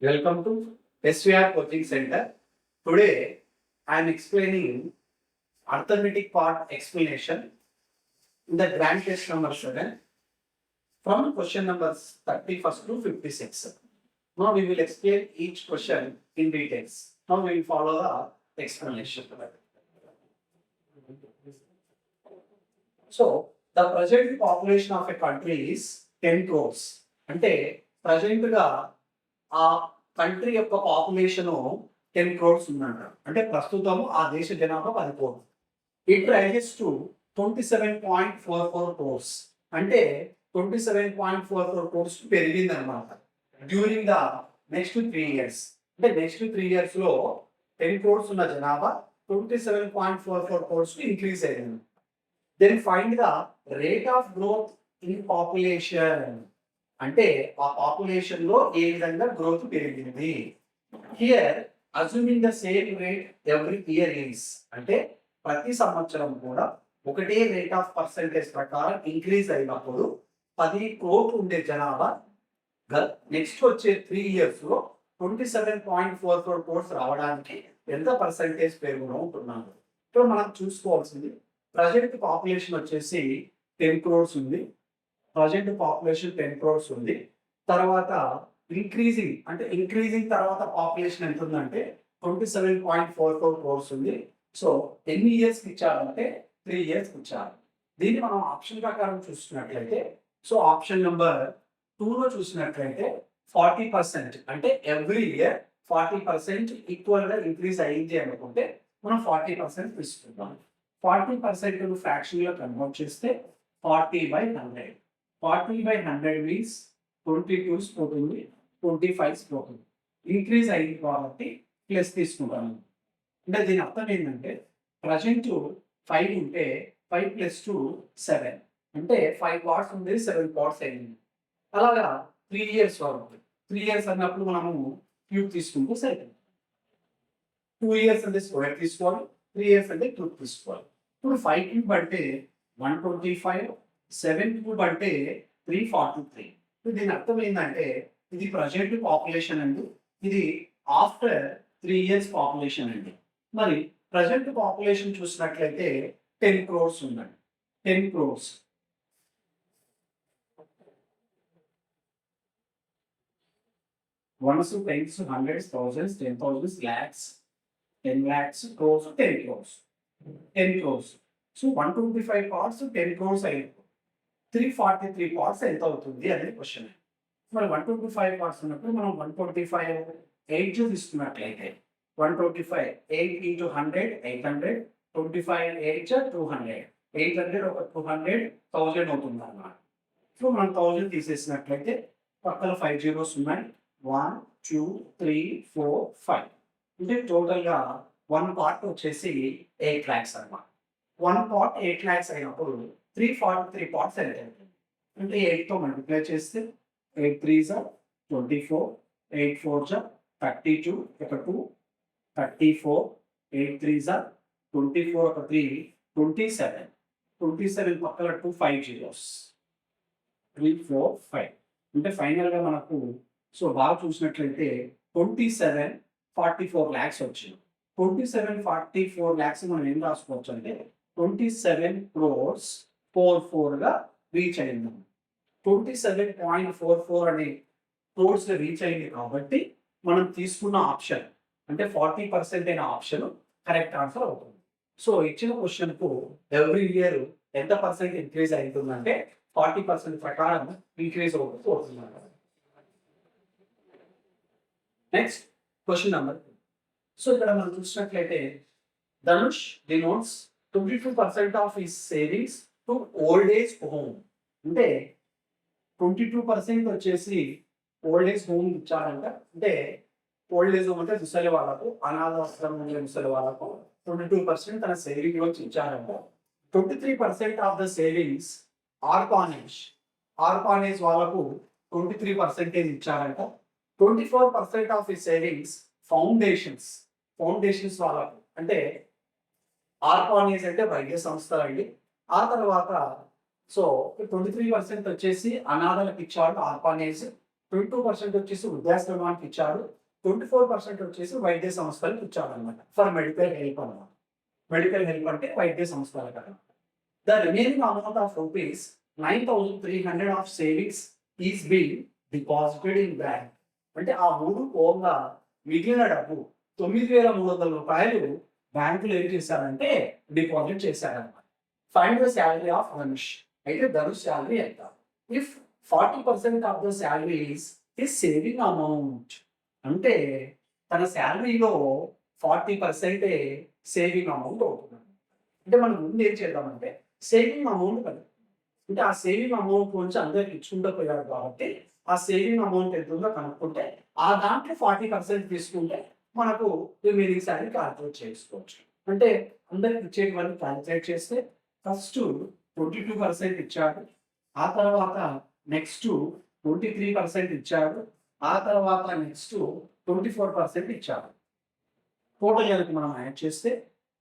Welcome to SVR Coaching Center. Today I am explaining arithmetic part explanation in the grand test number 7 from question numbers 31st to 56. Now we will explain each question in details. Now we will follow the explanation. So the present population of a country is 10 crores. అంటే present గా ఆ country యొక్క population 10 crores ఉందంట. అంటే ప్రస్తుతం ఆ దేశ జనాభా 10 crores. It rises to 27.44 crores. అంటే 27.44 crores పెరిగింది అనమాట డ్యూరింగ్ ద నెక్స్ట్ 3 years. అంటే నెక్స్ట్ 3 years లో 10 crores ఉన్న జనాభా 27.44 crores ఇంక్రీజ్ అయింది. Then find the rate of growth in population. అంటే ఆ పాపులేషన్ లో ఏ విధంగా గ్రోత్ పెరిగింది. Here assuming the same rate every year is. అంటే ప్రతి సంవత్సరం కూడా ఒకటే రేట్ ఆఫ్ పర్సెంటేజ్ ప్రకారం ఇంక్రీజ్ అయినప్పుడు 10 కోట్లు ఉండే జనాభా నెక్స్ట్ వచ్చే 3 years లో 27.44 crores రావడానికి ఎంత పర్సెంటేజ్ పెరుగుతూ ఉంటున్నారు. ఇప్పుడు మనం చూసుకోవాల్సింది ప్రజెంట్ పాపులేషన్ వచ్చేసి 10 crores ఉంది. ప్రజెంట్ పాపులేషన్ 10 crores ఉంది. తర్వాత ఇంక్రీజింగ్ తర్వాత పాపులేషన్ ఎంత ఉందంటే 27.44 crores ఉంది. సో ఎన్ని ఇయర్స్ ఇచ్చారంటే 3 years ఇచ్చారు. దీన్ని మనం ఆప్షన్ ప్రకారం చూసినట్లయితే సో ఆప్షన్ నెంబర్ 2లో చూసినట్లయితే 40%, అంటే ఎవ్రీ ఇయర్ 40% ఈక్వల్ గా ఇంక్రీజ్ అయింది అనుకుంటే మనం 40% తీసుకుంటాం. 40% ఫ్రాక్షన్ లో కన్వర్ట్ చేస్తే 40/100. 40/100 మీన్స్ 22 పోతుంది, 25 పోతుంది. ఇంక్రీజ్ అయింది కాబట్టి ప్లస్ తీసుకుంటాను. అంటే దీని అర్థం ఏంటంటే ప్రజెంట్ 5 ఉంటే 5 + 2 7, అంటే 5 parts ఉంది, 7 parts అయింది. అలాగా 3 years వరకు. 3 years అన్నప్పుడు మనము క్యూబ్ తీసుకుంటూ సరిపోతుంది. 2 years అంటే స్క్వేర్ తీసుకోవాలి, 3 years అంటే క్యూబ్ తీసుకోవాలి. ఇప్పుడు 5 క్యూబ్ అంటే 125, 7 క్యూబ్ అంటే 343. దీని అర్థం ఏంటంటే ఇది ప్రజెంట్ పాపులేషన్ అండి, ఇది ఆఫ్టర్ 3 years పాపులేషన్ అండి. మరి ప్రజెంట్ పాపులేషన్ చూసినట్లయితే 10 crores ఉందండి. 10 crores. Ones, tens, hundreds, thousands, 10,000, lakhs, 10 lakhs, crores, 10 crores. 10 crores. So 125 parts 10 crores అయ్యాయి. 343 parts ఎంత అవుతుంది అనేది క్వశ్చన్. మరి 125 parts ఉన్నప్పుడు మనం 125 8 తీసుకున్నట్లయితే 125 8 into 100 800, 25 8 200, 800 ఒక 200 1000 అవుతుంది అన్నమాట. సో మనం 1000 తీసేసినట్లయితే పక్కన 5 zeros ఉన్నాయి. 1 2 3 4 5, అంటే టోటల్గా 1 part వచ్చేసి 8 lakhs అన్నమాట. 1 part 8 lakhs అయినప్పుడు 343 parts అవుతాయి. అంటే 8తో మల్టిప్లై చేస్తే 8 3s 24, 8 4s 32, ఒక 2 34, 8 3s 24, ఒక 3 27, 27 పక్కన 2 5 zeros 3 4 5, అంటే ఫైనల్గా మనకు సో బాగా చూసినట్లయితే 2744 lakhs వచ్చింది. 2744 lakhs మనం ఏం రాసుకోవచ్చు అంటే 27 crores 44 గా రీచ్ అయింది. 27.44 అనే క్రోర్స్ రీచ్ అయింది కాబట్టి మనం తీసుకున్న ఆప్షన్ అంటే 40% అయిన ఆప్షన్ కరెక్ట్ ఆన్సర్ అవుతుంది. సో ఇచ్చిన క్వశ్చన్ కు ఎవ్రీ ఇయర్ ఎంత పర్సెంట్ ఇంక్రీజ్ అవుతుందంటే 40% ప్రకారం ఇంక్రీజ్ అవుతుంది. Next question number 2. సో ఇక్కడ మనం చూసినట్లయితే Dhanush denotes 22% of his savings to old age home. అంటే 22% వచ్చేసి ఓల్డ్ ఏజ్ హోమ్ ఇచ్చారంట. అంటే ఓల్డ్ ఏజ్ హోమ్ అంటే ముసలి వాళ్ళకు, అనాథాశ్రమం ఉండే ముసలి వాళ్ళకు 22% తన సేవింగ్ వచ్చి ఇచ్చారంట. 23% ఆఫ్ ద సేవింగ్స్ ఆర్ఫానేజ్ వాళ్ళకు 23% ఇచ్చారంట. 24% ఆఫ్ హిస్ సేవింగ్స్ ఫౌండేషన్స్ వాళ్ళకు, అంటే ఆర్ఫానేజ్ అంటే వైద్య సంస్థలు అండి. ఆ తర్వాత సో 23% వచ్చేసి అనాథలకు ఇచ్చాడు ఆర్ఫానేజ్, 22% వచ్చేసి వృద్ధాశ్రమానికి ఇచ్చారు. 24% వచ్చేసి వైద్య సంస్థలకు ఇచ్చారనమాట. ఫర్ మెడికల్ హెల్ప్ అనమాట. మెడికల్ హెల్ప్ అంటే వైద్య సంస్థలకు అనమాట. The remaining amount of rupees 9,300 of savings is being deposited in bank. అంటే ఆ 3 పోగా మిగిలిన డబ్బు 9,300 రూపాయలు బ్యాంకులో ఏం చేశారంటే డిపాజిట్ చేశారనమాట. Find the salary of Dhanush. అయితే ధనుష్ శాలరీ ఎంత? If 40% of the salary is saving amount, అంటే తన శాలరీలో 40% సేవింగ్ అమౌంట్ అవుతుంది. అంటే మనం ముందు ఏం చేద్దామంటే సేవింగ్ అమౌంట్ కదా, అంటే ఆ సేవింగ్ అమౌంట్ నుంచి అందరికి ఇచ్చుకుంటూ పోయాడు కాబట్టి ఆ సేవింగ్ అమౌంట్ ఎంత ఉందో కనుక్కుంటే ఆ దాంట్లో 40% తీసుకుంటే మనకు రిమైనింగ్ శాలరీ క్యాల్కులేట్ చేసుకోవచ్చు. అంటే అందరికి ఇచ్చేటివన్నీ క్యాల్కులేట్ చేస్తే ఫస్ట్ 22% ఇచ్చాడు, ఆ తర్వాత నెక్స్ట్ 23% ఇచ్చాడు, ఆ తర్వాత నెక్స్ట్ 24% ఇచ్చాడు. టోటల్ కనుక మనం యాడ్ చేస్తే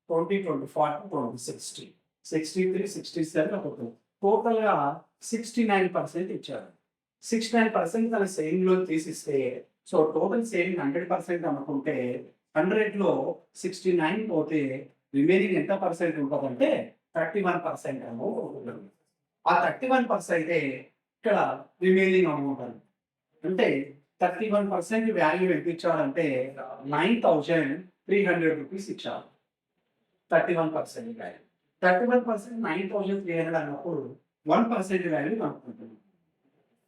20, 20, 40, 20, 60, 63, 67 ఒకటి టోటల్గా 69% ఇచ్చారు. 69% తన సేవింగ్లో తీసిస్తే సో టోటల్ సేవింగ్ 100% అనుకుంటే 100లో 69 పోతే రిమైనింగ్ ఎంత పర్సెంట్ ఉంటుందంటే 31% అమౌంట్ ఉంటుంది. ఆ 31% ఇక్కడ రిమైనింగ్ అమౌంట్ అని, అంటే 31% వాల్యూ ఎంత ఇచ్చారంటే 9,300 రూపీస్ ఇచ్చారు. 31% వాల్యూ 31% 9,300 అన్నప్పుడు 1% వాల్యూ కనుక్కుంటుంది.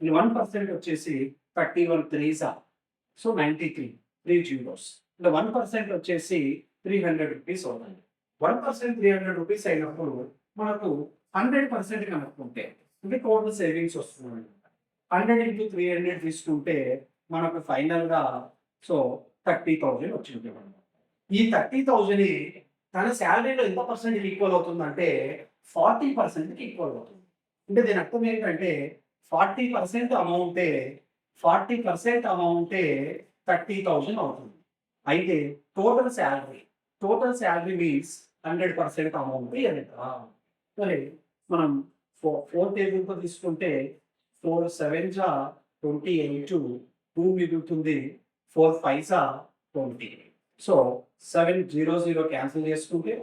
ఈ 1% వచ్చేసి 31 3s సో 93 3 జీరోస్. అంటే 1% వచ్చేసి 300 రూపీస్ అవుతుంది. 1% 300 రూపీస్ అయినప్పుడు మనకు 100% కనుక్కుంటే అంటే టోటల్ సేవింగ్స్ వస్తుంది. 100 into 300 తీసుకుంటే మనకు ఫైనల్గా సో 30,000 వచ్చింది. ఈ 30,000 తన శాలరీలో ఎంత పర్సెంట్కి ఈక్వల్ అవుతుందంటే 40%కి ఈక్వల్ అవుతుంది. అంటే దీని అర్థం ఏంటంటే 40% అమౌంటే 30,000 అవుతుంది. అయితే టోటల్ శాలరీ మీన్స్ 100% అమౌంట్ ఎంత? మరి మనం 4 టేబుల్తో తీసుకుంటే 4 7s 28, 2 మిగులుతుంది, 4 5s 20. సో 7 0 0 క్యాన్సిల్ చేసుకుంటే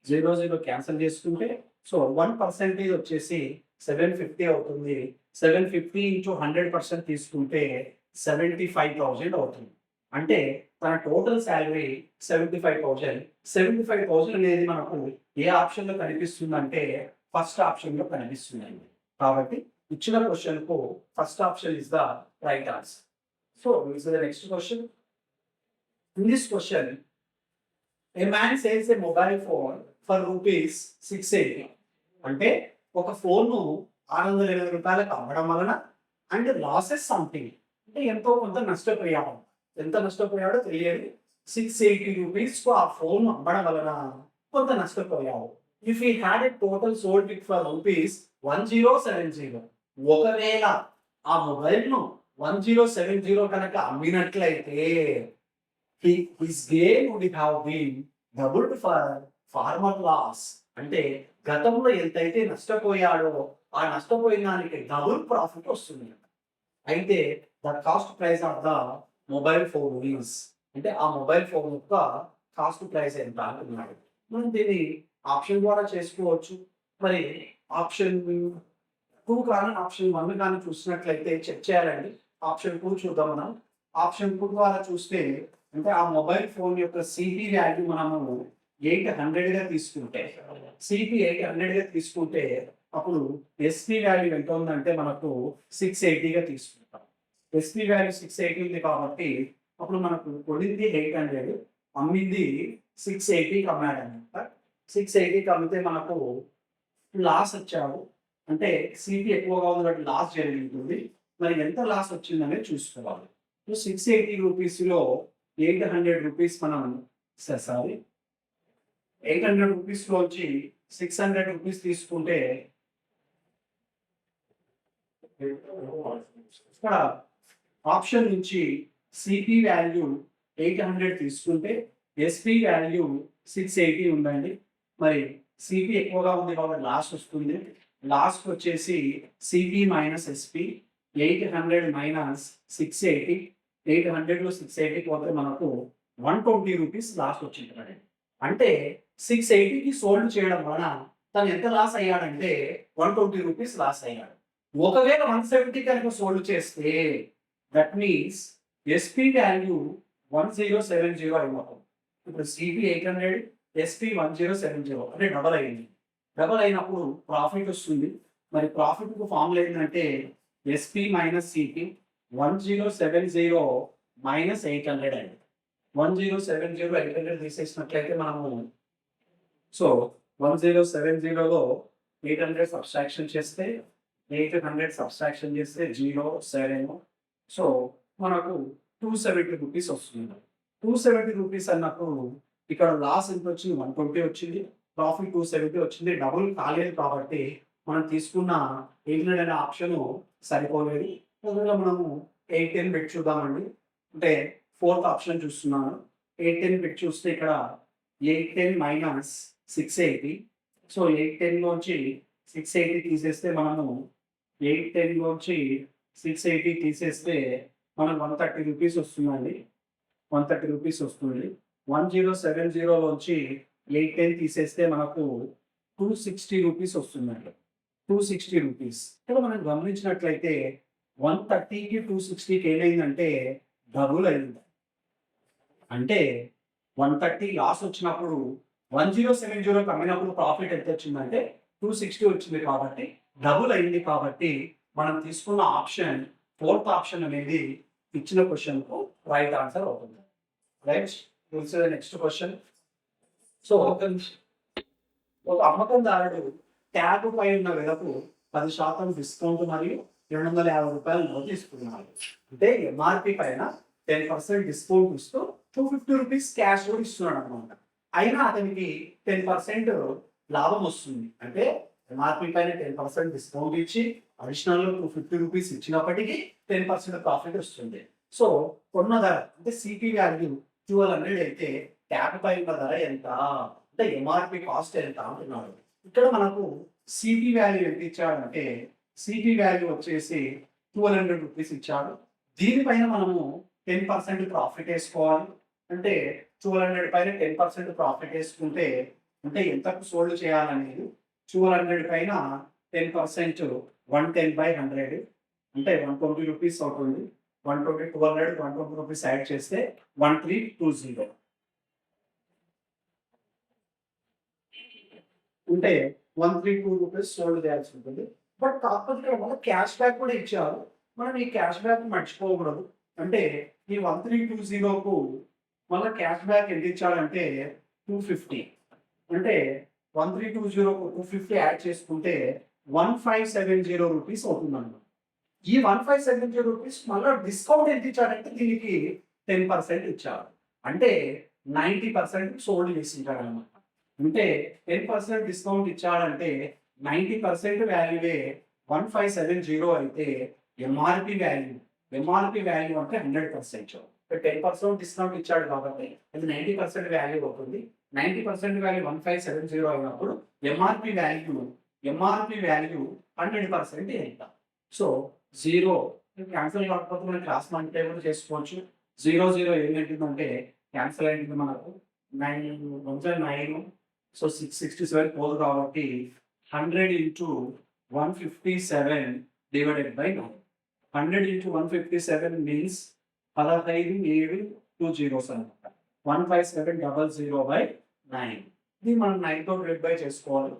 0 0 క్యాన్సిల్ చేసుకుంటే సో 1% వచ్చేసి 750 అవుతుంది. 750 into 100% తీసుకుంటే 75,000 అవుతుంది. అంటే తన టోటల్ శాలరీ 75,000. 75,000 అనేది మనకు ఏ ఆప్షన్లో కనిపిస్తుందంటే ఫస్ట్ ఆప్షన్లో కనిపిస్తుందండి. కాబట్టి ఇచ్చిన క్వశ్చన్కు first option is the right answer. So this is the next question. In this question, a man sells a mobile phone for rupees 680. అంటే ఒక ఫోన్ను 680 రూపాయలకు అమ్మడం వలన అండ్ లాసెస్ సంథింగ్, అంటే ఎంతో కొంత నష్టపోయాడు. ఎంత నష్టపోయాడో తెలియదు. 680 రూపీస్కు ఆ ఫోన్ అమ్మడం వలన కొంత నష్టపోయాడు. If he had a total sold it for rupees 1070, ఒకవేళ ఆ మొబైల్ను 1070 కనుక అమ్మినట్లయితే his gain would have been doubled for farmer loss. అంటే గతంలో ఎంతైతే నష్టపోయాడో ఆ నష్టపోయిన దానికి డబుల్ ప్రాఫిట్ వస్తుంది. అయితే the cost price of the mobile phone is, అంటే ఆ మొబైల్ ఫోన్ యొక్క కాస్ట్ ప్రైస్ ఎంత అంటున్నాడు. మనం దీన్ని ఆప్షన్ ద్వారా చేసుకోవచ్చు. మరి ఆప్షన్ 2 కానీ ఆప్షన్ 1 కానీ చూసినట్లయితే చెక్ చేయాలండి. ఆప్షన్ 2 చూద్దాం మనం. ఆప్షన్ 2 ద్వారా చూస్తే అంటే ఆ మొబైల్ ఫోన్ యొక్క సిపి వాల్యూ మనము 800గా తీసుకుంటే, సిపి 800గా తీసుకుంటే అప్పుడు ఎస్పి వాల్యూ ఎంత ఉందంటే మనకు 680గా తీసుకుంటాం. ఎస్పి వాల్యూ 680 ఉంది కాబట్టి అప్పుడు మనకు కొడింది 800, అమ్మింది 680కి అమ్మాడనమాట. 680కి అమ్మితే మనకు లాస్ వచ్చాడు, అంటే సిపి ఎక్కువగా ఉంది కాబట్టి లాస్ జరుగుతుంది. మరి ఎంత లాస్ వచ్చిందనేది చూసుకోవాలి. 680 రూపీస్లో 800 రూపీస్ మనం 800 రూపీస్లోంచి 600 రూపీస్ తీసుకుంటే ఇక్కడ ఆప్షన్ నుంచి సిపి వాల్యూ 800 తీసుకుంటే ఎస్పి వాల్యూ 680 ఉందండి. మరి సిపి ఎక్కువగా ఉంది కాబట్టి లాస్ వస్తుంది. లాస్కి వచ్చేసి సిపి మైనస్ ఎస్పి 800 మైనస్ 680, 800లో 680 పోతే మనకు 120 రూపీస్ లాస్ వచ్చింది. అంటే 680కి సోల్డ్ చేయడం వలన తను ఎంత లాస్ అయ్యాడంటే 120 రూపీస్ లాస్ అయ్యాడు. ఒకవేళ 170 కనుక సోల్డ్ చేస్తే దట్ మీన్స్ ఎస్పీ వాల్యూ 1070 అయిపోతుంది. ఇప్పుడు సిపి 800, ఎస్పీ 1070 అంటే డబల్ అయింది. డబల్ అయినప్పుడు ప్రాఫిట్ వస్తుంది. మరి ప్రాఫిట్ ఫార్ములా ఏంటంటే ఎస్పీ మైనస్ సిపి 1070 మైనస్ 800 అండి. 1070 800 తీసేసినట్లయితే మనము సో 1070లో 800 సబ్స్ట్రాక్షన్ చేస్తే 800 సబ్స్ట్రాక్షన్ చేస్తే 0 7 సో మనకు 270 రూపీస్ వస్తుంది. 270 రూపీస్ అన్నప్పుడు ఇక్కడ లాస్ ఎంత వచ్చింది? 120 వచ్చింది. ప్రాఫిట్ 270 వచ్చింది. డబుల్ కాలేదు కాబట్టి మనం తీసుకున్న 800 అనే ఆప్షన్ సరిపోలేదు. అందువల్ల మనము 810 పెట్టి చూద్దామండి. అంటే ఫోర్త్ ఆప్షన్ చూస్తున్నాను. 810 పెట్టి చూస్తే ఇక్కడ 810 మైనస్ 680. సో 810 లోంచి 680 తీసేస్తే మనము 810 లోంచి 680 తీసేస్తే మనకు 130 రూపీస్ వస్తుందండి. 130 రూపీస్ వస్తుంది. 1070 లోంచి 810 తీసేస్తే మనకు 260 రూపీస్ వస్తుందండి. 260 రూపీస్. ఇక్కడ మనం గమనించినట్లయితే 130కి 260కి ఏమైందంటే డబుల్ అయింది. అంటే 130 లాస్ వచ్చినప్పుడు 1070 అమ్మినప్పుడు ప్రాఫిట్ ఎంత వచ్చిందంటే 260 వచ్చింది కాబట్టి డబుల్ అయింది కాబట్టి మనం తీసుకున్న ఆప్షన్ ఫోర్త్ ఆప్షన్ అనేది ఇచ్చిన క్వశ్చన్కు రైట్ ఆన్సర్ అవుతుంది. Right, next question. సో ఒక అమ్మకందారుడు ట్యాగ్ పై ఉన్న వెలకు 10% డిస్కౌంట్ మరియు 250 రూపాయలు నోట్ తీసుకున్నాడు. అంటే ఎంఆర్పి పైన 10% డిస్కౌంట్ ఇస్తూ 250 రూపీస్ క్యాష్ కూడా ఇస్తున్నాడు అనమాట. అయినా అతనికి 10% లాభం వస్తుంది. అంటే ఎంఆర్పి పైన 10% డిస్కౌంట్ ఇచ్చి అడిషనల్ 250 రూపీస్ ఇచ్చినప్పటికీ 10% ప్రాఫిట్ వస్తుంది. సో కొన్న ధర అంటే సిపి వాల్యూ 1200 అయితే ట్యాగ్ పై ఉన్న ధర ఎంత అంటే ఎంఆర్పి కాస్ట్ ఎంత అంటున్నాడు. ఇక్కడ మనకు సిపి వాల్యూ ఎంత ఇచ్చాడంటే సిపి వాల్యూ వచ్చేసి 1200 రూపీస్ ఇచ్చాడు. దీనిపైన మనము 10% ప్రాఫిట్ వేసుకోవాలి. అంటే 1200 పైన 10% ప్రాఫిట్ వేసుకుంటే అంటే ఎంతకు సోల్డ్ చేయాలనేది 1200 పైన 10% 110/100 అంటే 120 రూపీస్ అవుతుంది. 120 1200 120 రూపీస్ యాడ్ చేస్తే 1320 ఉంటే 132 రూపీస్ సోల్డ్ చేయాల్సి ఉంటుంది. బట్ కాకపోతే ఇక్కడ మళ్ళీ క్యాష్ బ్యాక్ కూడా ఇచ్చారు. మనం ఈ క్యాష్ బ్యాక్ మర్చిపోకూడదు. అంటే ఈ 1320కు మళ్ళీ క్యాష్ బ్యాక్ ఎంత ఇచ్చాడంటే 250. అంటే 1320కు 250 యాడ్ చేసుకుంటే 1570 రూపీస్ అవుతుందన్నమాట. ఈ 1570 రూపీస్ మళ్ళీ డిస్కౌంట్ ఎంత ఇచ్చాడంటే దీనికి 10% ఇచ్చారు. అంటే 90% సోల్డ్ చేసి ఇచ్చాడనమాట. అంటే 10% డిస్కౌంట్ ఇచ్చాడంటే 90% వాల్యూవే 1570 అయితే ఎంఆర్పి వాల్యూ అంటే 100%. 10% డిస్కౌంట్ ఇచ్చాడు కాబట్టి అది 90% వాల్యూ అవుతుంది. 90% వాల్యూ 1570 అయినప్పుడు ఎంఆర్పి వాల్యూ 100% ఎంత? సో 0 క్యాన్సిల్ కాకపోతే మనం క్లాస్ మల్టిప్లై కూడా చేసుకోవచ్చు. 0 ఏమవుతుందంటే క్యాన్సిల్ అయింది మనకు 9 సో 667 పోదు కాబట్టి 100 into 157 divided by 9. 100 into 157 means 15,720 అనమాట. 157,000/9. ఇది మనం 9తో డివైడ్ బై చేసుకోవాలి.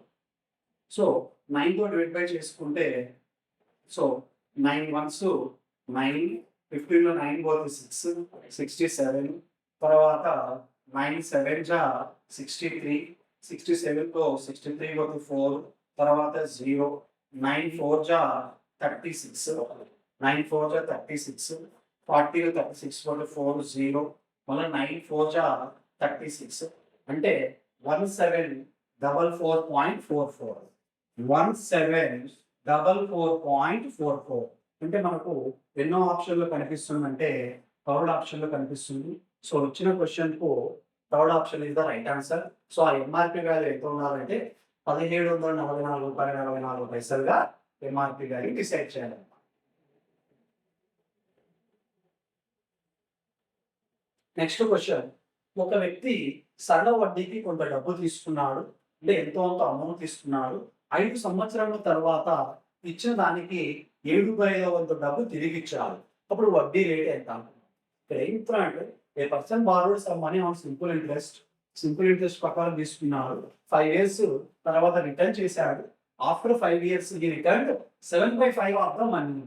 సో 9తో డివైడ్ బై చేసుకుంటే సో 9 ones 9, 15లో 9 పోతే 6, 67. తర్వాత 9 7 63, 67తో 63 పోతే 4, తర్వాత 0, 9 4 36, 9 4 36, 40 36 పోతే 4 0, మళ్ళీ 9 4 36 అంటే 1744.44. 1744.44 అంటే మనకు ఎన్నో ఆప్షన్లు కనిపిస్తుందంటే థర్డ్ ఆప్షన్లో కనిపిస్తుంది. సో వచ్చిన క్వశ్చన్కు third option is the right answer. So ఆ ఎంఆర్పి వాల్యూ ఎంత ఉండాలంటే 1744.44 ఎంఆర్పి వాల్యూ డిసైడ్ చేయాలి. నెక్స్ట్ క్వశ్చన్, ఒక వ్యక్తి సరళ వడ్డీకి కొంత డబ్బు తీసుకున్నాడు, అంటే ఎంతో అంత అమౌంట్ తీసుకున్నాడు. 5 సంవత్సరాల తర్వాత ఇచ్చిన దానికి 7/5 వంతు డబ్బు తిరిగి ఇచ్చాడు. అప్పుడు వడ్డీ రేట్ ఎంత? ఇక్కడ ఏం చెప్తున్నాడంటే, a person borrowed some money on simple interest ప్రకారం తీసుకున్నాడు. 5 ఇయర్స్ తర్వాత రిటర్న్ చేశాడు. After 5 years he returned 7/5 of the money.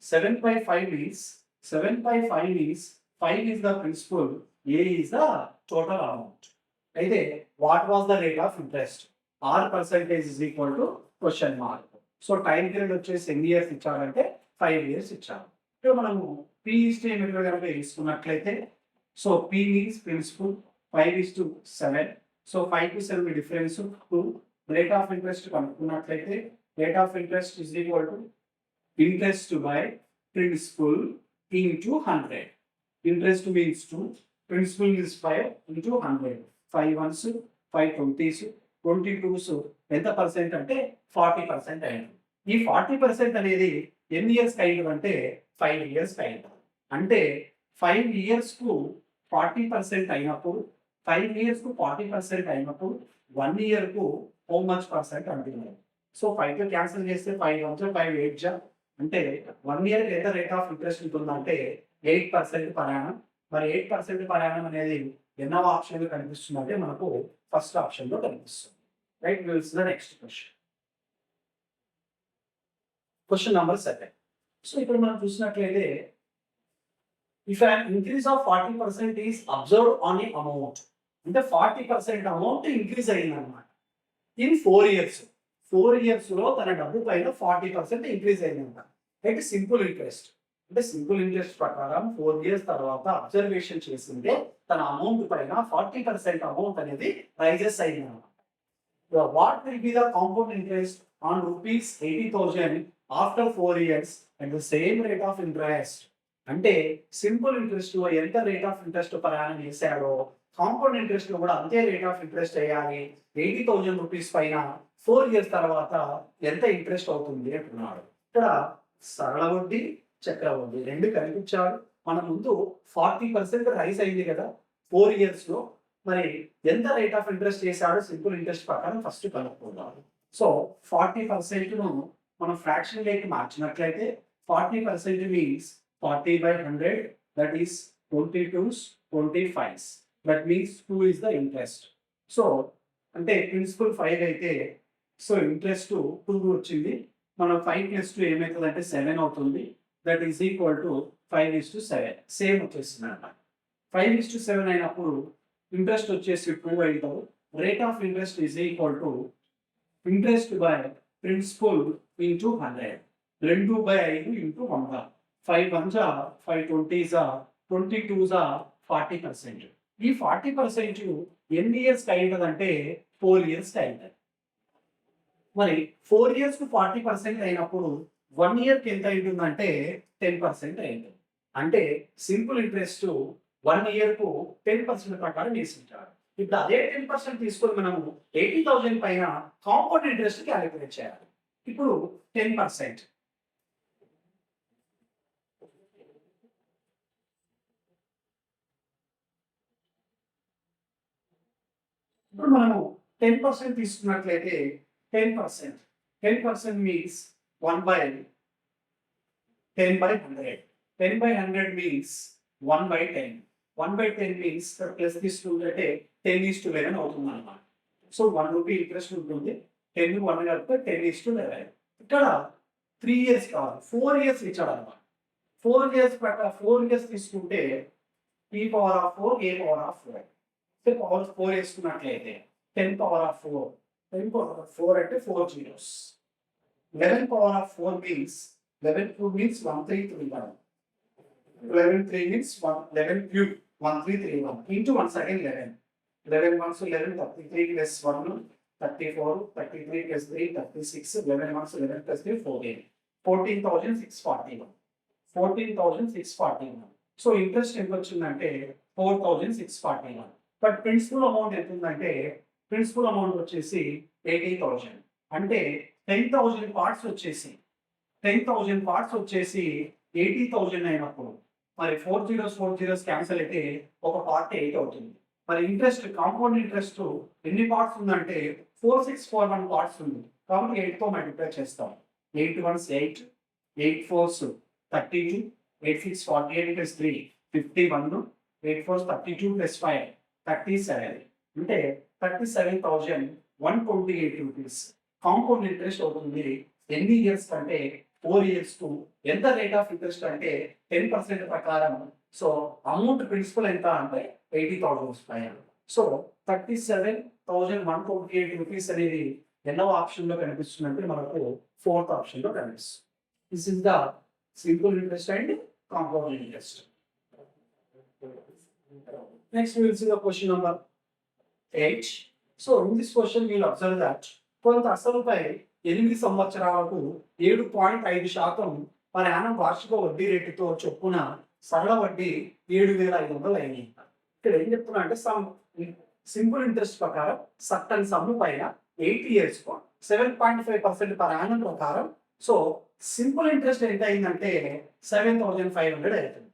7/5 is 7/5 is 5 is the principal, A is the total amount. అయితే what was the rate of interest? Are percentage is equal to question mark. So time period వచ్చేసి ఎన్ని years ఇచ్చారంటే 5 years ఇచ్చారు. ఇప్పుడు మనము P ఈస్టీ method కనుక తీసుకున్నట్లయితే, so P means principal 5:7. So 5 to 7 difference 2. Rate of interest కనుక్కున్నట్లయితే rate of interest is equal to interest by principal into 100. Interest means 2, principal is 5 into 100. 5 ones, 5 20s, 22s ఎంత percent అంటే 40% అయింది. ఈ 40% అనేది ఎన్ని years అయింది అంటే 5 ఇయర్స్ అయింది. అంటే 5 ఇయర్స్కు 40% అయినప్పుడు 5 ఇయర్స్కు 40% అయినప్పుడు 1 ఇయర్కు హౌ మచ్ పర్సెంట్ అంటున్నారు. సో 5తో క్యాన్సిల్ చేస్తే 5 1 5 8 అంటే 1 ఇయర్ ఎంత రేట్ ఆఫ్ ఇంట్రెస్ట్ ఉంటుందంటే 8% పర్ యానం. మరి 8% పర్ యానం అనేది ఎన్నవ ఆప్షన్ లో కనిపిస్తుంది అంటే మనకు ఫస్ట్ ఆప్షన్ లో కనిపిస్తుంది. Right, will see the next question. Question number 7. So ఇక్కడ మనం చూసినట్లయితే, if an increase of 40% is observed on a amount, అంటే 40% అమౌంట్ ఇంక్రీజ్ అయింది అనమాట ఇన్ 4 ఇయర్స్. 4 ఇయర్స్ లో తన డబ్బు పైన 40% ఇంక్రీజ్ అయిందంట. అయితే సింపుల్ ఇంట్రెస్ట్, అంటే సింపుల్ ఇంట్రెస్ట్ ప్రకారం 4 ఇయర్స్ తర్వాత అబ్జర్వేషన్ చేసిందే తన అమౌంట్ పైన 40% అమౌంట్ అనేది రైజెస్ అయిందన్నమాట. What will be the compound interest on rupees 80,000 after 4 years and the same rate of interest? అంటే సింపుల్ ఇంట్రెస్ట్ లో ఎంత రేట్ ఆఫ్ ఇంట్రెస్ట్ ప్రయాణం చేశాడో కాంపౌండ్ ఇంట్రెస్ట్ లో కూడా అంతే రేట్ ఆఫ్ ఇంట్రెస్ట్ వేయాలి. 80,000 రూపీస్ పైన 4 ఇయర్స్ తర్వాత ఎంత ఇంట్రెస్ట్ అవుతుంది అంటున్నాడు. ఇక్కడ సరళ వడ్డీ, చక్ర వడ్డీ రెండు కనిపించాడు. మన ముందు 40% రైస్ అయింది కదా 4 ఇయర్స్ లో. మరి ఎంత రేట్ ఆఫ్ ఇంట్రెస్ట్ చేశాడో సింపుల్ ఇంట్రెస్ట్ ప్రకారం ఫస్ట్ కనుక్కుందాం. సో 40% ను మనం ఫ్రాక్షన్ లోకి మార్చినట్లయితే 40% means 40/100, that is 22s 25s. That means 2 is the interest. So అంటే ప్రిన్సిపల్ 5 అయితే సో ఇంట్రెస్ట్ 2 వచ్చింది. మనం 5 + 2 ఏమవుతుంది అంటే 7 అవుతుంది. That is equal to 5:7. Same వచ్చేస్తుంది అన్నమాట. 5:7 అయినప్పుడు ఇంట్రెస్ట్ వచ్చేసి 2 అవుతావు. Rate of interest is equal to interest by principal into 100. 2/5 into 100. 5 1s 5 20s 22s 40%. ఈ 40% ఎన్ని ఇయర్స్ అయిందంటే 4 ఇయర్స్ అయింది. మరి 4 ఇయర్స్ కు 40% అయినప్పుడు 1 ఇయర్ కి ఎంత అయిందంటే 10% అయింది. అంటే సింపుల్ ఇంట్రెస్ట్ 1 ఇయర్ కు 10% ప్రకారం వేసింటారు. ఇప్పుడు అదే 10% తీసుకొని మనము 80,000 పైన కాంపౌండ్ ఇంట్రెస్ట్ క్యాలిక్యులేట్ చేయాలి. ఇప్పుడు 10%. ఇప్పుడు మనము 10% తీసుకున్నట్లయితే 10% మీన్స్ 1/10/100. 10/100 మీన్స్ 1/10. 1/10 మీన్స్ ప్లస్ తీసుకుంటే 10:11 అవుతుంది అన్నమాట. సో 1 రూపీ ఇంట్రెస్ట్ ఉంటుంది. 10 1 కలిపితే 10:11. ఇక్కడ 3 ఇయర్స్ కాదు 4 ఇయర్స్ ఇచ్చాడు అన్నమాట. 4 ఇయర్స్ ప్రకారం 4 ఇయర్స్ తీసుకుంటే p⁴ a⁴. పవర్ 4 వేసుకున్నట్లయితే 10⁴. 10⁴ అంటే 4 zeros. 11⁴ means 11³ means 1331. 11³ means 11³ 1331 into once again 11. 11 ones 11, 33 plus 1 34, 33 plus 3 36, 11 ones 11 plus 3 14. 14,641. 14,641. So interest ఎంత వచ్చిందంటే 4,641. బట్ ప్రిన్సిపల్ అమౌంట్ ఎంత ఉందంటే ప్రిన్సిపల్ అమౌంట్ వచ్చేసి 80,000. అంటే 10,000 పార్ట్స్ వచ్చేసి 80,000 అయినప్పుడు మరి 4 zeros క్యాన్సిల్ అయితే ఒక పార్ట్ 8 అవుతుంది. మరి ఇంట్రెస్ట్ కాంపౌండ్ ఇంట్రెస్ట్ ఎన్ని పార్ట్స్ ఉందంటే 4641 పార్ట్స్ ఉంది. కాబట్టి 8తో మల్టిప్లై చేస్తాం. 8 1s 8, 8 4s 32, 8 6 48 plus 3 51, 8 4s 32 plus 5 37. అంటే 37,128 రూపీస్ కాంపౌండ్ ఇంట్రెస్ట్ అవుతుంది. ఎన్ని ఇయర్స్ కంటే 4 years కు. ఎంత రేట్ ఆఫ్ ఇంట్రెస్ట్ అంటే 10% ప్రకారం. సో అమౌంట్ ప్రిన్సిపల్ ఎంత అంటే 80,000 రూపాయలు. సో 37,128 రూపీస్ అనేది ఎన్నో ఆప్షన్ లో కనిపిస్తుందంటే మనకు 4th ఆప్షన్ లో కనిపిస్తుంది. This is the simple interest and compound interest. Next we will see the question number 8. So in this question we will observe that కొంత అసలుపై 8 సంవత్సరాలకు 7.5% per annum వార్షిక వడ్డీ రేటుతో చొప్పున సరళ వడ్డీ 7,500 అయింది. ఇక్కడ ఏం చెప్తున్నా అంటే సింపుల్ ఇంట్రెస్ట్ ప్రకారం సర్టన్ సమ్ పైన 8 years 7.5% per annum ప్రకారం. సో సింపుల్ ఇంట్రెస్ట్ ఎంత అయిందంటే 7,500 అవుతుంది.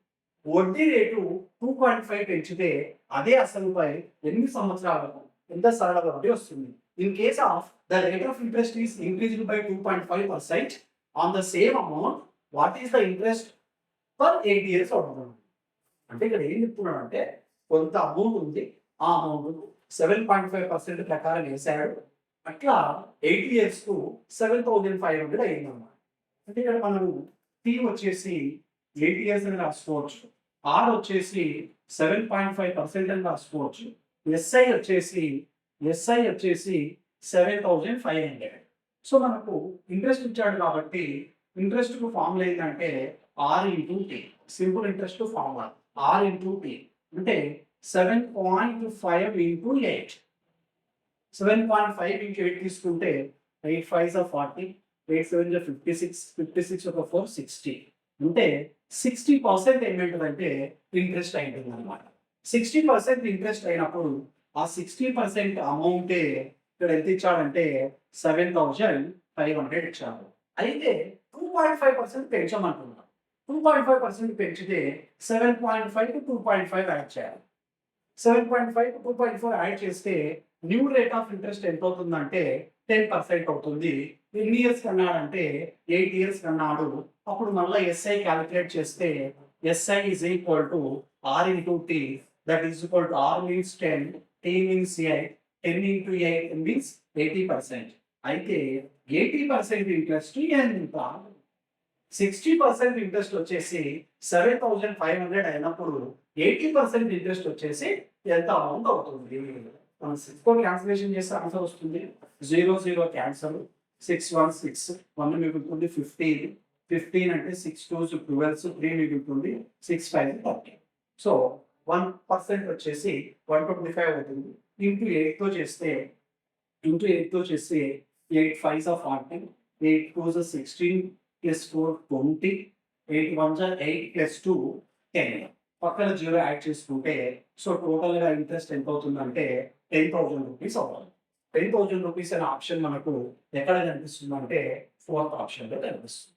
వడ్డీ రేటు 2.5 పెంచితే అదే అసలుపై 8 సంవత్సరాలకు ఎంత సరళ వడ్డీ వస్తుంది. In case of the rate of interest is increased by 2.5% on the same amount, what is the interest for 8 years అవుతుంది. అంటే ఇక్కడ ఏం చెప్తున్నాడు అంటే కొంత అమౌంట్ ఉంది, ఆ అమౌంట్ 7.5% ప్రకారం వేసాడు. అట్లా 8 years కు 7,500 అయిందన్నమాట. అంటే ఇక్కడ మనము టీ వచ్చేసి 8 years అని రాసుకోవచ్చు, ఆర్ వచ్చేసి 7.5% అని రాసుకోవచ్చు, ఎస్ఐ వచ్చేసి 7,500. సో మనకు ఇంట్రెస్ట్ ఇచ్చాడు కాబట్టి ఇంట్రెస్ట్ కు ఫార్ములా ఏంటంటే R into T. Simple interest formula R into T అంటే 7.5 ఇంటూ 8. 7.5 ఇంటూ 8 తీసుకుంటే 8 5s are 40, 8 7s are 56, 56 ఒక 4 60. అంటే 60% ఏమిటంటే ఇంట్రెస్ట్ అయింటుంది అనమాట. 60% ఇంట్రెస్ట్ అయినప్పుడు ఆ 60% అమౌంటే ఇక్కడ ఎంత ఇచ్చాడంటే 7,500 ఇచ్చాడు. అయితే 2.5% పెంచమంటున్నాం. 2.5% పెంచితే 7.5 కు 2.5 యాడ్ చేయాలి. 7.5 కు 2.4 యాడ్ చేస్తే న్యూ రేట్ ఆఫ్ ఇంట్రెస్ట్ ఎంత అవుతుందంటే 10% అవుతుంది. ఎన్ని ఇయర్స్ కన్నాడంటే 8 years కన్నాడు. అప్పుడు మళ్ళీ ఎస్ఐ క్యాలిక్యులేట్ చేస్తే SI is equal to R into T, that is equal to R means 10, T means 8, 10 into 8 means 80%. అయితే 80% ఇంట్రెస్ట్ ఎంత? 60% ఇంట్రెస్ట్ వచ్చేసి 7,500 అయినప్పుడు 80% ఇంట్రెస్ట్ వచ్చేసి ఎంత అమౌంట్ అవుతుంది? మనం 6 క్యాన్సిలేషన్ చేస్తే ఆన్సర్ వస్తుంది. 0 0 క్యాన్సల్, 6 1 6, 1 మిగులుతుంది 15, 15 అంటే 6 2s 12, 3 మిగులుతుంది 6 5 30. సో 1% వచ్చేసి 125 అవుతుంది. ఇంటూ 8తో చేస్తే 8 5s are 40, 8 2s are 16 plus 4 20, 8 1s are 8 plus 2 10. పక్కన 0 యాడ్ చేసుకుంటే సో టోటల్ గా ఇంట్రెస్ట్ ఎంత అవుతుందంటే 10,000 రూపీస్ అవుతుంది. 10,000 రూపీస్ అనే ఆప్షన్ మనకు ఎక్కడ కనిపిస్తుంది అంటే 4th ఆప్షన్ లో కనిపిస్తుంది.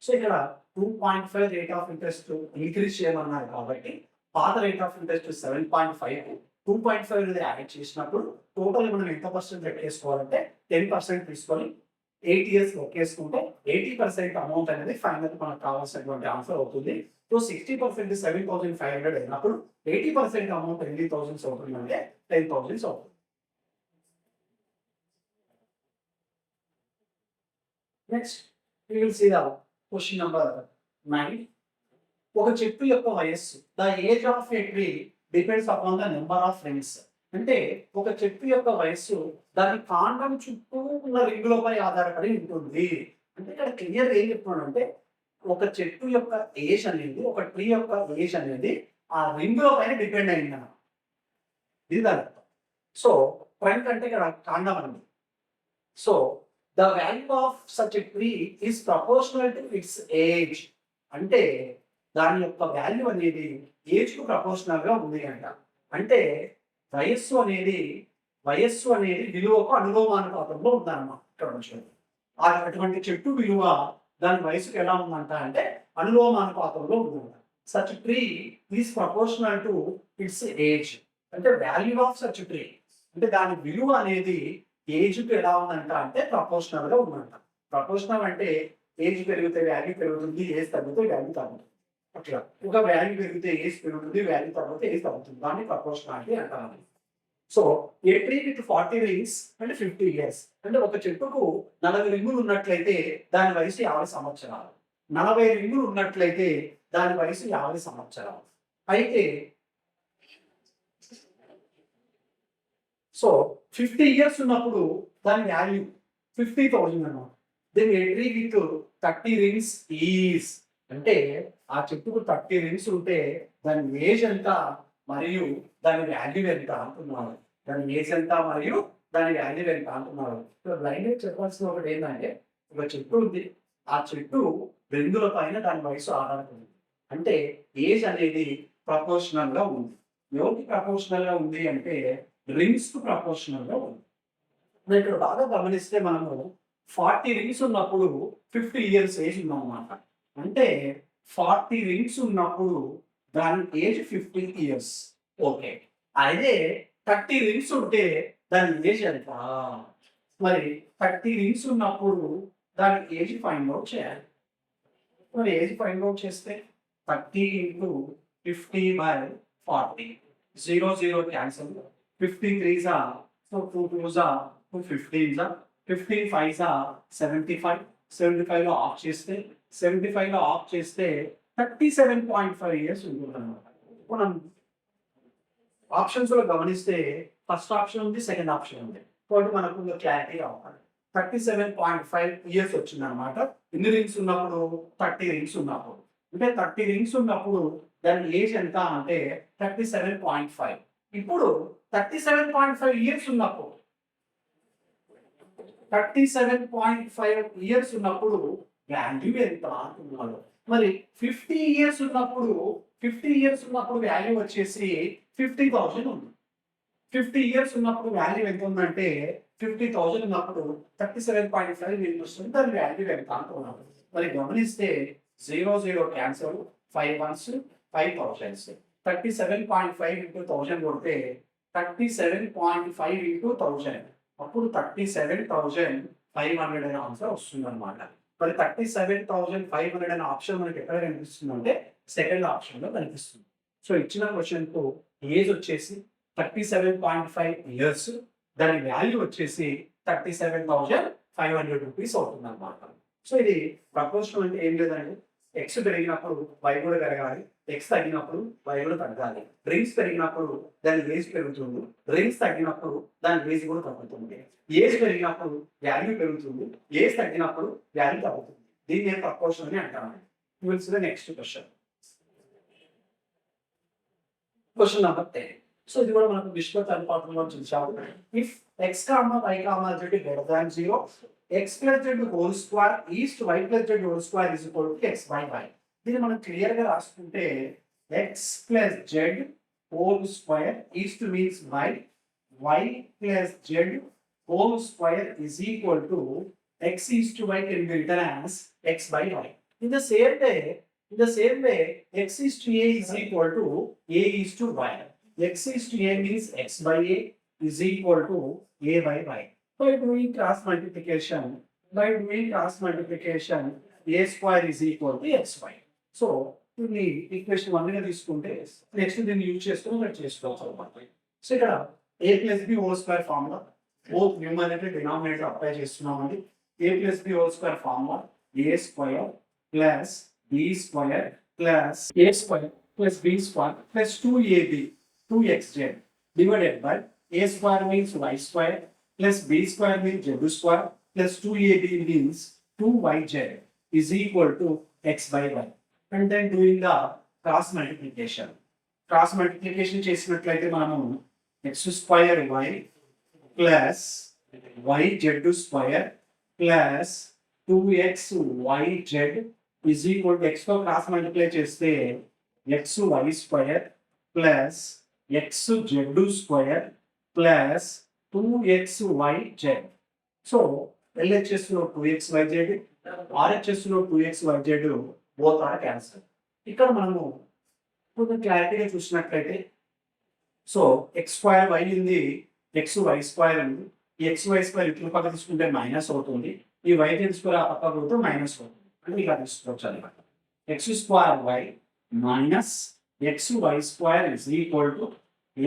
సో ఇక్కడ 2.5 రేట్ ఆఫ్ ఇంట్రెస్ట్ ఇంక్రీజ్ చేయమన్నారు కాబట్టి పాత రేట్ ఆఫ్ ఇంట్రెస్ట్ 7.5, 2.5 అనేది యాడ్ చేసినప్పుడు టోటల్ మనం ఎంత పర్సెంట్ లెక్కేసుకోవాలంటే 10% తీసుకొని 8 years లెక్కేసుకుంటే 80% అమౌంట్ అనేది ఫైనల్ మనకు కావాల్సినటువంటి ఆన్సర్ అవుతుంది. సో 60% 7,500 అయినప్పుడు 80% అమౌంట్ ఎన్ని థౌసండ్స్ అవుతుందంటే 10,000 అవుతుంది. Next we will see the question number 9. ఒక చెట్టు యొక్క వయస్సు, the age of A tree depends upon the number of rings. అంటే ఒక చెట్టు యొక్క వయస్సు దాని కాండం చుట్టూ ఉన్న రింగులపై ఆధారపడి ఉంటుంది. అంటే ఇక్కడ క్లియర్ ఏం చెప్తున్నాడు అంటే ఒక చెట్టు యొక్క ఏజ్ అనేది, ఒక ట్రీ యొక్క ఏజ్ అనేది ఆ రింగుల పైన డిపెండ్ అయింది అన్న. ఇది దాని అర్థం. సో ట్రంక్ అంటే ఇక్కడ కాండం అండి. So the value of such a tree is proportional to it's age. అంటే దాని యొక్క వాల్యూ అనేది ఏజ్ కు ప్రపోర్షనల్ గా ఉంది అంట. అంటే వయస్సు అనేది విలువకు అనులోమానుపాతంలో ఉందన్నమాట. ఇక్కడ నుంచి అటువంటి చెట్టు విలువ దాని వయసుకు ఎలా ఉందంట అంటే అనులోమానుపాతంలో ఉందంట. Such tree is proportional to it's age. అంటే వాల్యూ ఆఫ్ సచ్ ట్రీ అంటే దాని విలువ అనేది ఏజ్కి ఎలా ఉందంట అంటే ప్రపోర్షనల్ గా ఉందంట. ప్రపోర్షనల్ అంటే ఏజ్ పెరిగితే వాల్యూ పెరుగుతుంది, ఏజ్ తగ్గితే వాల్యూ తగ్గుతుంది. అట్లా ఒక వాల్యూ పెరిగితే ఏజ్ పెరుగుతుంది, వాల్యూ తగ్గితే ఏజ్ తగ్గుతుంది. దాన్ని ప్రపోర్షనాలిటీ అంటారు. So A tree with 40 rings అంటే 50 ఇయర్స్. అంటే ఒక చెట్టుకు 40 రింగులు ఉన్నట్లయితే దాని వయసు 50 సంవత్సరాలు. 40 రింగులు ఉన్నట్లయితే దాని వయసు 50 సంవత్సరాలు. అయితే సో 50 ఇయర్స్ ఉన్నప్పుడు దాని వాల్యూ 50,000 అన్నమాట. Then a tree with 30 rings is అంటే ఆ చెట్టుకు 30 రింగ్స్ ఉంటే దాని ఏజ్ ఎంత మరియు దాని వాల్యూ ఎంత అంటున్నారు. దాని ఏజ్ ఎంత మరియు దాని వాల్యూ ఎంత అంటున్నారు. లైన్ చెప్పాల్సిన ఒకటి ఏంటంటే ఒక చెట్టు ఉంది, ఆ చెట్టు రింగుల పైన దాని వయసు ఆధారపడింది. అంటే ఏజ్ అనేది ప్రపోర్షనల్ గా ఉంది. ఎవరికి ప్రపోర్షనల్ గా ఉంది అంటే రింగ్స్ కు ప్రపోర్షనల్ గా ఉంది. ఇక్కడ బాగా గమనిస్తే మనము 40 రింగ్స్ ఉన్నప్పుడు 50 ఇయర్స్ ఏజ్ ఉందన్నమాట. అంటే 40 రింగ్స్ ఉన్నప్పుడు దాని ఏజ్ 15 ఇయర్స్. ఓకే. అదే 30 రింగ్స్ ఉంటే దాని ఏజ్ ఎంత? మరి 30 రింగ్స్ ఉన్నప్పుడు దాని ఏజ్ ఫైండ్ అవుట్ చేయాలి. మరి ఏజ్ ఫైండ్ అవుట్ చేస్తే 30 into 50 by 40 0 0 cancel. 15 3s are so 2 2s are 2 15s are 15 5s are 75. 75 లో ఆఫ్ చేస్తే 75 లో ఆఫ్ చేస్తే 37.5 ఇయర్స్ ఉంటుందన్నమాట. మనం ఆప్షన్స్ లో గమనిస్తే ఫస్ట్ ఆప్షన్ ఉంది, సెకండ్ ఆప్షన్ ఉంది. కాబట్టి మనకు క్లారిటీ కావాలి. 37.5 ఇయర్స్ వచ్చింది అనమాట. ఎన్ని రింగ్స్ ఉన్నప్పుడు? 30 రింగ్స్ ఉన్నప్పుడు. అంటే 30 రింగ్స్ ఉన్నప్పుడు దాని ఏజ్ ఎంత అంటే 37.5. ఇప్పుడు 37.5 ఇయర్స్ ఉన్నప్పుడు 37.5 ఇయర్స్ ఉన్నప్పుడు వాల్యూ ఎంత అంటున్నాడు. మరి 50 ఇయర్స్ ఉన్నప్పుడు 50 ఇయర్స్ ఉన్నప్పుడు వాల్యూ వచ్చేసి 50,000 ఉంది. 50 ఇయర్స్ ఉన్నప్పుడు వాల్యూ ఎంత ఉందంటే 50,000 ఉన్నప్పుడు 37.5 ఎంత వస్తుంది, దాని వాల్యూ ఎంత అంటున్నాడు. మరి గమనిస్తే 0 0 క్యాన్సల్, 5 1s 5,000. 37.5 ఇంటూ 1000 కొడితే 37.5 ఇంటూ 1000 అప్పుడు 37,500 అనే ఆన్సర్ వస్తుంది అనమాట. మరి 37,500 అనే ఆప్షన్ మనకి ఎక్కడ కనిపిస్తుంది అంటే సెకండ్ ఆప్షన్ లో కనిపిస్తుంది. సో ఇచ్చిన క్వశ్చన్ కు ఏజ్ వచ్చేసి 37.5 ఇయర్స్, దాని వాల్యూ వచ్చేసి 37,500 రూపీస్ అవుతుంది అనమాట. సో ఇది ప్రపోర్షనల్ అంటే ఏం లేదండి, ఎక్స్ పెరిగినప్పుడు వై కూడా పెరగాలి, ఎక్స్ తగ్గినప్పుడు వై కూడా తగ్గాలి. రింగ్స్ పెరిగినప్పుడు దాని ఏజ్ పెరుగుతుంది, రింగ్స్ తగ్గినప్పుడు దాని ఏజ్ కూడా తగ్గుతుంది. ఏజ్ పెరిగినప్పుడు వాల్యూ పెరుగుతుంది, ఏజ్ తగ్గినప్పుడు వాల్యూ తగ్గుతుంది. దీన్ని ప్రపోర్షన్ అని అంటాము. Next question, question number 10. So ఇది కూడా మనకు నిష్పత్తి అనుపాతంలో చూసాము. If X comma Y comma Z greater than 0, X plus Z whole square is to Y plus Z whole square is equal to X by Y. దీన్ని మనం క్లియర్ గా రాసుకుంటే X plus Z whole square is to means Y, Y plus Z whole square is equal to x is to y can be written as x by y. In the same way, x is to a is equal to a is to y. X is to a means x by a is equal to a by y. By doing cross multiplication, a square is equal to xy. So, దీన్ని equation 1 గా తీసుకుంటే next దీన్ని use చేసుకొని మనం చేసుకోవచ్చు. So ఇక్కడ a plus b whole square formula both numerator denominator apply చేస్తున్నామండి. a plus b whole square formula a square plus b square plus a square plus b square plus 2ab 2xz divided by a square means y square plus b square means z square plus 2ab means 2yz is equal to x by y. And then doing the cross multiplication. Cross multiplication చేసినట్లయితే మనము x square y plus yz square plus 2xyz is equal to x తో cross multiply చేస్తే xy square plus xz square plus 2xyz. So LHS లో 2xyz, RHS లో 2xyz both are cancel. ఇక్కడ మనము కొంచెం క్లారిటీగా చూసినట్లయితే సో ఎక్స్ స్క్వేర్ వై ఉంది, ఎక్స్ వై స్క్వేర్ ఉంది. ఈ ఎక్స్ వై స్క్వేర్ ఇటు పక్క తీసుకుంటే మైనస్ అవుతుంది, ఈ వై తీసుకుని ఆ పక్క పోతే మైనస్ అవుతుంది అంటే ఇలా తీసుకోవచ్చు అనమాట. X square Y minus X Y square is equal to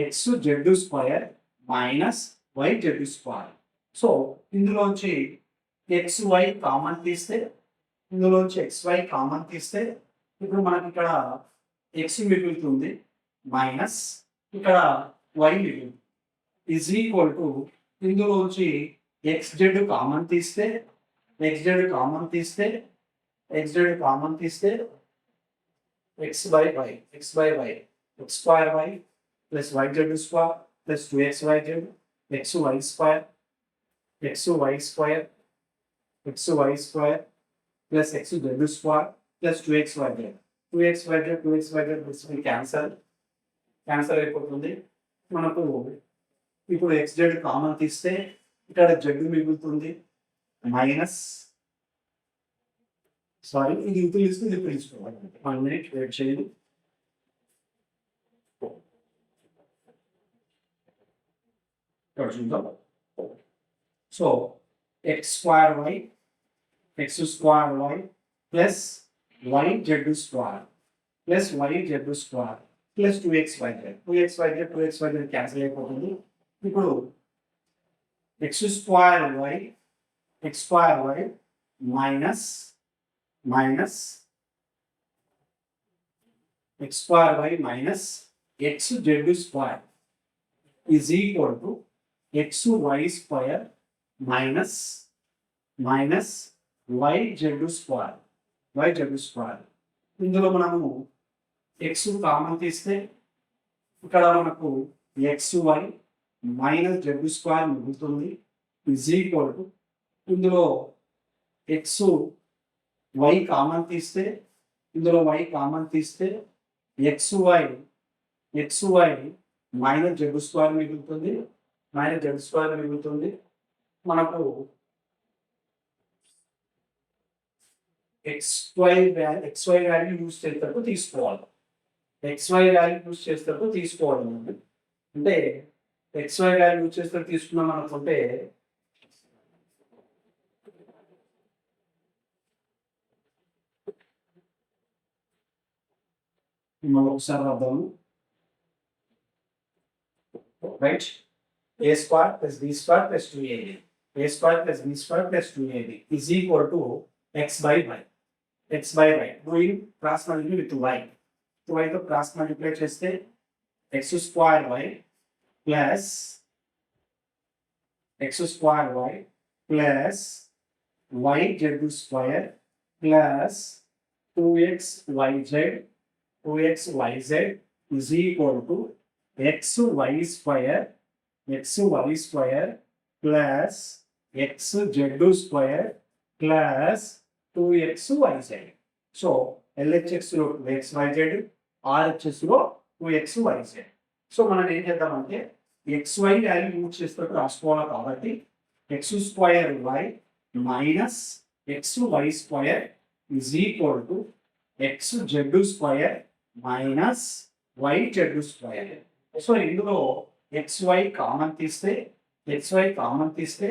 X Z square minus Y Z square. So ఇందులోంచి ఎక్స్ వై కామన్ తీస్తే, ఇందులోంచి ఎక్స్ వై కామన్ తీస్తే ఇప్పుడు మనకి ఇక్కడ ఎక్స్ మిగులుతుంది మైనస్ ఇక్కడ వై మిగులుతుంది ఈజ్ ఈక్వల్ టు ఇందులోంచి ఎక్స్ జెడ్ కామన్ తీస్తే, ఎక్స్ జెడ్ కామన్ తీస్తే, ఎక్స్ జెడ్ కామన్ తీస్తే X by Y, X by Y, X square Y plus Y Z square plus 2xy Z X Y square, X Y square, X Y square plus X Z square plus 2xy Z, 2xy Z 2xy Z cancel cancel అయిపోతుంది. మనకు ఇప్పుడు X Z common తీస్తే ఇక్కడ Z మిగులుతుంది minus, sorry ఇది ఇప్పుడు తీసుకుని ఇప్పుడు తీసుకోవాలి. 1 minute వెయిట్ చేయండి. చూద్దాం. So X square Y, X square Y plus Y Z square plus Y Z square plus 2xy Z, 2xy Z 2xy Z cancel అయిపోతుంది. ఇప్పుడు X square Y, X square Y minus minus X square Y minus X Z square is equal to X Y square minus minus Y Z square, Y Z square. ఇందులో మనము X common తీస్తే ఇక్కడ మనకు X Y minus Z square మిగులుతుంది is equal to ఇందులో X Y common తీస్తే, ఇందులో Y common తీస్తే X Y minus Z square మిగులుతుంది, మైనస్ జెడ్ స్క్వేర్ మిగులుతుంది. మనకు ఎక్స్వై వాల్యూ యూజ్ చేసేటప్పుడు తీసుకోవాలి, ఎక్స్వై వాల్యూ యూజ్ చేసేటప్పుడు తీసుకోవాలి. అంటే ఎక్స్వై వాల్యూ యూజ్ చేసేటప్పుడు తీసుకున్నాం అనుకుంటే ఒకసారి రాద్దాము. Right, a square plus b square plus 2ab, a square plus b square plus 2ab is equal to x by y, x by y. Doing cross multiply with y, y to cross multiply చేస్తే x square y plus x square y plus y z square plus 2x yz, 2x yz is equal to x y square, x y square plus x z square plus 2x yz. So LHS లో 2xyz, RHS లో 2xyz. So మనం ఏం చేద్దామంటే xy value use చేస్తూ రాసుకోవాలి కాబట్టి x square y minus xy square is equal to x z square minus y z square. So ఇందులో xy common తీస్తే, xy కామన్ తీస్తే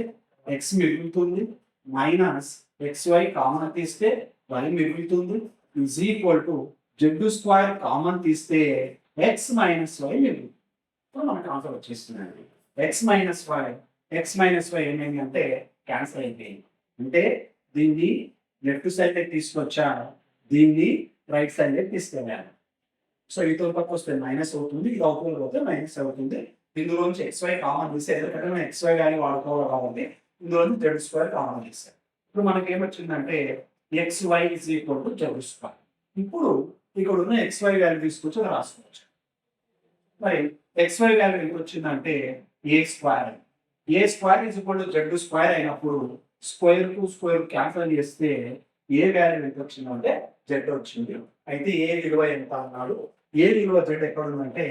x మిగులుతుంది మైనస్ xy కామన్ తీస్తే y మిగులుతుంది is equal to z square common తీస్తే x minus y మిగులుతుంది. ఇప్పుడు మనకు ఆన్సర్ వచ్చేస్తుందండి. x మైనస్ y ఏమైంది అంటే క్యాన్సిల్ అయిపోయింది. అంటే దీన్ని లెఫ్ట్ సైడ్ తీసుకొచ్చా, దీన్ని రైట్ సైడ్ తీసుకెళ్ళాను. సో ఇతో పక్క వస్తే మైనస్ అవుతుంది, ఇది అవుతుంది పోతే మైనస్ అవుతుంది. ఇందులోంచి xy కామన్ తీస్తే ఎందుకంటే మనం xy వాల్యూ వాడుకోవాలి కాబట్టి ఇందులోంచి జెడ్ స్క్వేర్ కామన్ తీస్తాం. ఇప్పుడు మనకి ఏమొచ్చిందంటే xy is equal to z square. ఇప్పుడు ఇక్కడ ఉన్న xy వాల్యూ తీసుకొచ్చి రాసుకోవచ్చు. మరి xy వాల్యూ ఎంత వచ్చిందంటే a square is equal to z square అయినప్పుడు స్క్వేర్ టు స్క్వేర్ క్యాన్సిల్ చేస్తే ఏ వాల్యూ ఎంత వచ్చిందంటే జెడ్ వచ్చింది. అయితే ఏ విలువ ఎంత అన్నాడు, ఏ విలువ జెడ్ ఎక్కడ ఉందంటే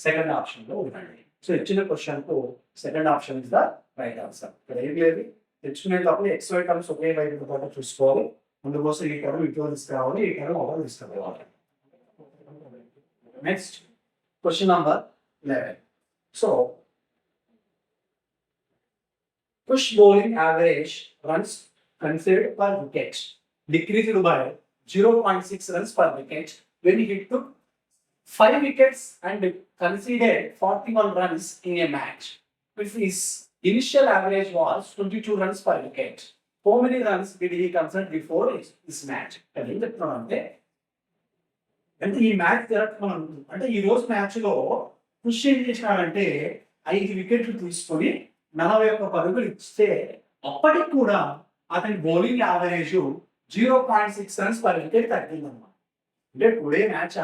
సెకండ్ ఆప్షన్ లో ఉందండి. సో ఇచ్చిన క్వశ్చన్ కు second option is the right answer. ఇక్కడ ఏం లేదు, తెచ్చుకునేటప్పుడు xy టర్మ్స్ ఒకే వైపు పాటు చూసుకోవాలి. అందుకోసం ఈ టర్మ్ ఇటు తీసుకురావాలి, ఈ టర్మ్ ఒకటి తీసుకురావాలి. Next question number 11. So push bowling average runs considered per wicket decreased by 0.6 runs per wicket when hit to 5 wickets and conceded 41 runs in a match. If his initial average was 22 runs per wicket, how many runs did he concede before this match? అంటే ఈ match జరగడం అంటే ఈ రోజు match లో push ఏం చేసినాడంటే 5 వికెట్లు తీసుకొని 41 పరుగులు ఇస్తే అప్పటికి కూడా అతని bowling average 0.6 runs per wicket తగ్గిందన్నమాట. అంటే టుడే మ్యాచ్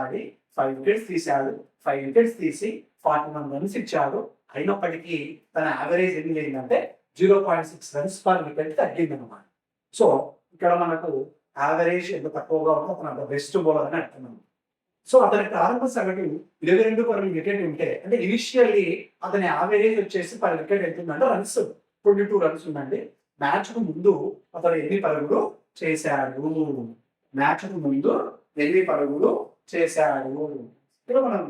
ఆడి 5 వికెట్స్ తీశాడు, 5 వికెట్స్ తీసి 41 రన్స్ ఇచ్చాడు. అయినప్పటికీ తన యావరేజ్ ఎన్ని అయిందంటే 0.6 రన్స్ పర్ వికెట్ తగ్గిందన్నమాట. సో ఇక్కడ మనకు యావరేజ్ ఎంత తక్కువగా ఉందో అతను అంత బెస్ట్ బౌలర్ అని అంటున్నాను. సో అతని ప్రారంభ సగటు 22 పరుగులు వికెట్ ఉంటే అంటే ఇనిషియల్లీ అతని యావరేజ్ వచ్చేసి పర్ వికెట్ ఎంత ఉందంటే రన్స్ 22 రన్స్ ఉందండి. మ్యాచ్ కు ముందు అతను ఎన్ని పరుగులు చేశాడు? ఇక్కడ మనం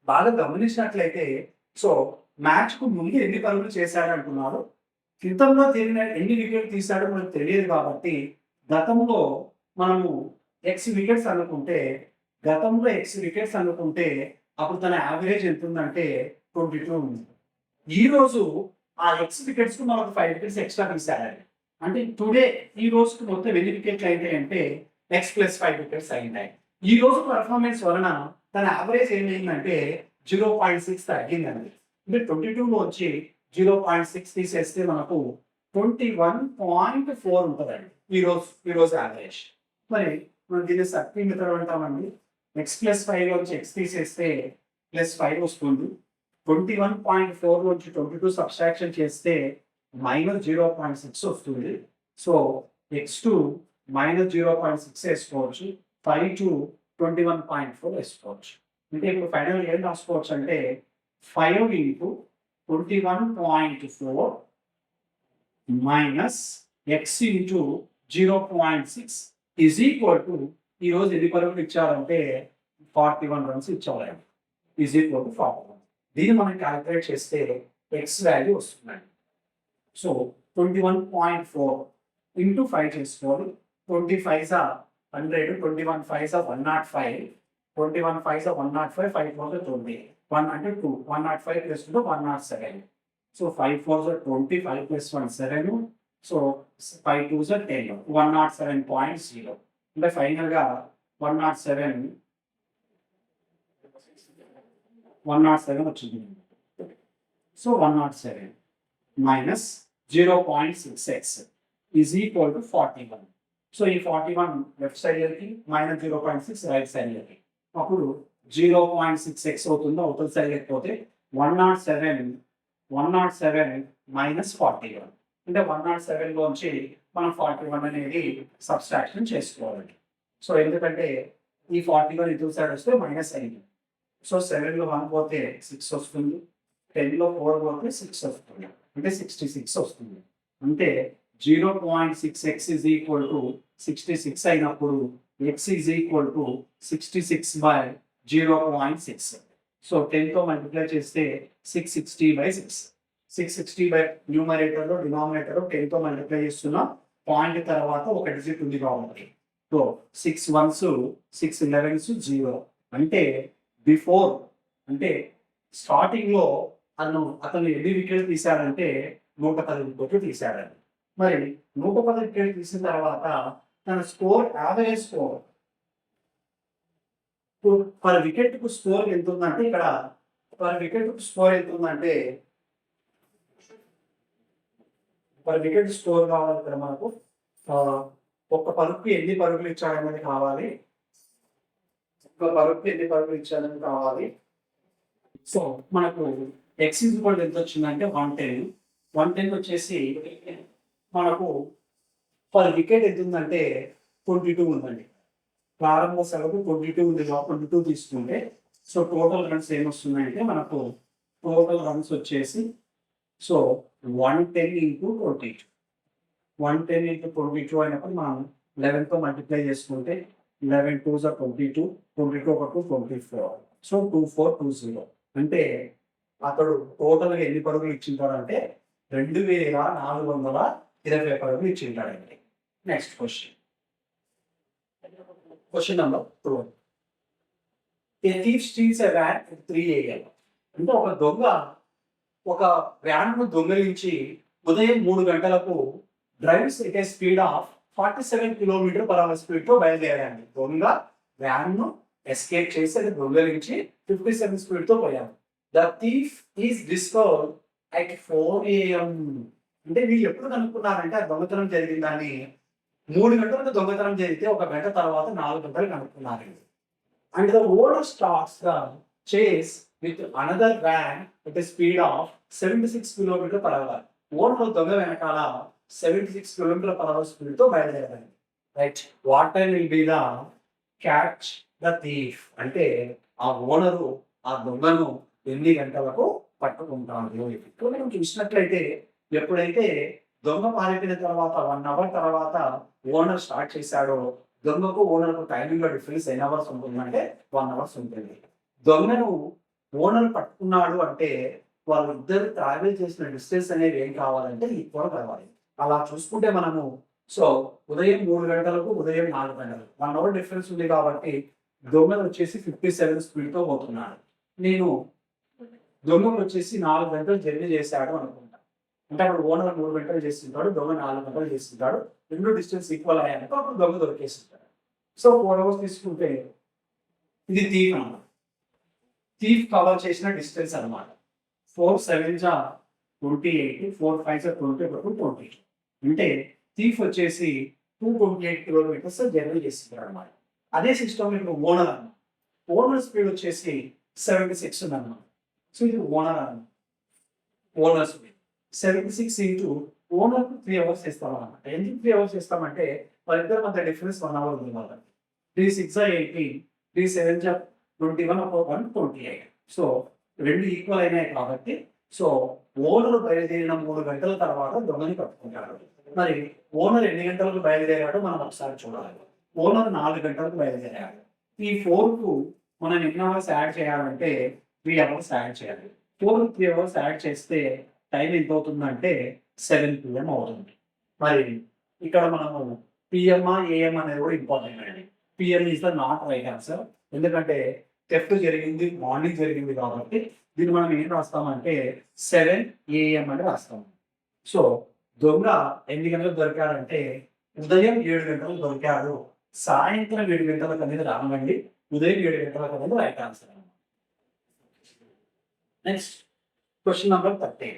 బాగా గమనించినట్లయితే సో మ్యాచ్ కు ముందు ఎన్ని పరుగులు చేశాడు అంటున్నారు. క్రితంలో జరిగిన ఎన్ని వికెట్ తీశాడో మనకు తెలియదు కాబట్టి గతంలో మనము ఎక్స్ వికెట్స్ అనుకుంటే అప్పుడు తన యావరేజ్ ఎంత ఉందంటే 22 ఉంది. ఈ రోజు ఆ ఎక్స్ వికెట్స్ కు మనకు 5 వికెట్స్ ఎక్స్ట్రా తీసారండి. అంటే టుడే ఈ రోజుకి మొత్తం ఎన్ని వికెట్లు అయినాయి అంటే ఎక్స్ ప్లస్ 5 వికెట్స్ అయినాయి. ఈ రోజు పర్ఫార్మెన్స్ వలన తన యావరేజ్ ఏమైందంటే 0.6 తగ్గిందండి. అంటే 22 వచ్చి 0.6 తీసేస్తే మనకు 21.4 ఉంటుందండి ఈ రోజు యావరేజ్. మరి మనం దీన్ని సర్కిల్ మెథడ్ అంటామండి. ఎక్స్ ప్లస్ 5 నుంచి ఎక్స్ తీసేస్తే +5 వస్తుంది. 21.4 నుంచి 22 సబ్స్ట్రాక్షన్ చేస్తే -0.6 వస్తుంది. సో x2 -0.6 వేసుకోవచ్చు, 5 to 21.4 వేసుకోవచ్చు. అంటే ఇప్పుడు ఫైనల్ ఏం రాసుకోవచ్చు అంటే 5 into 21.4 minus x into 0.6 is equal to ఈ రోజు ఎన్ని పరుగులు ఇచ్చారంటే 41 రన్స్ ఇచ్చారండి. Is equal to 41. దీన్ని మనం క్యాలిక్యులేట్ చేస్తే ఎక్స్ వాల్యూ వస్తుందండి. సో 21.4 ఇంటూ 5 చేసుకోవాలి. 25 100, 21 5 105, 21 5 105, 5 4 20, 1 అంటే 2, 105 ప్లస్ 2 107. So 5 4 20, 5 plus 1 7. సో 5 2 10, 107.0. అంటే ఫైనల్ గా 107 వచ్చింది. So 107 minus 0.6x is equal to 41. So ఈ 41 లెఫ్ట్ సైడ్ కి మైనస్ 0.6 రైట్ సైడ్ కి అప్పుడు 0.6x అవుతుందో అవతల సైడ్ లేకపోతే 107 minus 41. అంటే 107 లోంచి మనం 41 అనేది సబ్స్ట్రాక్షన్ చేసుకోవాలి. సో ఎందుకంటే ఈ 41 ఇటు సైడ్ వస్తే మైనస్ అయింది. సో 7 లో 1 పోతే 6 వస్తుంది, 10 లో 4 పోతే 6 వస్తుంది, అంటే 66 వస్తుంది. అంటే 0.6x is equal to 66 అయినప్పుడు x is equal to 66/0.6. So 10 తో మల్టిప్లై చేస్తే 660/6. 660 బై న్యూమరేటర్ లో డినామినేటర్ 10 తో మల్టిప్లై చేస్తున్నా, పాయింట్ తర్వాత ఒక డిజిట్ ఉంది కాబట్టి. So 6 1s 6 11s 0. అంటే బిఫోర్ అంటే స్టార్టింగ్ లో అతను ఎన్ని వికెట్లు తీశాడంటే 110 వికెట్లు తీశాడండి. మరి 110 వికెట్లు తీసిన తర్వాత తన score average score per wicket కు స్కోర్ ఎంత ఉందంటే ఇక్కడ పర్ వికెట్ కు స్కోర్ ఎంత ఉందంటే పర్ వికెట్ స్కోర్ కావాలి. ఇక్కడ మనకు ఒక్క పరుగుకి ఎన్ని పరుగులు ఇచ్చాడనేది కావాలి. ఒక్క పరుగుకి ఎన్ని పరుగులు ఇచ్చాడని కావాలి. సో మనకు ఎక్స్ ఈక్వల్ ఎంత వచ్చిందంటే 110. 110 వచ్చేసి మనకు పర్ వికెట్ ఎంత ఉందంటే 22 ఉందండి. ప్రారంభ సగటు 22 ఉంది. 22 తీసుకుంటే సో టోటల్ రన్స్ ఏమొస్తున్నాయంటే మనకు టోటల్ రన్స్ వచ్చేసి సో 110 into 22. 110 into 22 అయినప్పుడు మనం 11తో మల్టిప్లై చేసుకుంటే 11 2 22, 22 ఒక 24. సో 2420 అంటే అతడు టోటల్గా ఎన్ని పరుగులు ఇచ్చింటాడంటే 2420 పరుగులు ఇచ్చింటాడండి. Next question number 12. A thief steals a van at 3 AM. అంటే ఒక దొంగ ఒక వ్యాన్ను దొంగలించి ఉదయం 3 గంటలకు drives at a speed of 47 km/h స్పీడ్తో బయలుదేరాడు. దొంగ వ్యాన్ను ఎస్కేప్ చేసి అది దొంగలించి 57 స్పీడ్తో పోయాడు. The thief is discovered at 4 AM. అంటే వీళ్ళు ఎప్పుడు కనుక్కున్నారంటే ఆ దొంగతనం జరిగిందని 3 గంటలకు దొంగతనం జరిగితే 1 గంట తర్వాత 4 గంటలు కనుక్కున్నారు. And the owner starts the chase with another van at a speed of 76 km/h. Owner దొంగ వెనకాల 76 km/h స్పీడ్ తో బయలుదేరారు. Right, what time will be the catch the thief అంటే ఆ ఓనరు ఆ దొంగను ఎన్ని గంటలకు పట్టుకుంటారు. ఇప్పుడు మనం చూసినట్లయితే ఎప్పుడైతే దొంగ పారిపోయిన తర్వాత 1 అవర్ తర్వాత ఓనర్ స్టార్ట్ చేశాడో దొంగకు ఓనర్కు టైమింగ్ లో డిఫరెన్స్ ఎన్ని అవర్స్ ఉంటుందంటే 1 అవర్స్ ఉంటుంది. దొంగను ఓనర్ పట్టుకున్నాడు అంటే వాళ్ళిద్దరు ట్రావెల్ చేసిన డిస్టెన్స్ అనేది ఏం కావాలంటే ఈక్వల్ కావాలి. అలా చూసుకుంటే మనము ఉదయం 3 గంటలకు ఉదయం 4 గంటలకు 1 అవర్ డిఫరెన్స్ ఉంది కాబట్టి దొంగను వచ్చేసి 57 స్పీడ్తో పోతున్నాడు. నేను దొంగను వచ్చేసి 4 గంటలు జర్నీ చేశాడు అనుకుంటా. అంటే అప్పుడు ఓనర్ 3 గంటలు చేస్తుంటాడు, దొంగ 4 గంటలు చేస్తుంటాడు. 2 డిస్టెన్స్ ఈక్వల్ అయ్యాక అప్పుడు దొంగ దొరికేస్తుంటాడు. 4 అవర్స్ తీసుకుంటే ఇది థీఫ్ అన్నమాట. థీఫ్ కవర్ చేసిన డిస్టెన్స్ అనమాట. 4 7 28, 4 5 20 20. అంటే థీఫ్ వచ్చేసి 228 కిలోమీటర్స్ జర్నీ చేస్తున్నారు అనమాట. అదే సిస్టమ్ ఇప్పుడు ఓనర్ అన్నమాట. ఓనర్ స్పీడ్ వచ్చేసి 76 ఉందన్నమాట. సో ఇది ఓనర్ అన్నమాట. Owner speed 76 into owner 3 hours ఇస్తాం అనమాట. ఎందుకు 3 అవర్స్ ఇస్తామంటే వాళ్ళిద్దరి మధ్య డిఫరెన్స్ 1 అవర్ ఉంది కాబట్టి. 3 6 18, 3 7 21 28. సో 2 ఈక్వల్ అయినాయి కాబట్టి ఓనర్ బయలుదేరిన 3 గంటల తర్వాత దొంగని పట్టుకుంటాడు. మరి ఓనర్ ఎన్ని గంటలకు బయలుదేరాడో మనం ఒకసారి చూడాలి. ఓనర్ 4 గంటలకు బయలుదేరాడు. ఈ 4 కు మనం ఎన్ని అవర్స్ యాడ్ చేయాలంటే 3 అవర్స్ యాడ్ చేయాలి. 4 3 అవర్స్ యాడ్ చేస్తే టైం ఎంత అవుతుందంటే 7 PM అవుతుంది. మరి ఇక్కడ మనము పిఎంఆ ఏఎం అనేది కూడా ఇంపార్టెంట్ అండి. PM is the not right answer. ఎందుకంటే థెఫ్ట్ జరిగింది మార్నింగ్ జరిగింది కాబట్టి దీన్ని మనం ఏం రాస్తామంటే 7 AM అని రాస్తాము. సో దొంగ ఎన్ని గంటలకు దొరికాడంటే ఉదయం 7 గంటలకు దొరికాడు. సాయంత్రం 7 గంటలకు అనేది రానండి. ఉదయం 7 గంటలకు అనేది right answer. Next question number 13.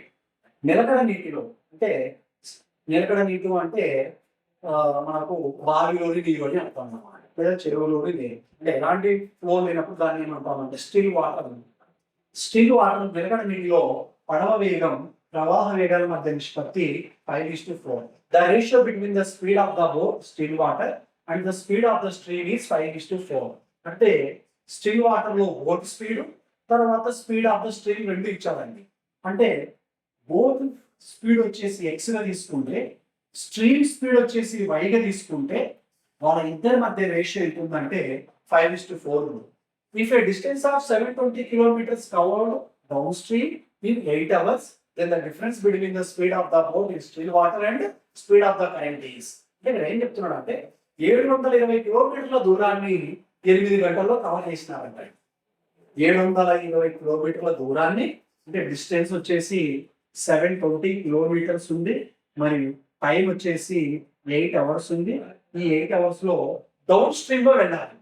నిలకడ నీటిలో అంటే నిలకడ నీటి అంటే మనకు బావిలోని నీరు అని అంటాం అన్నమాట. లేదా చెరువులోని నీరు అంటే ఎలాంటి ఫ్లో లేనప్పుడు దాన్ని ఏమంటామంటే స్టిల్ వాటర్. స్టిల్ వాటర్ నిలకడ నీటిలో పడవ వేగం ప్రవాహ వేగాల మధ్య నిష్పత్తి 5:4. The ratio between the speed of the boat still water and the speed of the stream is 5:4. అంటే స్టిల్ వాటర్ లో బోట్ స్పీడ్ తర్వాత స్పీడ్ ఆఫ్ ద స్ట్రీమ్ 2 ఇచ్చారండి. అంటే బోట్ స్పీడ్ వచ్చేసి ఎక్స్ గా తీసుకుంటే స్ట్రీమ్ స్పీడ్ వచ్చేసి y గా తీసుకుంటే వాళ్ళ ఇద్దరి మధ్య రేషియో ఎంత ఉందంటే 5:4. If a distance of 720 kilometers covered downstream in 8 hours, then the difference between the speed of the boat in still water and speed of the current is. అంటే ఏం చెప్తున్నాడు అంటే 720 కిలోమీటర్ల దూరాన్ని 8 గంటల్లో కవర్ చేసినారంట. 720 కిలోమీటర్ల దూరాన్ని అంటే డిస్టెన్స్ వచ్చేసి 720 కిలోమీటర్స్ ఉంది. మరియు టైం వచ్చేసి 8 అవర్స్ ఉంది. ఈ 8 అవర్స్ లో డౌన్ స్ట్రీమ్ లో వెళ్ళాలి.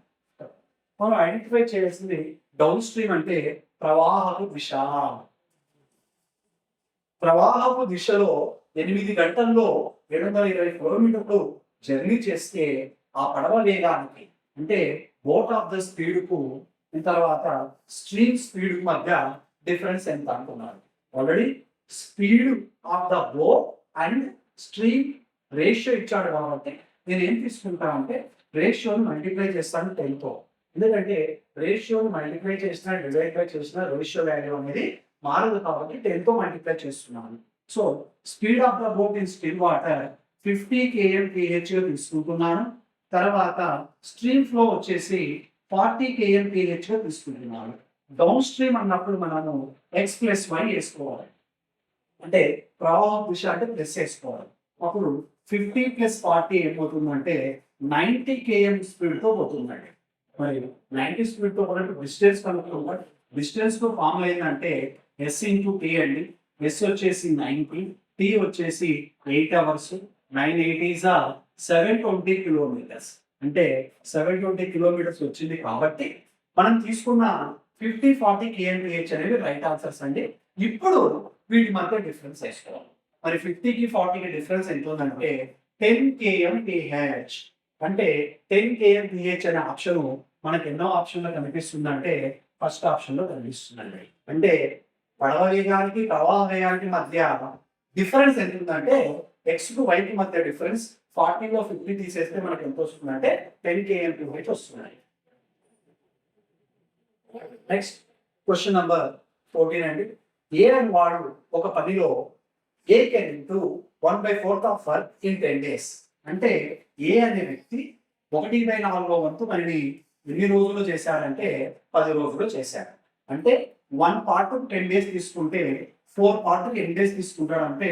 మనం ఐడెంటిఫై చేయాల్సింది డౌన్ స్ట్రీమ్ అంటే ప్రవాహపు దిశ. ప్రవాహపు దిశలో 8 గంటల్లో 720 కిలోమీటర్లు జర్నీ చేస్తే ఆ పడవ వేగానికి అంటే బోట్ ఆఫ్ ద స్పీడ్ కు తర్వాత స్ట్రీమ్ స్పీడ్ మధ్య డిఫరెన్స్ ఎంత అనుకున్నారు. Already speed of the boat and stream ratio ఇచ్చాడు కాబట్టి నేను ఏం తీసుకుంటానంటే రేషియోని మల్టిప్లై చేస్తాను 10తో. ఎందుకంటే రేషియోని మల్టిప్లై చేసిన డివైడ్ బై చేసిన రేషియో వాల్యూ అనేది మారదు కాబట్టి 10తో మల్టిప్లై చేస్తున్నాను. So speed of the boat in still water 50 km/h తీసుకుంటున్నాను. తర్వాత స్ట్రీమ్ ఫ్లో వచ్చేసి 40 kmph గా తీసుకుంటున్నాను. డౌన్ స్ట్రీమ్ అన్నప్పుడు మనము x+y వేసుకోవాలి. అంటే ప్రవాహం దిశ అంటే ప్లస్ వేసుకోవాలి. అప్పుడు 50 + 40 ఏమవుతుందంటే 90 km స్పీడ్తో పోతుందండి. మరి 90 స్పీడ్తో పోతే డిస్టెన్స్ కనుక్కోవాలి. డిస్టెన్స్ తో ఫామ్ అయిందంటే S × T అండి. S వచ్చేసి 90, T వచ్చేసి 8 అవర్స్, 9 8 720 కిలోమీటర్స్. అంటే 720 కిలోమీటర్స్ వచ్చింది కాబట్టి మనం తీసుకున్న 50-40 kmph అనేవి రైట్ ఆన్సర్స్ అండి. ఇప్పుడు వీటి మధ్య డిఫరెన్స్ వేసుకోవాలి. మరి 50కి 40కి డిఫరెన్స్ ఎంత ఉందంటే 10 kmph. అంటే 10 kmph అనే ఆప్షన్ మనకి ఎన్నో ఆప్షన్లో కనిపిస్తుందంటే ఫస్ట్ ఆప్షన్ లో కనిపిస్తుందండి. అంటే పడవ వేగానికి ప్రవాహ వేగానికి మధ్య డిఫరెన్స్ ఎంత ఉందంటే ఎక్స్ కు వైకి మధ్య డిఫరెన్స్ 40లో 50 తీసేస్తే మనకి ఎంత వస్తుందంటే 10 kmph వస్తుంది. నెక్స్ట్ క్వశ్చన్ నంబర్ 14 అండి. ఏ అని వాడు ఒక పనిలో ఏ can do 1/4 of work in 10 days. అంటే ఏ అనే వ్యక్తి 1/4 వంతు పనిని ఎన్ని రోజులు చేశారంటే 10 రోజులు చేశారు. అంటే 1 part 10 days తీసుకుంటే 4 part ఎన్ని డేస్ తీసుకుంటాడు అంటే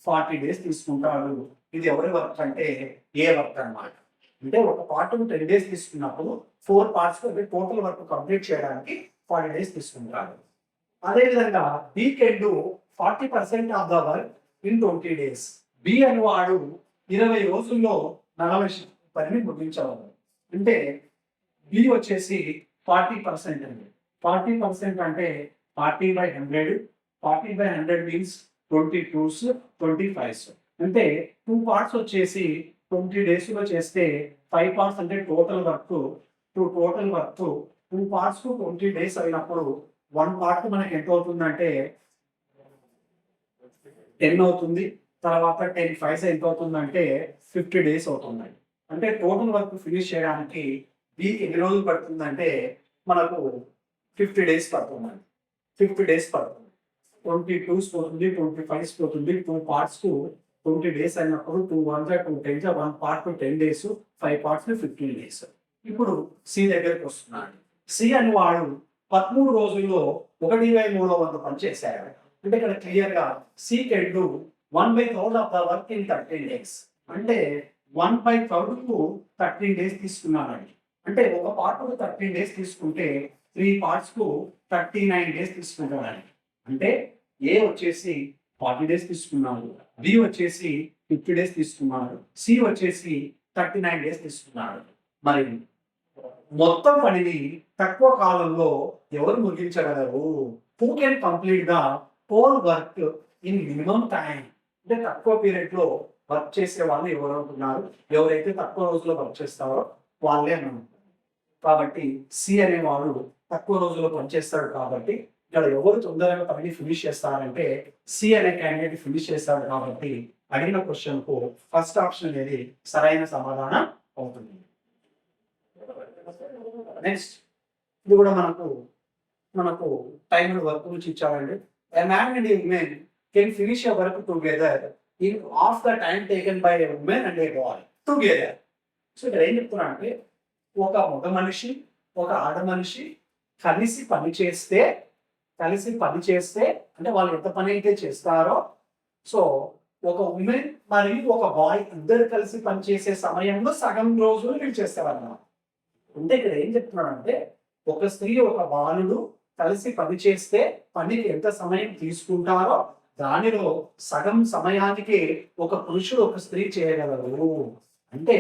40 days తీసుకుంటాడు. ఇది ఎవరి వర్క్ అంటే ఏ వర్క్ అన్నమాట. అంటే ఒక పార్ట్ 10 days తీసుకున్నప్పుడు 4 parts టోటల్ వర్క్ కంప్లీట్ చేయడానికి 40 days తీసుకుంటాడు. అదేవిధంగా B can do 40% of the work in 20 days. B అని వాడు 20 రోజుల్లో 40 పనిని ముగించవాలి. అంటే బి వచ్చేసి 40% అండి. 40% అంటే 40/100. 40/100 మీన్స్ 22s 25s. అంటే 2 parts వచ్చేసి 20 days లో చేస్తే 5 parts అంటే టోటల్ వర్క్ 2 parts 20 days అయినప్పుడు 1 part మనకి ఎంత అవుతుందంటే 10 అవుతుంది. తర్వాత 10 5s ఎంత అవుతుందంటే 50 days అవుతుంది. అంటే టోటల్ వర్క్ ఫినిష్ చేయడానికి బి ఎన్ని రోజులు పడుతుందంటే మనకు 50 days పడుతుంది. 50 days పడుతుంది. 22s పోతుంది, 25s పోతుంది. 2 parts 20 days అయినప్పుడు 2 1s 2 10s 1 part 10 days, 5 parts 15 days. ఇప్పుడు సి దగ్గరికి వస్తున్నాడు. సి అని వాడు 13 రోజుల్లో 1/3 పని చేశాడు. అంటే ఇక్కడ క్లియర్ గా C can do 1/3 of the work in 13 days. అంటే 1/3 కు 13 days తీసుకున్నానండి. అంటే ఒక పార్ట్ 13 days తీసుకుంటే 3 parts 39 days తీసుకుంటానండి. అంటే ఏ వచ్చేసి 40 days తీసుకున్నాడు, బి వచ్చేసి 50 days తీసుకున్నాడు, సి వచ్చేసి 39 days తీసుకున్నాడు. మరి మొత్తం పనిని తక్కువ కాలంలో ఎవరు ముగించగలరు? Who can complete the whole work in minimum time. అంటే తక్కువ పీరియడ్ లో వర్క్ చేసే వాళ్ళు ఎవరు అనుకున్నారు? ఎవరైతే తక్కువ రోజుల్లో వర్క్ చేస్తారో వాళ్ళే అన్నారు. కాబట్టి సి అనేవాడు తక్కువ రోజుల్లో పనిచేస్తాడు. కాబట్టి ఇక్కడ ఎవరు తొందరగా పని ఫినిష్ చేస్తారంటే సి అనే క్యాండిడేట్ ఫినిష్ చేస్తాడు. కాబట్టి అడిగిన క్వశ్చన్ కు ఫస్ట్ ఆప్షన్ అనేది సరైన సమాధానం అవుతుంది. నెక్స్ట్ ఇది కూడా మనకు టైం వర్క్ గురించి ఇచ్చామండి. A man and a woman can finish a work together in half the time taken by a woman and a boy together. So ఇక్కడ ఏం చెప్తున్నా అంటే ఒక మగ మనిషి ఒక ఆడ మనిషి కలిసి పని చేస్తే అంటే వాళ్ళు ఎంత పని అయితే చేస్తారో, సో ఒక ఉమెన్ మరియు ఒక బాయ్ ఇద్దరు కలిసి పనిచేసే సమయంలో సగం రోజులు వీళ్ళు చేసేవారన్నమాట. అంటే ఇక్కడ ఏం చెప్తున్నాడంటే ఒక స్త్రీ ఒక బాలుడు కలిసి పని చేస్తే పనికి ఎంత సమయం తీసుకుంటారో దానిలో సగం సమయానికి ఒక పురుషుడు ఒక స్త్రీ చేయగలరు. అంటే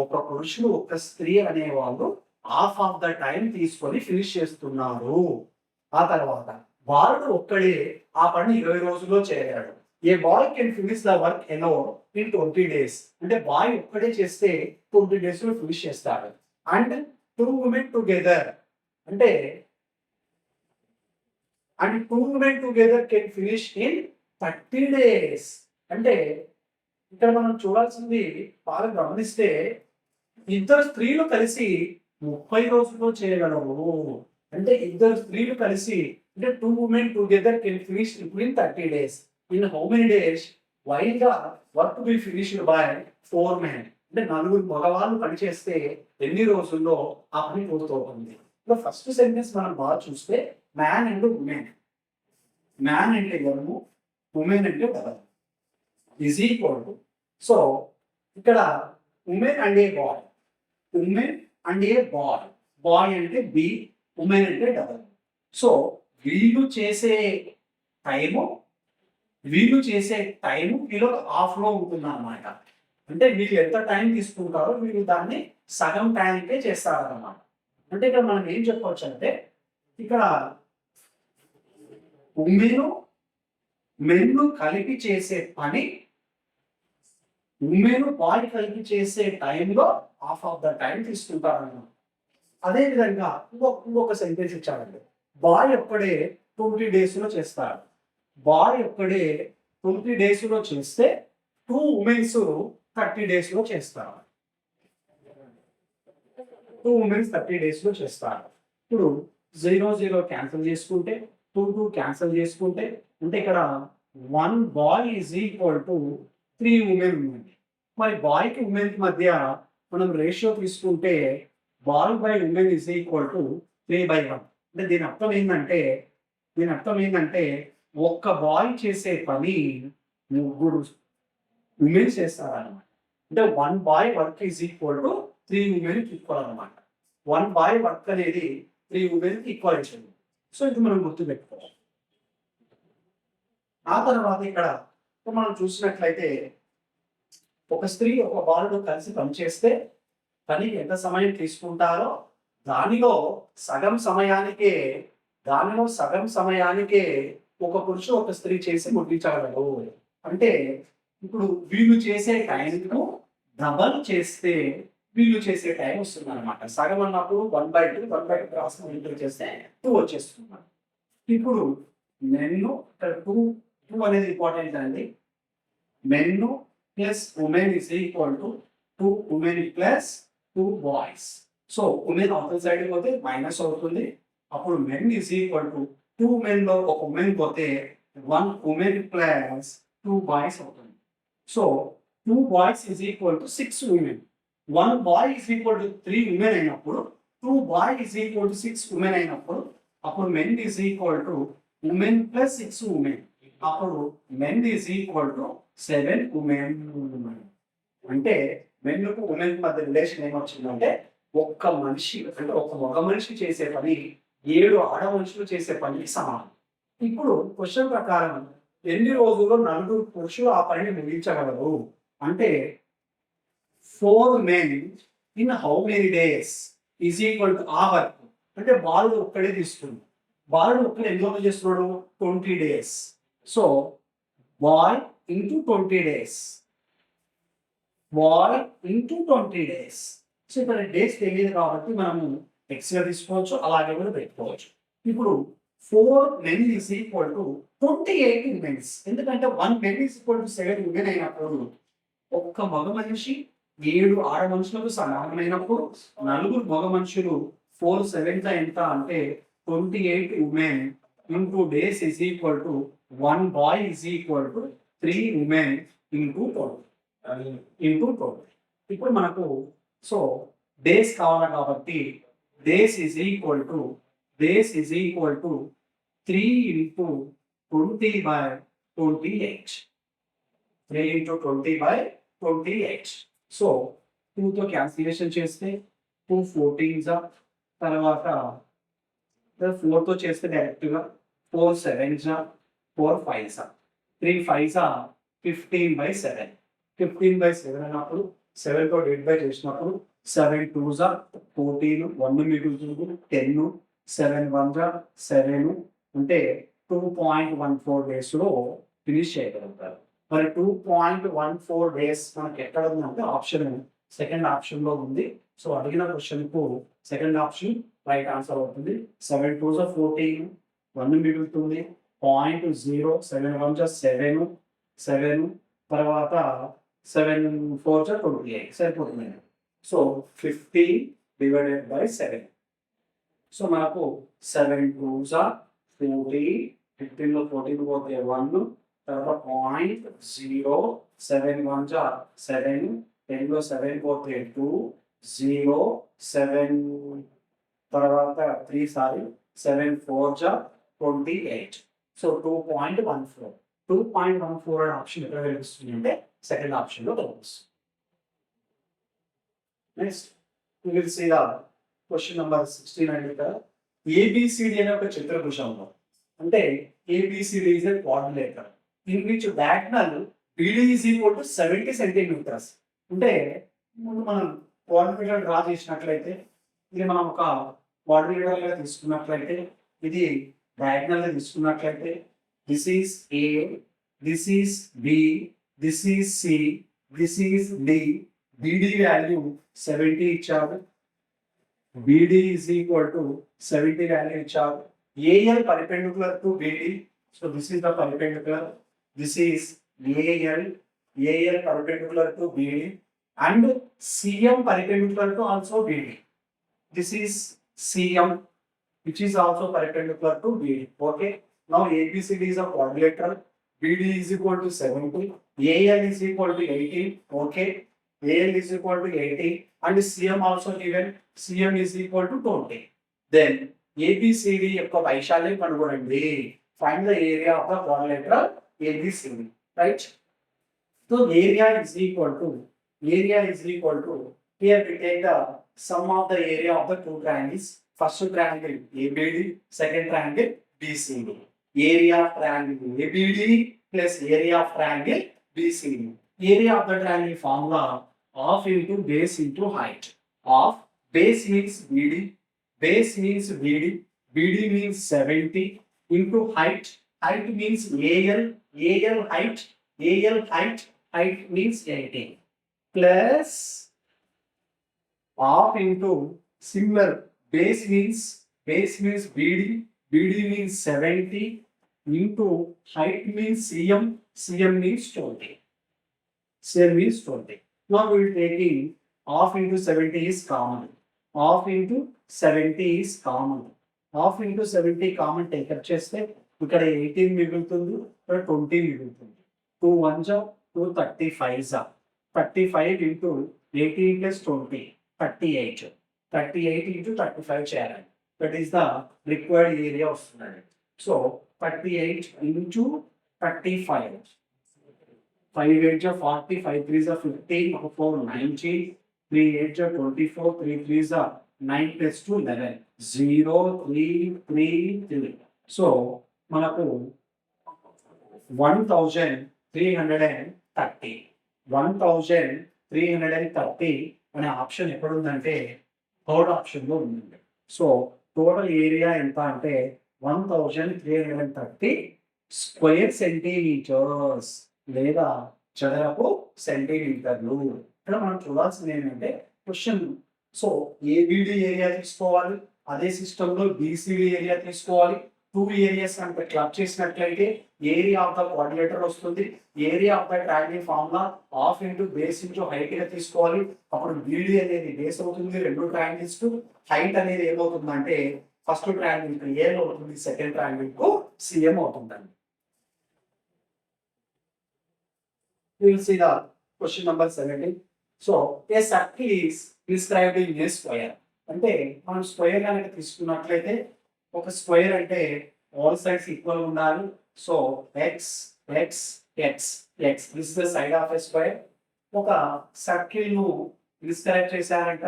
ఒక పురుషుడు ఒక స్త్రీ అనేవాళ్ళు హాఫ్ ఆఫ్ ద టైం తీసుకొని ఫినిష్ చేస్తున్నారు. ఆ తర్వాత బాలుడు ఒక్కడే ఆ పని 20 రోజుల్లో చేయగలడు. A boy can finish the work alone in 20 days. అంటే బాయ్ ఒక్కడే చేస్తే 20 days లో ఫినిష్ చేస్తాడు. అండ్ 2 women together అంటే and 2 women together can finish in 30 days. అంటే ఇక్కడ మనం చూడాల్సింది బాగా గమనిస్తే ఇద్దరు స్త్రీలు కలిసి 30 రోజుల్లో చేయగలరు. అంటే ఇద్దరు స్త్రీలు కలిసి అంటే 2 women together can finish in 30 days. In how many days? While the work will be finished by 4 men. అంటే నలుగురు మగవాళ్ళు పనిచేస్తే ఎన్ని రోజుల్లో ఆ పని పూర్తవుతుంది. ఇప్పుడు ఫస్ట్ సెంటెన్స్ మనం బాగా చూస్తే మ్యాన్ అండ్ ఉమెన్. మ్యాన్ అంటే ఎవరు, ఉమెన్ అంటే ఎవరు ఈజ్ ఈక్వల్ టు. సో ఇక్కడ women and a boy, women and a boy, boy అంటే బి, ఉమెన్ అంటే డబల్. సో వీళ్ళు చేసే టైము వీళ్ళు హాఫ్లో ఉంటుంది అన్నమాట. అంటే వీళ్ళు ఎంత టైం తీసుకుంటారో వీళ్ళు దాన్ని సగం టైంకే చేస్తారన్నమాట. అంటే ఇక్కడ మనం ఏం చెప్పవచ్చు అంటే ఇక్కడ ఉమెన్ మెన్ను కలిపి చేసే పని ఉమెన్ బాయ్ కలిపి చేసే టైంలో హాఫ్ ఆఫ్ ద టైం తీసుకుంటారన్నమాట. అదే విధంగా ఇంకొక సెంటెన్స్ ఇచ్చారండి. బాయ్ ఒక్కడే 20 days లో చేస్తారు. బాయ్ ఒక్కడే 20 days లో చేస్తే 2 ఉమెన్స్ 30 days లో చేస్తారు. 2 ఉమెన్స్ 30 days లో చేస్తారు. ఇప్పుడు 0 క్యాన్సిల్ చేసుకుంటే 2 క్యాన్సిల్ చేసుకుంటే అంటే ఇక్కడ 1 boy is equal to 3 women ఉంది. మరి బాయ్కి ఉమెన్కి మధ్య మనం రేషియో తీసుకుంటే boy by women is equal to 3/1. అంటే దీని అర్థం ఏంటంటే ఒక్క బాయ్ చేసే పని 3 ఉమెన్ చేస్తారన్నమాట. అంటే 1 boy work is equal to 3 women equal అనమాట. 1 బాయ్ వర్క్ అనేది 3 ఉమెన్ ఈక్వల్ అవుతుంది. సో ఇది మనం గుర్తుపెట్టుకోవాలి. ఆ తర్వాత ఇక్కడ మనం చూసినట్లయితే ఒక స్త్రీ ఒక బాలుడు కలిసి పనిచేస్తే పనికి ఎంత సమయం తీసుకుంటారో దానిలో సగం సమయానికే ఒక పురుషుడు ఒక స్త్రీ చేసి ముగించగలరు. అంటే ఇప్పుడు వీళ్ళు చేసే టైంకు డబల్ చేస్తే వీళ్ళు చేసే టైం వస్తుంది అనమాట. సగం అన్నప్పుడు 1/2 క్రాస్ ఇంటూ చేస్తే 2 వచ్చేస్తుంది. ఇప్పుడు మెన్ను ఇక్కడ 2 అనేది ఇంపార్టెంట్ అండి. Men plus women is equal to 2 women plus 2 boys. So women అవతల సైడ్ పోతే మైనస్ అవుతుంది. అప్పుడు men is equal to 2 men లో ఒక ఉమెన్ పోతే 1 ఉమెన్ ప్లస్ 2 బాయ్స్ అవుతుంది. So 2 boys is equal to 6 women. 1 bye is equal to 3 women అయినప్పుడు 2 bye is equal to 6 women అయినప్పుడు అప్పుడు men is equal to women plus 6 women. అప్పుడు men is equal to 7 women. అంటే మెన్కు women మధ్య relation ఏమొచ్చిందంటే ఒక్క మనిషి అంటే ఒక మగ మనిషి చేసే పని 7 ఆడ మనుషులు చేసే పనికి సమానం. ఇప్పుడు క్వశ్చన్ ప్రకారం ఎన్ని రోజుల్లో 4 పురుషులు ఆ పనిని ముగించగలరు అంటే 4 men in how many days is equal to ఆ వర్క్. అంటే బాలుడు ఒక్కడే తీసుకుంది. బాలుడు ఒక్కడే ఎన్ని రోజులు చేస్తున్నాడు 20 days. So boy into 20 days. Boy into 20 days. So ఇక్కడ డేస్ తెలియదు కాబట్టి మనము ఎక్స్గా తీసుకోవచ్చు, అలాగే కూడా పెట్టుకోవచ్చు. ఇప్పుడు 4 men is equal to 28 women. ఎందుకంటే 1 men is equal to 7 women అయినప్పుడు ఒక్క మగ మనిషి 7 ఆడ మనుషులకు సమానమైనప్పుడు 4 మగ మనుషులు 4 7 ఎంత అంటే 28 women into days is equal to 1 bye is equal to 3 women into 12. ఇప్పుడు మనకు సో డేస్ కావాలి కాబట్టి days is equal to 3 into 20/28. 3 into 20/28. So 2తో క్యాన్సిలేషన్ చేస్తే 2 14 తర్వాత 4తో చేస్తే డైరెక్ట్గా 4 7 4 5 3 5 15/7. 15/7 అన్నప్పుడు 7తో డివైడ్ బై చేసినప్పుడు 7 2 14 1 మిగులుతుంది 10 7 1 7 అంటే 2.14 డేస్లో ఫినిష్ చేయగలుగుతారు. మరి 2.14 డేస్ మనకి ఎక్కడ ఉందంటే సెకండ్ ఆప్షన్లో ఉంది. సో అడిగిన క్వశ్చన్కు సెకండ్ ఆప్షన్ రైట్ ఆన్సర్ అవుతుంది. 7 2 14 1 మిగులుతుంది 0.0 7 1 7 తర్వాత 7 4 28 సరిపోతుంది. సో 50/7. సో మనకు 7 2 40 15లో 14 పోతే 1 తర్వాత 0.0 7 1 7 10లో 7 పోతే 2 0 7 తర్వాత 3 సారీ 7 4 జా 28. సో 2.14. 2.14 అనే ఆప్షన్ ఎక్కడ కనిపిస్తుంది అంటే సెకండ్ ఆప్షన్లో కనిపిస్తుంది. Next we will see the question number 16 అంటే ABCD అనే ఒక చతుర్భుజంలో అంటే ABCD is a quadrilateral in which diagonal BD is equal to 70 centimeters. అంటే ముందు మనం క్వాడ్రిలేటరల్ డ్రా చేసినట్లయితే ఇది మనం ఒక క్వాడ్రిలేటరల్ గా తీసుకున్నట్లయితే ఇది డయాగ్నల్ గా తీసుకున్నట్లయితే this is A, this is B, this is C, this is D. BD value 70 ఇచ్చారు. BD is equal to 70 value ఇచ్చారు. AL perpendicular to BD. So this is the perpendicular. This is AL. AL perpendicular to BD. And CM perpendicular to also BD. This is CM which is also perpendicular to BD. Okay. Now ABCD is a quadrilateral. BD is equal to 70. AL is equal to 80. Okay. AL is equal to 80 and CM also given. CM is equal to 20. Then ABCD యొక్క వైశాల్యం కనుగొనండి. Find the area of the quadrilateral ABCD. Right? So area is equal to here we take the sum of the area of the two triangles. First triangle ABD, second triangle BCD. Area of triangle ABD plus area of triangle BCD. Area of the triangle formula half into base into height. Half base means BD, base means BD, BD means 70 into height. Height means AL, AL height, AL height, height means 80 plus half into similar base means BD, BD means 70 into height means CM, CM means 20. CM means 20. Now we will taking half into 70 is common. Half into 70 is common. Half into 70 common take up చేస్తే ఇక్కడ 18 మిగులుతుంది, ఇక్కడ 20 మిగులుతుంది. 2 1 జా 2 35 జా 35 into 18 plus 20 38. 38 into 35 చేయాలి. That is the required area వస్తుంది. So 38 into 35. 5 8 are 40, 5 3 are 15, 4 19, 3 8 are 24, 3 3 are 9 plus 2 11, 0 3 3 3. So మనకు 1330 అనే ఆప్షన్ ఎక్కడ ఉందంటే థర్డ్ ఆప్షన్లో ఉందండి. సో టోటల్ ఏరియా ఎంత అంటే 1330 స్క్వేర్ సెంటీమీటర్స్ లేదా చదరపు సెంటీమీటర్లు. ఇక్కడ మనం చూడాల్సింది ఏంటంటే క్వశ్చన్. సో ఏబిడి ఏరియా తీసుకోవాలి, అదే సిస్టంలో బీసీడి ఏరియా తీసుకోవాలి. 2 ఏరియాస్ కనుక క్లబ్ చేసినట్లయితే ఏరియా ఆఫ్ ద క్వాడ్రిలేటర్ వస్తుంది. Area of the triangle formula half into base into height గా తీసుకోవాలి. అప్పుడు బీడి అనేది బేస్ అవుతుంది 2 ట్రయాంగిల్స్ కు. హైట్ అనేది ఏమవుతుందంటే ఫస్ట్ ట్రయాంగిల్ కు ఏల్ అవుతుంది, సెకండ్ ట్రయాంగిల్ కు సిఎం అవుతుందండి. We will see the question number 17. So a circle is described in a square. అంటే మనం స్క్వేర్ కనుక తీసుకున్నట్లయితే ఒక స్క్వేర్ అంటే ఆల్ సైడ్స్ ఈక్వల్ ఉండాలి. So X X X X this the side of a square. ఒక circle ను describe చేశారంట.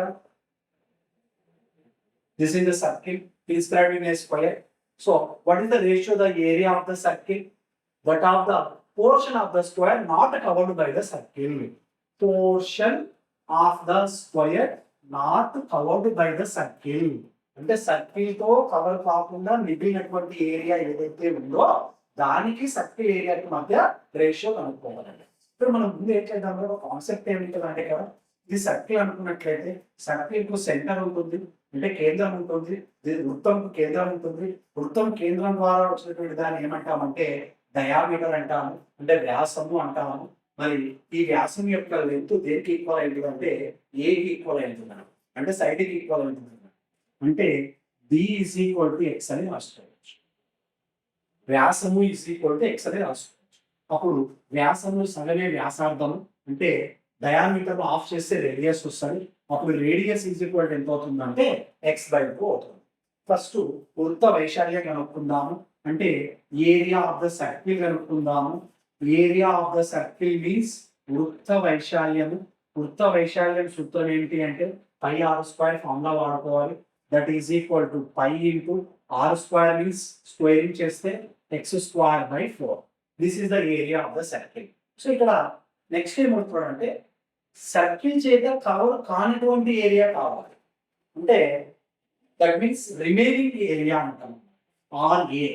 This is the circle described in a square. So what is the ratio the area of the circle that of the portion of the square not covered by the circle. Portion of the square not covered by the circle. అంటే circle తో cover కాకుండా మిగిలినటువంటి area ఏదైతే ఉందో దానికి circle ఏరియాకి మధ్య ratio కనుక్కోవాలండి. ఇప్పుడు మనం ముందు ఏం చేద్దాం, ఒక కాన్సెప్ట్ ఏమిటంటే కదా, ఇది సర్కిల్ అనుకున్నట్లయితే సర్కిల్ కు సెంటర్ ఉంటుంది, అంటే కేంద్రం ఉంటుంది, వృత్తంకు కేంద్రం ఉంటుంది. వృత్తం కేంద్రం ద్వారా వచ్చినటువంటి దాన్ని ఏమంటామంటే డయామీటర్ అంటాము, అంటే వ్యాసము అంటాము. మరి ఈ వ్యాసం యొక్క లెంత్ దేనికి ఈక్వల్ అయింది అంటే ఏకి ఈక్వల్ అయింది, అంటే సైడ్కి ఈక్వల్ అవుతుంది. అంటే B is equal to X అని రాసుకోవచ్చు. వ్యాసము ఈజ్ ఈక్వల్ టు ఎక్స్ అని రాసుకోవచ్చు. అప్పుడు వ్యాసము సగమే వ్యాసార్థము, అంటే డయామీటర్ ఆఫ్ చేస్తే రేడియస్ వస్తుంది. అప్పుడు రేడియస్ ఈజ్ ఈక్వల్ టు ఎంత అవుతుందంటే x/2 అవుతుంది. ఫస్ట్ వృత్త వైశాల్యం కనుక్కుందాము. అంటే ఏరియా ఆఫ్ ద సర్కిల్ కనుక్కుందాము. Area of the circle means వృత్త వైశాల్యము. వృత్త వైశాల్యం సూత్రం ఏంటి అంటే పై ఆర్ స్క్వేర్ ఫార్ములా వాడుకోవాలి. That is equal to pi into r square means squaring చేస్తే x²/4. This is the area of the circle. So ఇక్కడ నెక్స్ట్ ఏమవుతున్నాడు అంటే సర్కిల్ చేత కవర్ కానిటువంటి ఏరియా కావాలి. అంటే దట్ మీన్స్ రిమైనింగ్ ఏరియా అంటాం. RA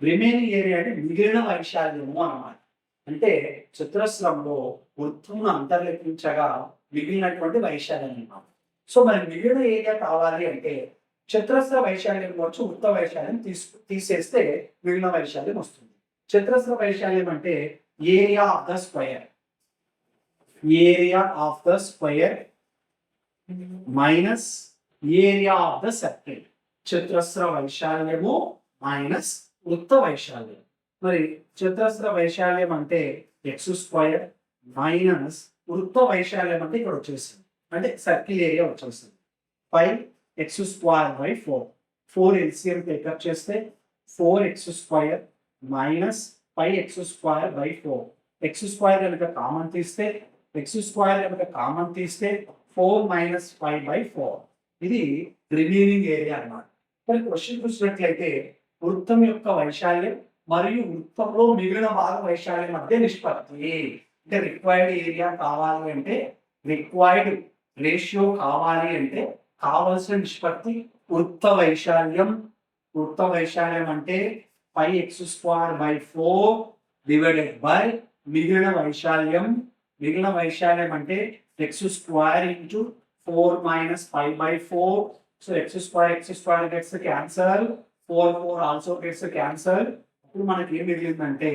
రిమైనింగ్ ఏరియా అంటే మిగిలిన వైశాల్యము అన్నమాట. అంటే చతురస్రంలో వృత్తును అంతర్లిపించగా మిగిలినటువంటి వైశాల్యం అన్నమాట. సో మరి మిగిలిన ఏరియా కావాలి అంటే చతురస్ర వైశాల్యం వచ్చి వృత్త వైశాల్యం తీసేస్తే మిగిలిన వైశాల్యం వస్తుంది. చతురస్ర వైశాల్యం అంటే area of the square. Area of the square minus area of the circle. చతురస్ర వైశాల్యము మైనస్ వృత్త వైశాల్యం. మరి చతురస్ర వైశాల్యం అంటే x² మైనస్ వృత్త వైశాల్యం అంటే ఇక్కడ వచ్చేసింది. అంటే సర్కిల్ ఏరియా వచ్చేసింది 5x²/4. 4 LCM టేకప్ చేస్తే 4x² మైనస్ 5x²/4. x² కనుక కామన్ తీస్తే కామన్ తీస్తే 4 మైనస్ 5/4. ఇది రిమైనింగ్ ఏరియా అన్నమాట. మరి క్వశ్చన్ చూసినట్లయితే వృత్తం యొక్క వైశాల్యం మరియు వృత్తంలో మిగిలిన భాగం వైశాల్యం మధ్య నిష్పత్తి. అంటే రిక్వైర్డ్ ఏరియా కావాలి అంటే రిక్వైర్డ్ రేషియో కావాలి అంటే కావలసిన నిష్పత్తి వృత్త వైశాల్యం. వృత్త వైశాల్యం అంటే 5x²/4 డివైడెడ్ బై మిగిలిన వైశాల్యం. మిగిలిన వైశాల్యం అంటే x² into 4 minus 5/4. So x² gets cancel. 4 also gets cancel. ఇప్పుడు మనకి ఏం మిగిలిందంటే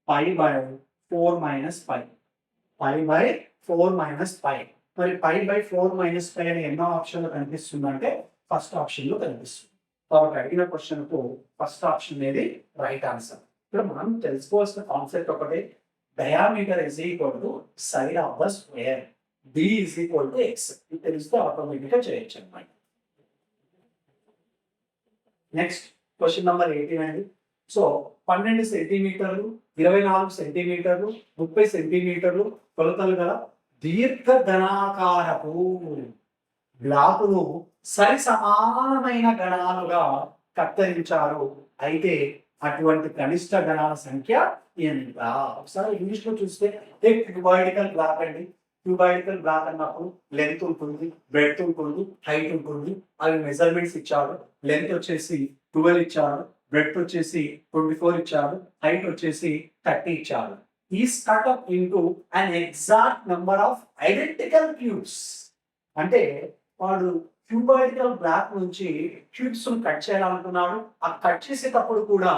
5/4 మైనస్ 5. 5/4 మైనస్ 5. మరి 5/4 మైనస్ 5 అని ఎన్నో ఆప్షన్లో కనిపిస్తుందంటే ఫస్ట్ ఆప్షన్ లో కనిపిస్తుంది. కాబట్టి అడిగిన క్వశ్చన్ కు ఫస్ట్ ఆప్షన్ అనేది రైట్ ఆన్సర్. ఇక్కడ మనం తెలుసుకోవాల్సిన కాన్సెప్ట్ ఒకటే, diameter is equal to side of the square. d is equal to x. ఇది తెలిస్తే ఆటోమేటిక్ గా చేయొచ్చు అన్నమాట. నెక్స్ట్ క్వశ్చన్ నెంబర్ 18 అండి. సో 12 సెంటీమీటర్లు, 24 సెంటీమీటర్లు, 30 సెంటీమీటర్లు కొలతలు గల దీర్ఘ ఘనాకారపు బ్లాకును సరి సమానమైన గణాలుగా కత్తిరించారు. అయితే అటువంటి కనిష్ట గణాల సంఖ్య ఎంత? ఒకసారి ఇంగ్లీష్ లో చూస్తే క్యూబాయిడికల్ బ్లాక్ అండి. క్యూబాయిడికల్ బ్లాక్ అన్నప్పుడు లెంత్ ఉంటుంది, బ్రెడ్త్ ఉంటుంది, హైట్ ఉంటుంది. అవి మెజర్మెంట్స్ ఇచ్చారు. లెంత్ వచ్చేసి 12 ఇచ్చారు, బ్రెడ్త్ వచ్చేసి 24 ఇచ్చారు, హైట్ వచ్చేసి 30 ఇచ్చారు. Is cut up into an exact number of identical cubes. అంటే వాడు క్యూబాయిడికల్ బ్లాక్ నుంచి క్యూబ్స్ కట్ చేయాలనుకున్నాడు. ఆ కట్ చేసేటప్పుడు కూడా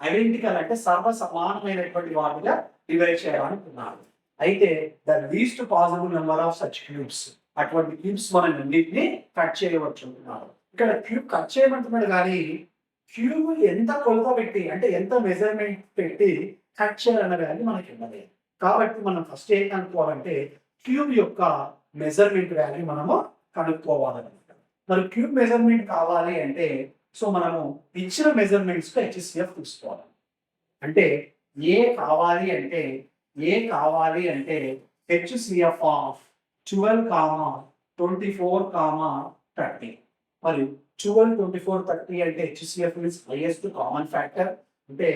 ఐడెంటికల్ అంటే సర్వ సమానమైనటువంటి వాటిగా డివైడ్ చేయాలనుకున్నాడు. అయితే the least possible number of such cubes, అటువంటి క్యూబ్స్ మనం అన్నింటినీ కట్ చేయవచ్చు అంటున్నారు. ఇక్కడ క్యూబ్ కట్ చేయమంటున్నాడు కానీ క్యూబ్ ఎంత కొలత పెట్టి అంటే ఎంత మెజర్మెంట్ పెట్టి కట్ చేయాలన్నది మనకి ఇవ్వలేదు. కాబట్టి మనం ఫస్ట్ ఏం కనుక్కోవాలంటే క్యూబ్ యొక్క మెజర్మెంట్ వాల్యూ మనము కనుక్కోవాలన్నమాట. మరి క్యూబ్ మెజర్మెంట్ కావాలి అంటే సో మనము ఇచ్చిన మెజర్మెంట్స్ HCF తీసుకోవాలి. అంటే ఏ కావాలి అంటే HCF ఆఫ్ 12, 24, 30. మరి 12, 24, 30 అంటే HCF means highest common factor. అంటే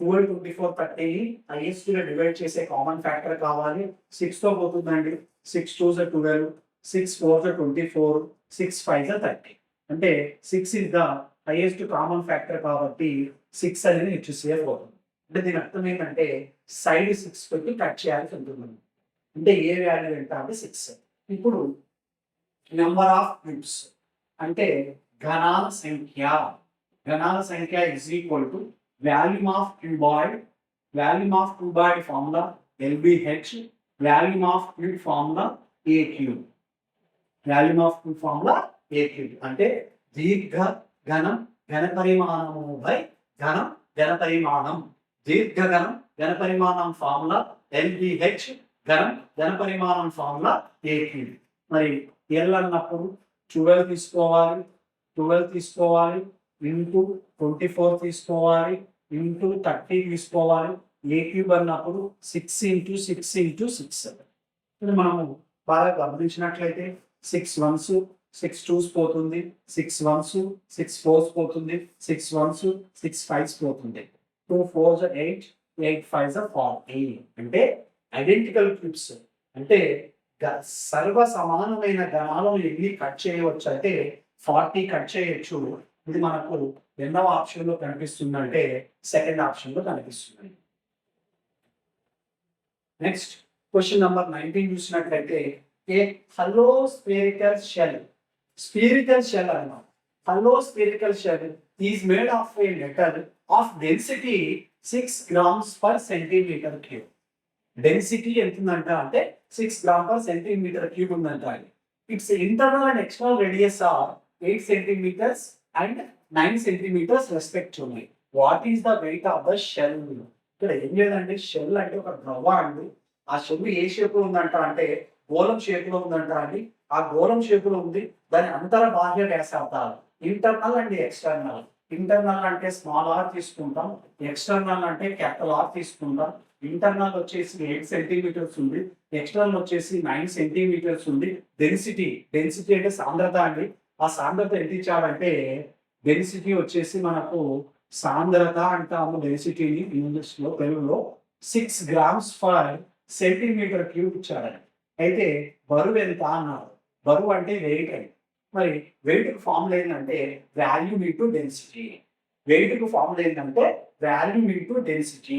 12, 24, 30 హైయెస్ట్ గా డివైడ్ చేసే కామన్ ఫ్యాక్టర్ కావాలి. 6 తో పోతుందండి. 6 2s are 12, 6 4s are 24, 6 5s are 30. అంటే 6 is the highest common factor కాబట్టి 6 అనేది HCF అవుతుంది. అంటే దీని అర్థం ఏంటంటే సైడ్ 6 పెట్టి కట్ చేయాల్సి ఉంటుంది. అంటే ఏ వాల్యూ ఎంత అంటే 6. ఇప్పుడు నెంబర్ ఆఫ్ క్యూబ్స్ అంటే ఘనాల సంఖ్య is equal to volume of cuboid formula LBH, volume of cube formula A cube. అంటే దీర్ఘ ఘనం ఘన పరిమాణము బై ఘన పరిమాణం. దీర్ఘ ఘనం ఘన పరిమాణం ఫార్ములా LBH, ఘన పరిమాణం ఫార్ములా ఏ క్యూబ్. మరి ఎల్ అన్నప్పుడు 12 తీసుకోవాలి, 12 తీసుకోవాలి, ఇంటూ 24 తీసుకోవాలి, ఇంటూ 30 తీసుకోవాలి. ఏ క్యూబ్ అన్నప్పుడు 6 ఇంటూ 6 ఇంటూ 6. ఇది మనము బాగా గమనించినట్లయితే 6 1s 6 2s పోతుంది, 6 1s 6 4s పోతుంది, 6 1s 6 5s పోతుంది. 2 4s 8, 8 5s 40. అంటే ఐడెంటికల్ క్యూబ్స్. అంటే సర్వ సమానమైన గణాలను ఎన్ని కట్ చేయవచ్చు అంటే 40 కట్ చేయొచ్చు. ఇది మనకు ఎన్నవ ఆప్షన్ లో కనిపిస్తుందంటే సెకండ్ ఆప్షన్ లో కనిపిస్తుంది. నెక్స్ట్ క్వశ్చన్ నంబర్ 19 చూసినట్లయితే a hollow spherical shell. Spherical shell అన్నాం. Hollow spherical shell is made of a metal of density 6 grams per centimeter cube. Density ఎంత ఉందంట అంటే 6 grams per centimeter cube ఉందంట. Its internal and external radius are 8 centimeters and 9 centimeters respectively. What is the weight of the shell? ఇక్కడ ఏం లేదంటే shell అంటే ఒక ద్రవ అండి. ఆ షెల్ ఏ షేప్ లో ఉందంట అంటే గోళం షేప్ లో ఉందంట అండి. ఆ గోళం షేప్ లో ఉంది. దాని అంతర బాహ్య వ్యాసార్థాలు ఇంటర్నల్ అండ్ ఎక్స్టర్నల్. ఇంటర్నల్ అంటే స్మాల్ ఆర్ తీసుకుంటాం, ఎక్స్టర్నల్ అంటే క్యాపిటల్ ఆర్ తీసుకుంటాం. ఇంటర్నల్ వచ్చేసి 8 centimeters ఉంది, ఎక్స్టర్నల్ వచ్చేసి 9 centimeters ఉంది. డెన్సిటీ అంటే సాంద్రత అండి. ఆ సాంద్రత ఎంత ఇచ్చారంటే డెన్సిటీ వచ్చేసి మనకు సాంద్రత అంటాము డెన్సిటీని ఇంగ్లీష్ లో, తెలుగులో 6 grams per centimeter cube ఇచ్చారండి. అయితే బరువు ఎంత అన్నారు. బరువు అంటే వెయిట్ అండి. మరి వెయిట్ కు ఫార్ములా ఏంటంటే వాల్యూమ్ ఇంటూ డెన్సిటీ. వెయిట్ కు ఫార్ములా ఏంటంటే volume into density.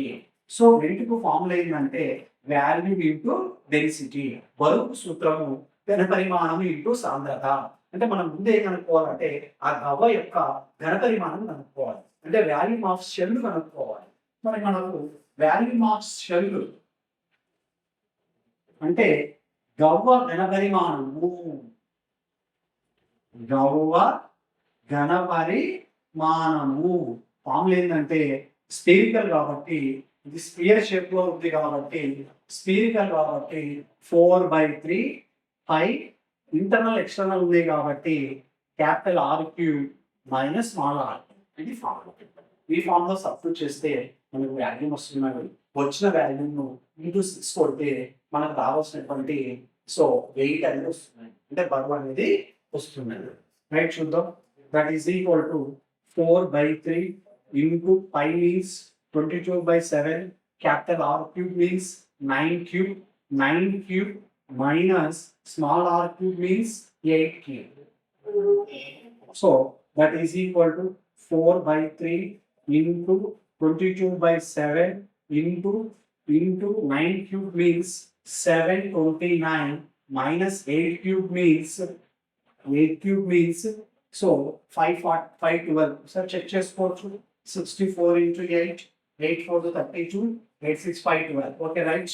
So weight కు ఫార్ములా ఏంటంటే వాల్యూమ్ ఇంటూ డెన్సిటీ. బరువుకు సూత్రము ఘన పరిమాణం ఇంటూ సాంద్రత. అంటే మనం ముందే కనుక్కోవాలంటే ఆ ద్రవ యొక్క ఘన పరిమాణం కనుక్కోవాలి. అంటే వాల్యూమ్ ఆఫ్ షెల్ కనుక్కోవాలి. మరి మనకు వాల్యూమ్ ఆఫ్ షెల్ అంటే ద్రవ ఘన పరిమాణము. ద్రవ ఘన పరిమాణము ఫార్ములా ఏంటంటే స్పెరికల్ కాబట్టి, ఇది స్పియర్ షేప్ లో ఉంది కాబట్టి, స్పెరికల్ కాబట్టి 4/3 పై ఇంటర్నల్ ఎక్స్టర్నల్ ఉంది కాబట్టి capital R cube minus small R. ఇది ఫార్ములా. ఈ ఫార్ములా సబ్స్టిట్యూట్ చేస్తే మనకు వాల్యూమ్ వస్తుంది. వచ్చిన వాల్యూమ్ ఇంటూ 6 కొడితే మనకు రావాల్సినటువంటి సో వెయిట్ అనేది వస్తుంది, అంటే బరువు అనేది వస్తుంది. రైట్ చూద్దాం. That is equal to 4/3 into pi means 22/7, capital R cube means 9 cube, 9 cube minus small r cube means 8 cube. So that is equal to 4/3 into 22/7 into 9 cube means 729 minus 8 cube means so 512. So check చేసుకోవచ్చు. 64 into 8, 8 4 32, 8 6 512. Okay, right?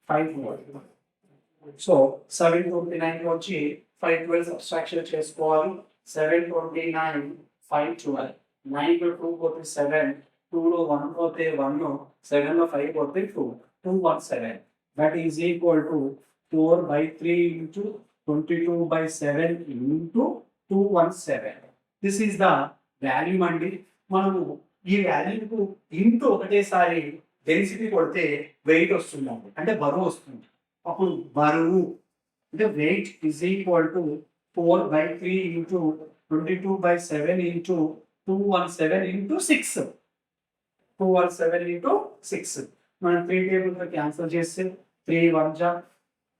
5 more. So 729 వచ్చి 512 subtraction చేసుకోవాలి. 729 512. 9 లో 2 పోతే 7, 2 లో 1 పోతే 1, 7 లో 5 పోతే 2, 217. That is equal to 4/3 into 22/7 into 217. This is the volume అండి. మనము ఈ వాల్యూకు ఇంటూ ఒకటేసారి డెన్సిటీ కొడితే వెయిట్ వస్తుందండి, అంటే బరువు వస్తుంది. అప్పుడు బరువు అంటే weight is equal to 4/3 into 22/7 into 217 into 6. 217 into 6. మనం 3 టేబుల్తో క్యాన్సిల్ చేస్తే 3 1 జా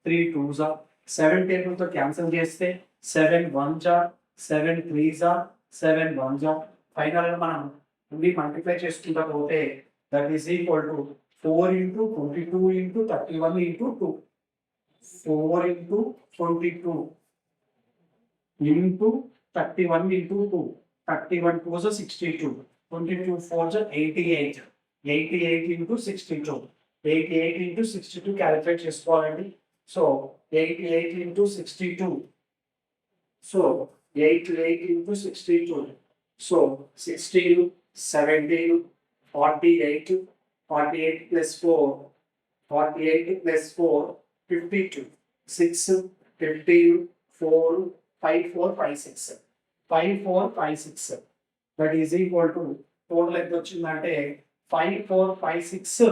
3 2 జా. 7 టేబుల్తో క్యాన్సిల్ చేస్తే 7 1 జా 7 3 జా 7 1 జా. ఫైనల్గా మనం ఇవి మల్టిప్లై చేసుకుంటా పోతే that is equal to 4 into 22 into 31 into 2. 4 into 22 into 31 into 2. 31 2s are 62. 22 4s are 88. 88 into 62. 88 into 62 calculate చేసుకోవాలండి. So 88 into 62. So 88 into 62. So 16, 17, 48. 48 plus 4. 48 plus 4. 52, 6, 15, 4, 5, 4, 5, 6. 5, 4, 5, 6. That is equal to total ఎంత వచ్చిందంటే 5, 4, 5, 6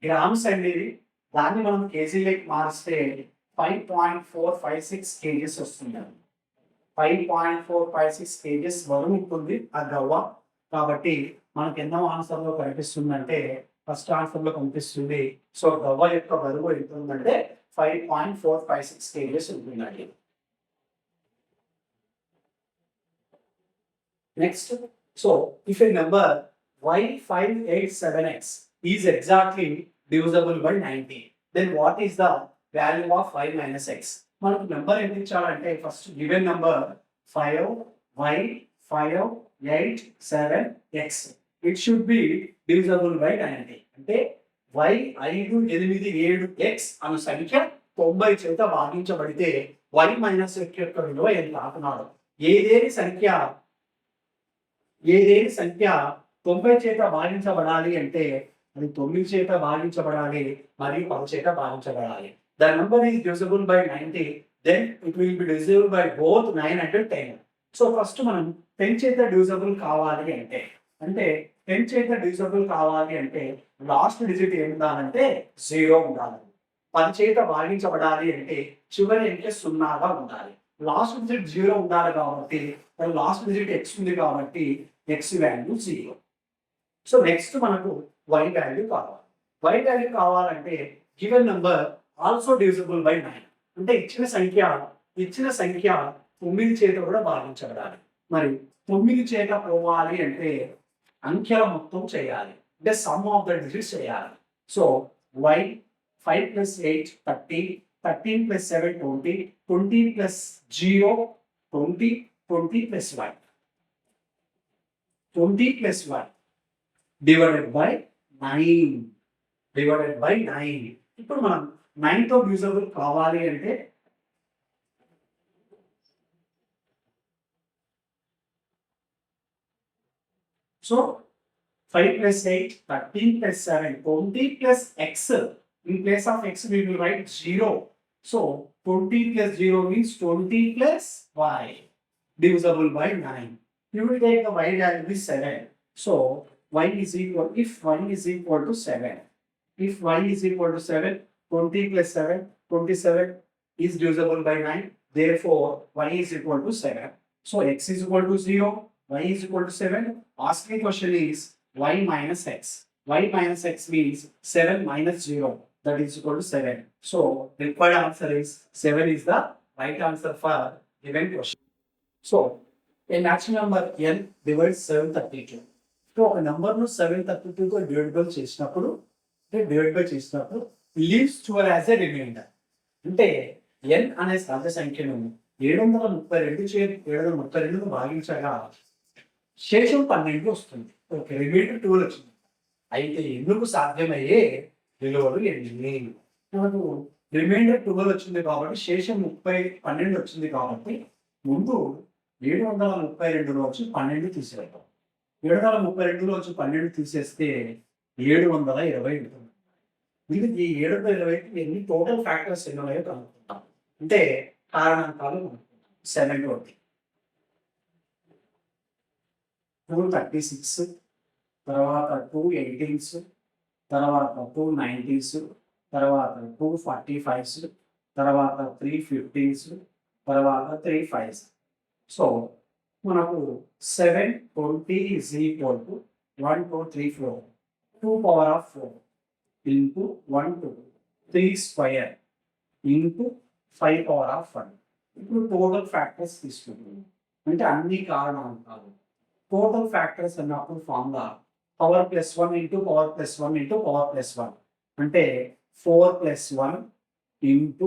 గ్రామ్స్ అండి ఇది. దాన్ని మనం కేజీలోకి మారిస్తే 5.456 కేజీస్ వస్తుంది. 5.456 kgs బరువు ఉంటుంది ఆ గవ్వ. కాబట్టి మనకి ఎన్నో ఆన్సర్లో కనిపిస్తుందంటే ఫస్ట్ ఆన్సర్లో కనిపిస్తుంది. సో గవ్వ యొక్క బరువు ఎంత ఉందంటే 5.456 కేజీస్ ఉంటుందండి. Next, so if a number y587x is exactly divisible by 90, then what is the value of 5 minus x? మనకు నెంబర్ ఎంత ఇచ్చాడంటే first given number 5y587x, it should be divisible by 90. అంటే y587x అను సంఖ్య 90 చేత భాగించబడితే y మైనస్ x యొక్క విలువ ఎంత అంటున్నాడు. ఏదేని సంఖ్య 90 చేత భాగించబడాలి అంటే అది 9 చేత భాగించబడాలి మరియు 10 చేత భాగించబడాలి. The number is divisible by 90, then it will be divisible by both 9 and 10. So first మనం 10 చేత డివిజిబుల్ కావాలి అంటే 10 చేత డివిజిబుల్ కావాలి అంటే లాస్ట్ డిజిట్ ఏం ఉండాలంటే 0 ఉండాలి. 10 చేత భాగించబడాలి అంటే చివరి అంకె 0గా ఉండాలి. లాస్ట్ డిజిట్ 0 ఉండాలి కాబట్టి లాస్ట్ డిజిట్ x ఉంది కాబట్టి x వాల్యూ 0. సో నెక్స్ట్ మనకు y వాల్యూ కావాలి. y వాల్యూ కావాలంటే given number also divisible by 9. అంటే ఇచ్చిన సంఖ్య 9 చేత కూడా భాగించబడాలి. మరి 9 చేత పోవాలి అంటే అంకెల మొత్తం చేయాలి, అంటే సమ్ ఆఫ్ ద డిజిట్స్ చేయాలి. So y 5 plus 8 30, 13 plus 7 20, 20 plus 0 20, 20 plus 1, 20 plus 1 divided by 9. ఇప్పుడు మనం 9 తో డివిజిబుల్ కావాలి అంటే so 5 plus 8, 13 plus 7, 20 plus x. In place of x we will write 0. So 20 plus 0 means 20 plus y divisible by 9. You will take the y value is 7. So y is equal, if y is equal to 7, 20 plus 7, 27 is divisible by 9. Therefore y is equal to 7. So x is equal to 0, y is equal to 7. Asking question is y minus x. Y minus x means 7 minus 0, that is equal to 7. So required answer is 7 is the right answer for given question. So a natural number n divides 732. So a number ను 732 తో divide చేసినప్పుడు leaves 12 as a reminder. అంటే n అనే సహజ సంఖ్యను 732 భాగించగా శేషం 12 వస్తుంది. Okay, reminder 12 వచ్చింది. అయితే ఎందుకు సాధ్యమయ్యే విలువలు ఎన్ని? మనకు రిమైండర్ 12 వచ్చింది కాబట్టి శేషం 12 వచ్చింది కాబట్టి ముందు 732లోంచి 12 తీసేద్దాం. 732లోంచి 12 తీసేస్తే 720 ఉంటుంది. ఇది ఈ 720కి ఎన్ని టోటల్ ఫ్యాక్టర్స్ ఎన్నోయో కనుక్కుంటాం. అంటే కారణాంకాలు 720, 236, తర్వాత 218s, తర్వాత 290s, తర్వాత 245s, తర్వాత 350s, తర్వాత 35s. సో మనకు 720 is equal to 1 2 3 4 2 power of 4 into 1 2 3 square into 5 power of 1. ఇప్పుడు టోటల్ ఫ్యాక్టర్స్ తీసుకుంటాం. అంటే అన్ని కారణాంకాలు టోటల్ ఫ్యాక్టర్స్ అన్నప్పుడు formula power plus 1 into power plus 1 into power plus 1 అంటే 4 plus 1 into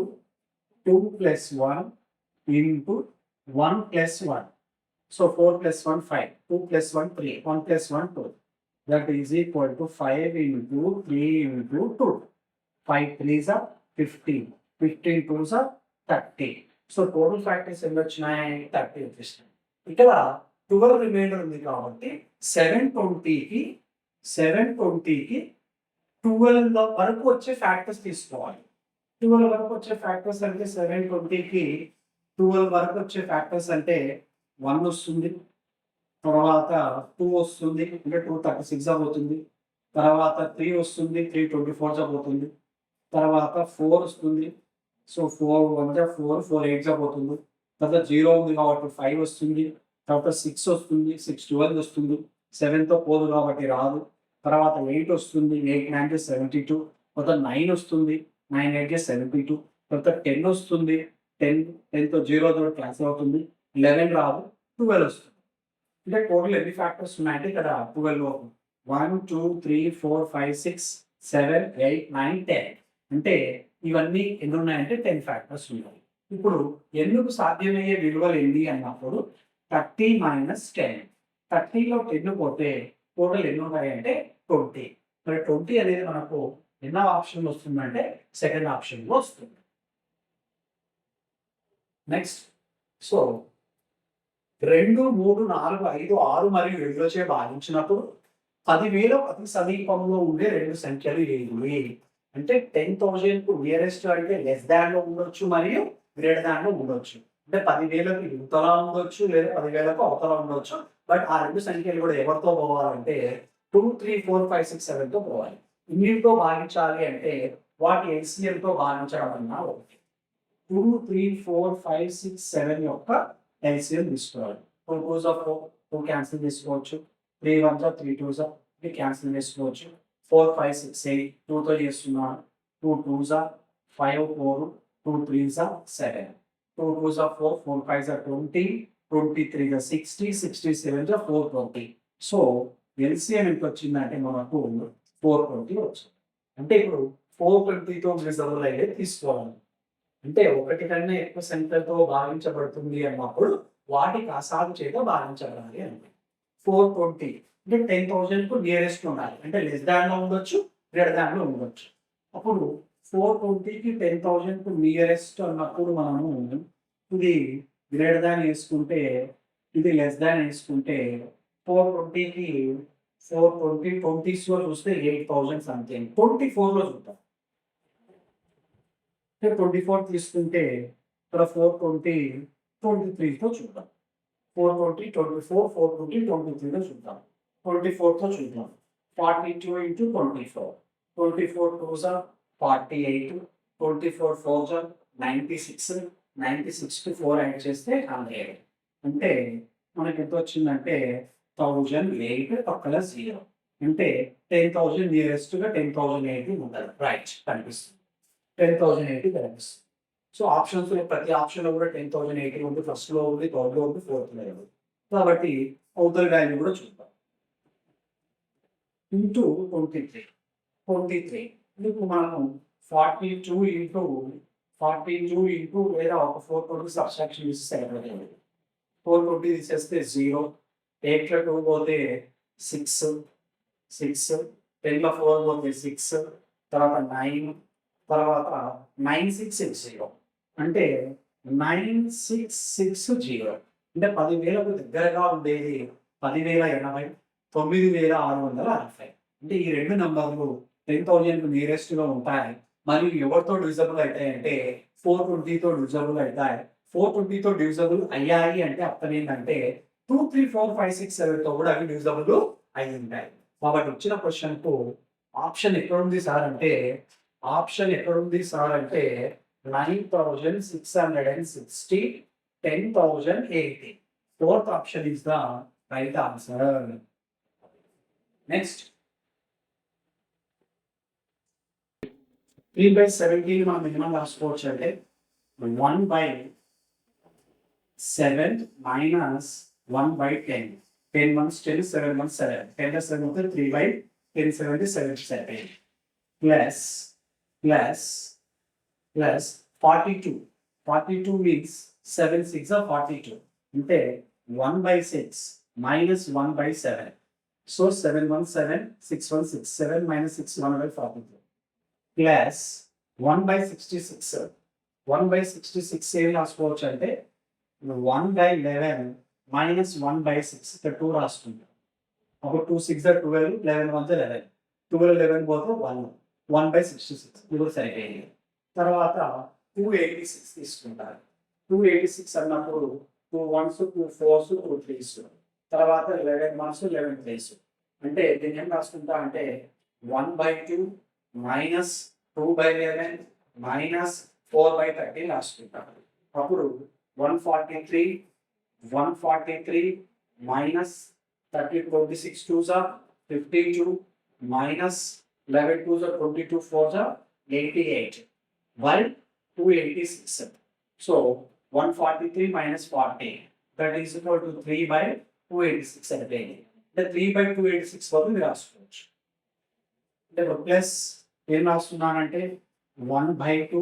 2 plus 1 into 1 plus 1. So 4 plus 1 5, 2 plus 1 3, 1 plus 1 2. That is equal to 5 into 3 into 2. 5 3s are 15, 15 2s are 30. So total factors ఎన్ని వచ్చినాయి? 30 వచ్చేసినాయి. ఇక్కడ 12 reminder ఉంది కాబట్టి 720కి 12 వరకు వచ్చే factors తీసుకోవాలి. 12 వరకు వచ్చే ఫ్యాక్టర్స్ అంటే 720కి 12 వరకు వచ్చే ఫ్యాక్టర్స్ అంటే 1 వస్తుంది. తర్వాత 2 వస్తుంది. అంటే 236 అవుతుంది. తర్వాత 3 వస్తుంది. 324 అవుతుంది. తర్వాత 4 వస్తుంది. సో 4 1 4 4 8 అవుతుంది. తర్వాత 0 ఉంది కాబట్టి 5 వస్తుంది. తర్వాత 6 వస్తుంది. 6 12 వస్తుంది. 7తో పోదు కాబట్టి రాదు. తర్వాత 8 వస్తుంది. 8 9 72. తర్వాత 9 వస్తుంది. 9 8 72. తర్వాత 10 వస్తుంది. 10 10తో 0 తోటి క్యాన్సిల్ అవుతుంది. 11 రాదు. 12 వస్తుంది. అంటే టోటల్ ఎన్ని ఫ్యాక్టర్స్ ఉన్నాయంటే ఇక్కడ 12 1 2 3 4 5 6 7 8 9 10 అంటే ఇవన్నీ ఎన్ని ఉన్నాయంటే 10 ఫ్యాక్టర్స్ ఉన్నాయి. ఇప్పుడు ఎందుకు సాధ్యమయ్యే విలువలు ఎన్ని అన్నప్పుడు 30 మైనస్ 10. 30లో 10 పోతే టోటల్ ఎన్ని ఉంటాయంటే 20. మరి 20 అనేది మనకు ఎన్నో ఆప్షన్ వస్తుందంటే సెకండ్ ఆప్షన్లో వస్తుంది. నెక్స్ట్ సో 2 3 4 5 6 మరియు 7చే భాగించినప్పుడు 10,000 అతి సమీపంలో ఉండే రెండు సంఖ్యలు ఏవి? అంటే 10,000కు నియరెస్ట్ అంటే లెస్ దాన్ లో ఉండొచ్చు మరియు గ్రేటర్ దాన్ లో ఉండొచ్చు. అంటే 10,000కి ఇవతల ఉండొచ్చు లేదా 10,000కు అవతల ఉండొచ్చు. బట్ ఆ రెండు సంఖ్యలు కూడా ఎవరితో పోవాలంటే 2 3 4 5 6 7తో పోవాలి. ఇన్నిటితో భాగించాలి అంటే వాటి LCM తో భాగించడం అన్నా ఒకటి. 2 3 4 5 6 7 యొక్క LCM తీసుకోవాలి. 2 2s 4 2 క్యాన్సిల్ చేసుకోవచ్చు. 3 1s 3 2s క్యాన్సిల్ చేసుకోవచ్చు. 4 5 6 8 2తో చేస్తున్నాను. 2 2s 5 4 2 3s 7 2 2s 4 4 5s 20 23s 60 67s 420. So LCM ఎంత వచ్చిందంటే మనకు 420 వచ్చింది. అంటే ఇప్పుడు 420తో డివిజబుల్ అయ్యేది తీసుకోవాలి. అంటే ఒకటి కన్నా ఎక్కువ సంఖ్యతో భావించబడుతుంది అన్నప్పుడు వాటికి అసాధు చేత భావించబడాలి అంటే 420 అంటే 10,000కు నియరెస్ట్ ఉండాలి. అంటే లెస్ దాన్ లో ఉండొచ్చు, గ్రేటర్ దాన్ లో ఉండొచ్చు. అప్పుడు 420కి 10,000కు నియరెస్ట్ అన్నప్పుడు మనము ఇది గ్రేటర్ దాన్ వేసుకుంటే ఇది లెస్ దాన్ వేసుకుంటే 420కి 420 20స్లో చూస్తే 8,000 సంథింగ్. 24లో చూద్దాం. 24 తీసుకుంటే ఇక్కడ 420 23తో చూద్దాం. 420 24 420 23తో చూద్దాం. 24తో చూద్దాం. 42 into 24 24 2s 48 24 4s 96 96కి 4 యాడ్ చేస్తే 100. అంటే మనకి ఎంత వచ్చిందంటే 1008 పక్కన 0 అంటే 10,000 నియరెస్ట్గా 10,080 ఉంటుంది. రైట్ కనిపిస్తుంది. 10,080 కనిపిస్తుంది. సో ఆప్షన్స్ ప్రతి ఆప్షన్లో కూడా 10,080 ఉంది. ఫస్ట్లో ఉంది, థర్డ్లో ఉంది, ఫోర్త్లో ఉంది. కాబట్టి అవుటర్ వాల్యూ కూడా చూద్దాం. ఇంటూ 23 ఇప్పుడు మనం 42 ఇంటూ లేదా ఒక 420 సబ్స్ట్రాక్షన్ చేసి సరిపోతుంది. 420 తీసేస్తే 0 8లో 2 పోతే 6 10లో 4 పోతే 6 తర్వాత 9 తర్వాత 9660 అంటే 9660 అంటే 10,000కు దగ్గరగా ఉండేది 10,080 9,660. అంటే ఈ రెండు నంబర్లు 10,000కు నియరెస్ట్గా ఉంటాయి. మరియు ఎవరితో డివిజబుల్ అవుతాయంటే 420తో డివిజబుల్ అవుతాయి. 420తో డివిజబుల్ అయ్యాయి అంటే అర్థం ఏంటంటే 2 3 4 5 6 7తో కూడా అవి డివిజబుల్ అయి ఉంటాయి. కాబట్టి వచ్చిన క్వశ్చన్కు ఆప్షన్ ఎక్కడుంది సార్ అంటే 9,660 10,080. Fourth option is the right answer. Next 3/17 మనం మినిమం రాసుకోవచ్చు అంటే 1/7 minus 1/10. 10 months 10 7 months 7 10 plus 7 होते 3/10 77 plus 42. 42 means 7 6 are 42. అంటే 1/6 minus 1/7. So 7 1 7 6 1 6 7 minus 6 1/42 plus 1/66. 1/66 ఏం రాసుకోవచ్చు అంటే 1/11 minus 1/6 ఇక్కడ 2 రాసుకుంటాం. ఒక 2 6 12 11 1 11 12 11 పోతే 1 1/66 ఇది కూడా సరిపోయింది. తర్వాత 286 తీసుకుంటారు. 286 అన్నప్పుడు 2 1s 2 4s 2 3s తర్వాత 11 1s 11 3s అంటే దీన్ని ఏం రాసుకుంటా అంటే 1/2 మైనస్ 2/11 మైనస్ 4/13 రాసుకుంటారు. అప్పుడు 143 minus 30 26 2s 52 minus 11 2s 22 4s 88 by 286. So 143 minus 40 that is equal to 3/286 అంటే 3/286 వరకు మీరు రాసుకోవచ్చు. అంటే ప్లస్ ఏం రాస్తున్నానంటే 1/2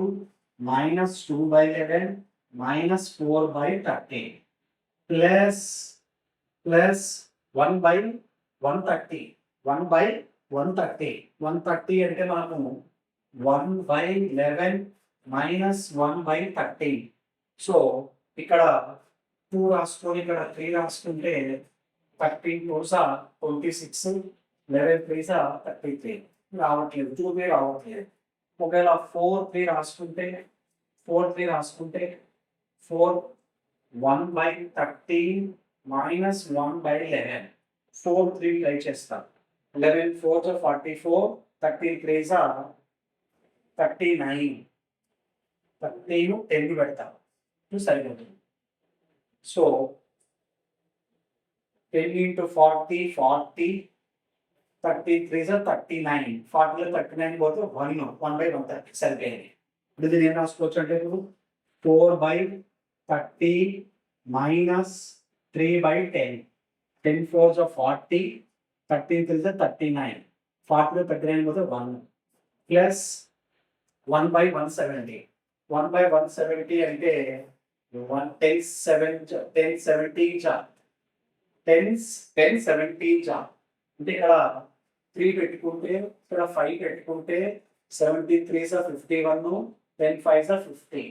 మైనస్ 2/11 మైనస్ 4/13 ప్లస్ 1/130 130 అంటే మనము 1/11 మైనస్ 1/13 సో ఇక్కడ 2 రాసుకొని ఇక్కడ 3 రాసుకుంటే 13 2s 26 11 3s 33 రావట్లేదు 2 రావట్లేదు. ఒకవేళ 4 3 రాసుకుంటే 4 1/13 మైనస్ 1/11 4 3 ట్రై చేస్తాం. 11 4s 44 13 3s 39 13 10 పెడతాం సరిపోతుంది. సో 10 into 40 40 33s 39 40లో 39 పోతే 1/130 సరిపోయింది. ఇప్పుడు దీన్ని ఏం రాసుకోవచ్చు అంటే ఇప్పుడు 4/30 మైనస్ 3/10 10 4s 40 13 3s 39 40లో 39 పోతే 1 ప్లస్ 1/170 1/170 అంటే 10 17 అంటే ఇక్కడ 3 పెట్టుకుంటే ఇక్కడ 5 పెట్టుకుంటే 17 3s 51 10 5s 50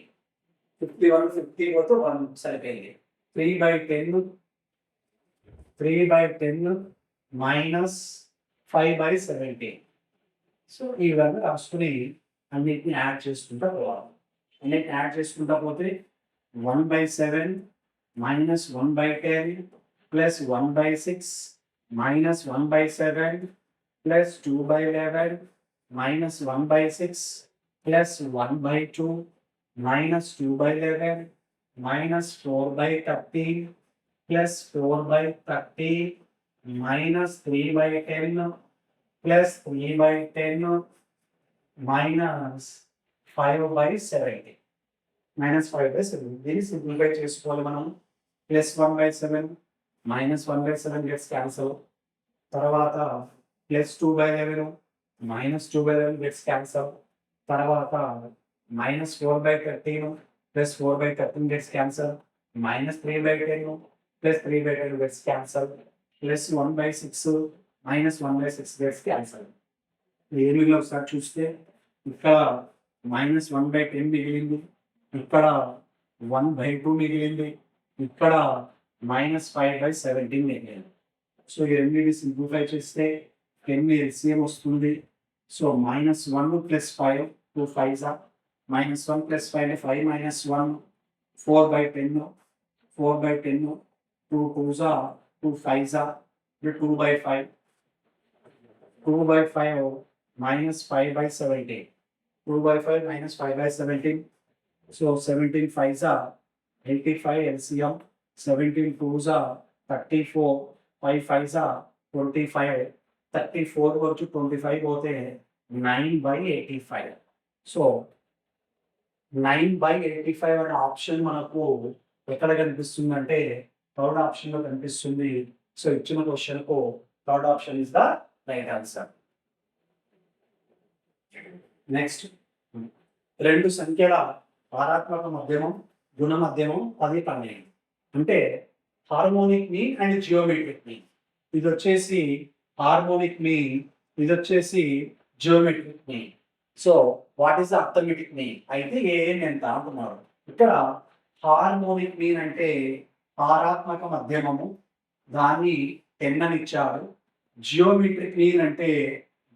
51 50 పోతే 1 సరిపోయింది. 3/10 మైనస్ 5/70 సో ఈ విధంగా రాసుకుని అన్నిటిని యాడ్ చేసుకుంటా పోవాలి. అన్నిటిని యాడ్ చేసుకుంటా పోతే 1/7 minus 1/10 plus 1/6 minus 1/7 plus 2/11 minus 1/6 plus 1/2 minus 2/11 minus 4/13 plus 4/30 minus 3/10 plus 3/10 minus 5/70 minus 5/70 దీన్ని సింప్లిఫై చేసుకోవాలి మనం. Plus 1/7 minus 1/7 gets cancel. తర్వాత ప్లస్ 2/11 మైనస్ 2/11 గెట్స్ క్యాన్సల్. తర్వాత minus 4/13 plus 4/13 gets cancel. Minus 3/10 plus 3/10 gets cancel. Plus 1/6 minus 1/6 gets cancel. ఏమి ఒకసారి చూస్తే ఇక్కడ minus 1/10 మిగిలింది, ఇక్కడ 1/2 మిగిలింది, ఇక్కడ మైనస్ 5/17 మిగిలింది. సో ఈ రెండింటిని సింప్లిఫై చేస్తే 10 ఎల్సిఎం వస్తుంది. So -1 + 5 2 5s -1 + 5 5 - 1 4/10 4/10 2 2s 2 5s 2/5 2/5 -5/17 2/5 -5/17 so 17 5s 85 LCM 17 2s 34 5 5s 25 34 వచ్చి 25 పోతే 9/85 సో 9/85 అనే ఆప్షన్ మనకు ఎక్కడ కనిపిస్తుంది అంటే థర్డ్ ఆప్షన్ లో కనిపిస్తుంది. సో ఇచ్చిన క్వశ్చన్ కు third option is the right answer. Next రెండు సంఖ్యల హారాత్మక మధ్యమం గుణ మధ్యమం 10 12 అంటే harmonic mean and geometric mean. ఇది వచ్చేసి హార్మోనిక్ మీన్, ఇది వచ్చేసి geometric mean. So what is the arithmetic mean అయితే ఏం ఎంత అంటున్నారు. ఇక్కడ హార్మోనిక్ మీన్ అంటే హారాత్మక మధ్యమము, దాన్ని 10 అని ఇచ్చారు. జియోమెట్రిక్ మీన్ అంటే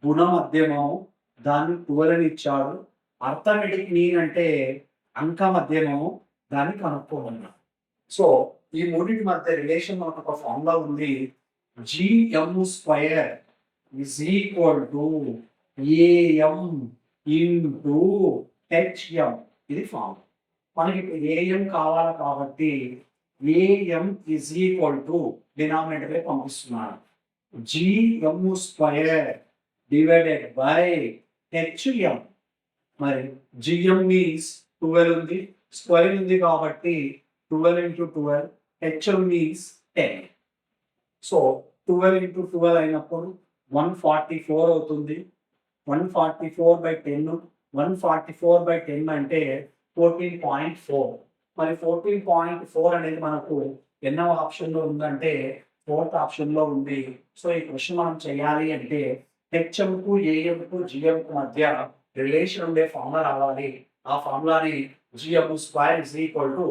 గుణ మధ్యమము, దాన్ని 12 అని ఇచ్చారు. అర్థమెటిక్ మీన్ అంటే అంక మధ్యను దాన్ని కనుక్కోమన్నా. సో ఈ మూడింటి మధ్య రిలేషన్ మనకు ఒక ఫార్ములా ఉంది. GM square is equal to AM into HM. ఇది ఫార్ములా. మనకి ఏఎం కావాలి కాబట్టి AM is equal to denominator పంపిస్తున్నాను. GM square divided by HM. మరి జిఎం మీన్స్ 12 ఉంది, స్క్వేర్ ఉంది కాబట్టి 12 into 12, HM means 10. So 12 into 12 అయినప్పుడు 144 అవుతుంది. 144/10, 144/10 అంటే 14.4. మరి 14.4 అనేది మనకు ఎన్నవ ఆప్షన్లో ఉందంటే 4th ఆప్షన్లో ఉంది. సో ఈ క్వశ్చన్ మనం చేయాలి అంటే హెచ్ఎంకు ఏఎంకు జిఎంకు మధ్య రిలేషన్ ఉండే ఫార్ములా రావాలి. ఆ ఫార్ములాని GM square is equal to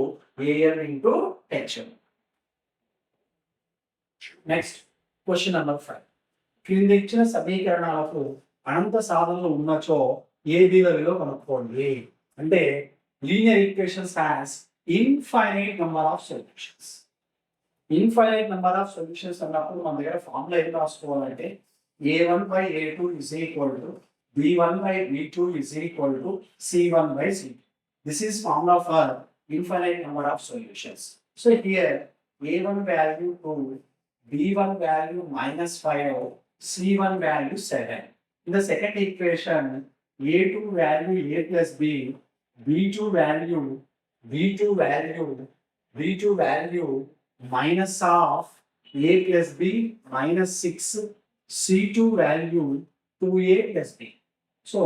AM into HM. Next question number 5. క్రింద ఇచ్చిన సమీకరణాలకు అనంత సాధనలు ఉన్నచో ఏబీల విలువ కనుక్కోండి. అంటే linear equations has infinite number of solutions. Infinite number of solutions అన్నప్పుడు మన దగ్గర ఫార్ములా ఏం రాసుకోవాలంటే a1/a2 is equal to b1/b2 is equal to c1/c2. This is formula for infinite number of solutions. So here a1 value 2, b1 value -5, c1 value 7. In the second equation, a2 value a plus b, b2 value minus of a plus b minus 6, c2 value 2a plus b. So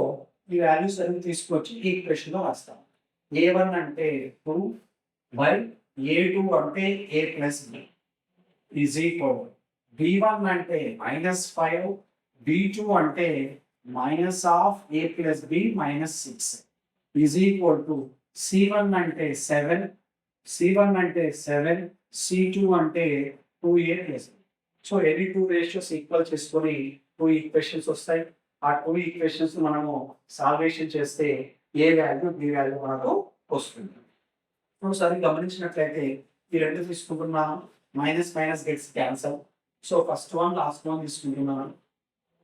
ఈ values అన్ని తీసుకొచ్చి ఈ equation లో రాస్తాం. a1 అంటే 2 by a2 అంటే a plus b is equal b1 అంటే -5, b2 అంటే minus of a plus b minus 6 is equal to c1 అంటే 7, c2 అంటే 2a plus b. So any 2 ratios equal చేసుకొని 2 ఈక్వేషన్స్ వస్తాయి. ఆ 2 ఈక్వేషన్స్ మనము సాల్వేషన్ చేస్తే ఏ వాల్యూ బి వాల్యూ మనకు వస్తుంది. ఒకసారి గమనించినట్లయితే ఈ రెండు తీసుకుంటున్నాను, minus minus gets cancel. So first one last one తీసుకుంటున్నాను.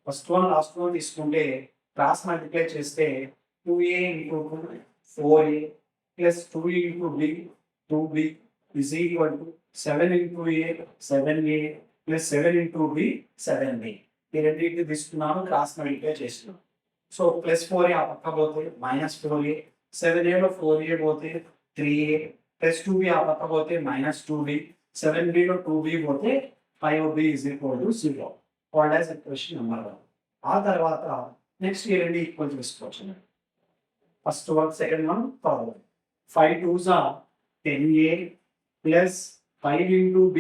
ఫస్ట్ వన్ లాస్ట్ వన్ తీసుకుంటే క్రాస్ మల్టిప్లై చేస్తే 2a into 4a plus 2 into b 2b is equal to 7 into a 7a plus 7 into b 7b. ఈ రెండింటిని తీసుకున్నాను, cross multiply చేస్తున్నాను. So plus 4a ఆ పక్క పోతే -4a, 7a లో 4a పోతే 3a, ప్లస్ 2b ఆ పక్క పోతే -2b, 7b లో 2b పోతే 5b is equal to 0. Called as equation number 1. ఆ తర్వాత నెక్స్ట్ ఈ రెండు ఈక్వల్ చేసుకోవచ్చు. First one, second one, third one. 5 2s are 10a plus 5 into b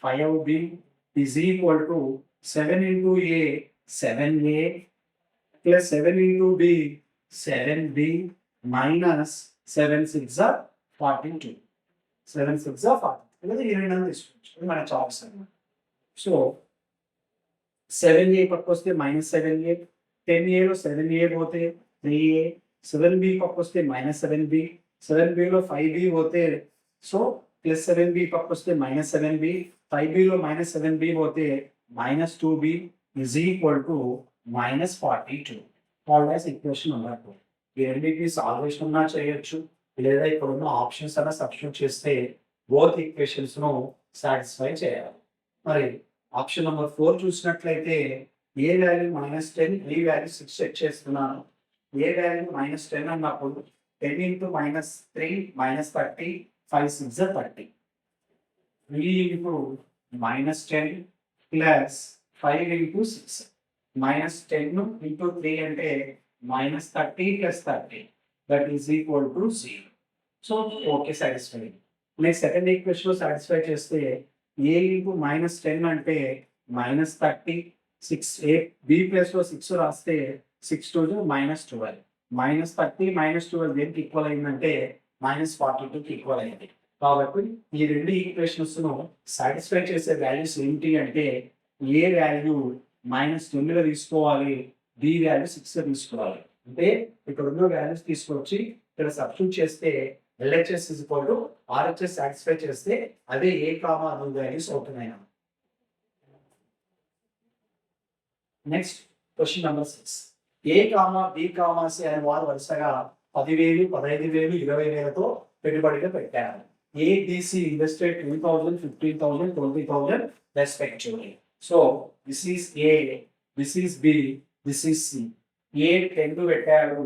5b is equal to 7 into a 7a plus 7 into b 7b minus 7 6 are 42. 7 6 are 42. అనేది ఈ రెండు తీసుకోవచ్చు. ఇది మన చాయిస్ అన్నమాట. సో 7a పక్క వస్తే -7a, 10a లో 7a పోతే 3a, 7b పక్క వస్తే -7b, 7b లో 5b పోతే సో ప్లస్ 7b పక్క వస్తే -7b, 5b లో -7b పోతే -2b is equal to -42. Called as equation number 2. ఈ రెండింటిని సాల్వేషన్ ఉన్నా చేయొచ్చు, లేదా ఇక్కడ ఉన్న ఆప్షన్స్ అన్న సబ్స్టిట్యూట్ చేస్తే బోత్ ఈక్వేషన్స్ ను సాటిస్ఫై చేయాలి. మరి ఆప్షన్ నెంబర్ 4 చూసినట్లయితే ఏ వాల్యూ -10, బి వాల్యూ 6 సెట్ చేస్తున్నాను. ఏ వాల్యూ -10 అన్నప్పుడు 10 into -3 -30, 5 6 30. 3 into -10 plus 5 into 6 -10 into 3 అంటే -30 plus 30 that is equal to 0. So okay, satisfy. Next second equation లో సాటిస్ఫై చేస్తే a ఇంటూ -10 అంటే -30, 6a b ప్లస్ లో 6 రాస్తే 6 2 -12, -30 -12 దేనికి ఈక్వల్ అయిందంటే -42కి ఈక్వల్ అయింది. కాబట్టి ఈ రెండు ఈక్వేషన్స్ ను సాటిస్ఫై చేసే వాల్యూస్ ఏంటి అంటే ఏ వాల్యూ -9 తీసుకోవాలి, బి వాల్యూ 6 తీసుకోవాలి. అంటే ఇక్కడ ఉన్న వాల్యూస్ తీసుకొచ్చి ఇక్కడ సబ్స్టిట్యూట్ చేస్తే LHS is equal to RHS satisfy చేస్తే అదే ఏ కామా అను వాల్యూస్ అవుతున్నాయి. Next question number 6. A comma B comma C అనే వారు వరుసగా 10,000, 15,000, 20,000తో పెట్టుబడిగా పెట్టారు. ABC invested 10,000, 15,000, 20,000 respectively. So this is A, this is B, this is C. A 10 పెట్టాడు,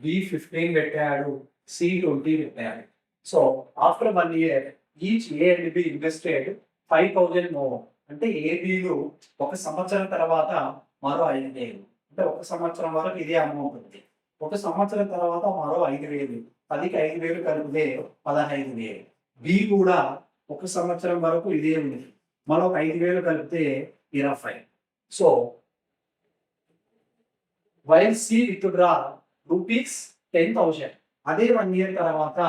B 15 పెట్టాడు, C 20 పెట్టాడు. So after 1 year each A and B invested 5,000 more. అంటే ఏబిలు ఒక సంవత్సరం తర్వాత మరో 5,000. అంటే ఒక సంవత్సరం వరకు ఇదే అమౌంట్ ఉంది. ఒక సంవత్సరం తర్వాత మరో 5,000. 10కి 5,000 కలిపితే 15,000. బి కూడా ఒక సంవత్సరం వరకు ఇదే ఉంది. మరొక 5,000 కలిపితే 20. So while C withdraw rupees 10,000. అదే 1 ఇయర్ తర్వాత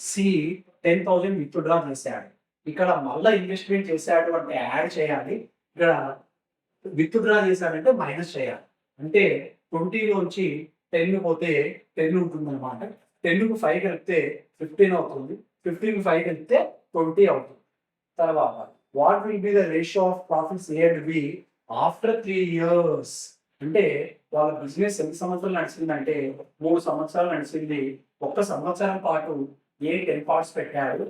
సి 10,000 విత్డ్రా చేశాడు. ఇక్కడ మళ్ళీ ఇన్వెస్ట్మెంట్ చేశాడు అంటే యాడ్ చేయాలి. ఇక్కడ విత్డ్రా చేశాడంటే మైనస్ చేయాలి. అంటే 20లోంచి 10 పోతే 10 ఉంటుంది అనమాట. 10కు 5 కలిపితే 15 అవుతుంది. 15కు 5 కలిపితే 20 అవుతుంది. తర్వాత what will be the ratio of profits A and B after 3 years. అంటే వాళ్ళ బిజినెస్ ఎన్ని సంవత్సరాలు నడిచిందంటే 3 సంవత్సరాలు నడిచింది. ఒక్క సంవత్సరం పాటు ఏ 10 parts పెట్టాడు,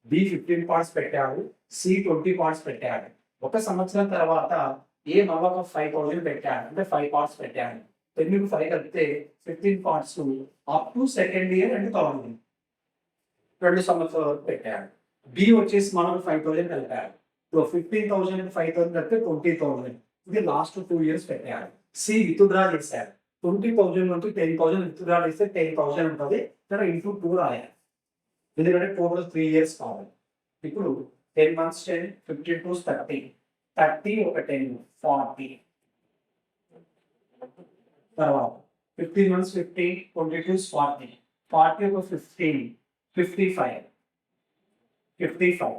బి 15 parts పెట్టాడు, సి 20 parts పెట్టాడు. ఒక సంవత్సరం తర్వాత ఏ మరొక 5,000 పెట్టాడు, అంటే 5 parts పెట్టాడు. 10కు 5 కలిపితే 15 parts up to second year and third year 2 సంవత్సరాల వరకు పెట్టాడు. బి వచ్చేసి మనం 5,000 కలిపాడు. 15,000 5,000 కలిపితే 20,000. ఇది లాస్ట్ 2 years పెట్టాడు. సి విత్డ్రా చేశాడు. 20,000 నుంచి 10,000 విత్డ్రా చేస్తే 10,000 ఉంటుంది. ఇక్కడ ఇంటూ 2 రాయాలి. ఎందుకంటే టోటల్ 3 years కావాలి. ఇప్పుడు 10 months 10, 15 to 30. 30 ఒక 10, 40. తర్వాత 15 months 50, 22 40. 40 ఒక 15, 55. 55.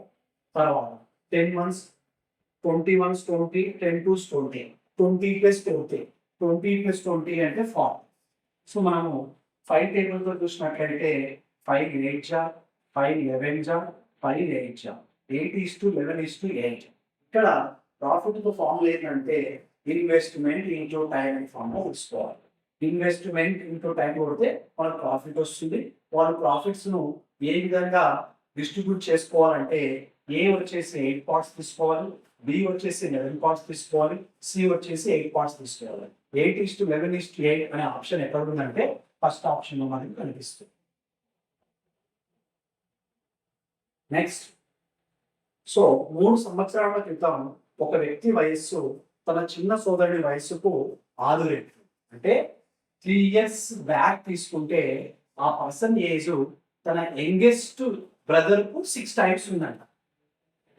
తర్వాత 10 months 20 months 20, 10 to 20. 20 plus 20. 20 plus 20 అంటే 40. సో మనము 5 టేబుల్తో చూసినట్లయితే 5 8 జా, 5 11 జా, 5 8 జా, 8:11:8. ఇక్కడ ప్రాఫిట్ ఫార్ములా ఏంటంటే ఇన్వెస్ట్మెంట్ ఇంటూ టైం అనే ఫార్ములా తీసుకోవాలి. ఇన్వెస్ట్మెంట్ ఇంటూ టైం కొడితే మనకు ప్రాఫిట్ వస్తుంది. వాళ్ళ ప్రాఫిట్స్ ను ఏ విధంగా డిస్ట్రిబ్యూట్ చేసుకోవాలంటే ఏ వచ్చేసి 8 parts తీసుకోవాలి, బి వచ్చేసి 11 parts తీసుకోవాలి, సి వచ్చేసి 8 parts తీసుకోవాలి. 8:11:8 అనే ఆప్షన్ ఎక్కడ ఉందంటే ఫస్ట్ ఆప్షన్ లో మనకి కనిపిస్తుంది. నెక్స్ట్, సో 3 సంవత్సరాల క్రితం ఒక వ్యక్తి వయస్సు తన చిన్న సోదరుడి వయస్సుకు 6 రెట్లు. అంటే 3 years బ్యాక్ తీసుకుంటే ఆ పర్సన్ ఏజ్ తన యంగెస్ట్ బ్రదర్ కు 6 times ఉందంట.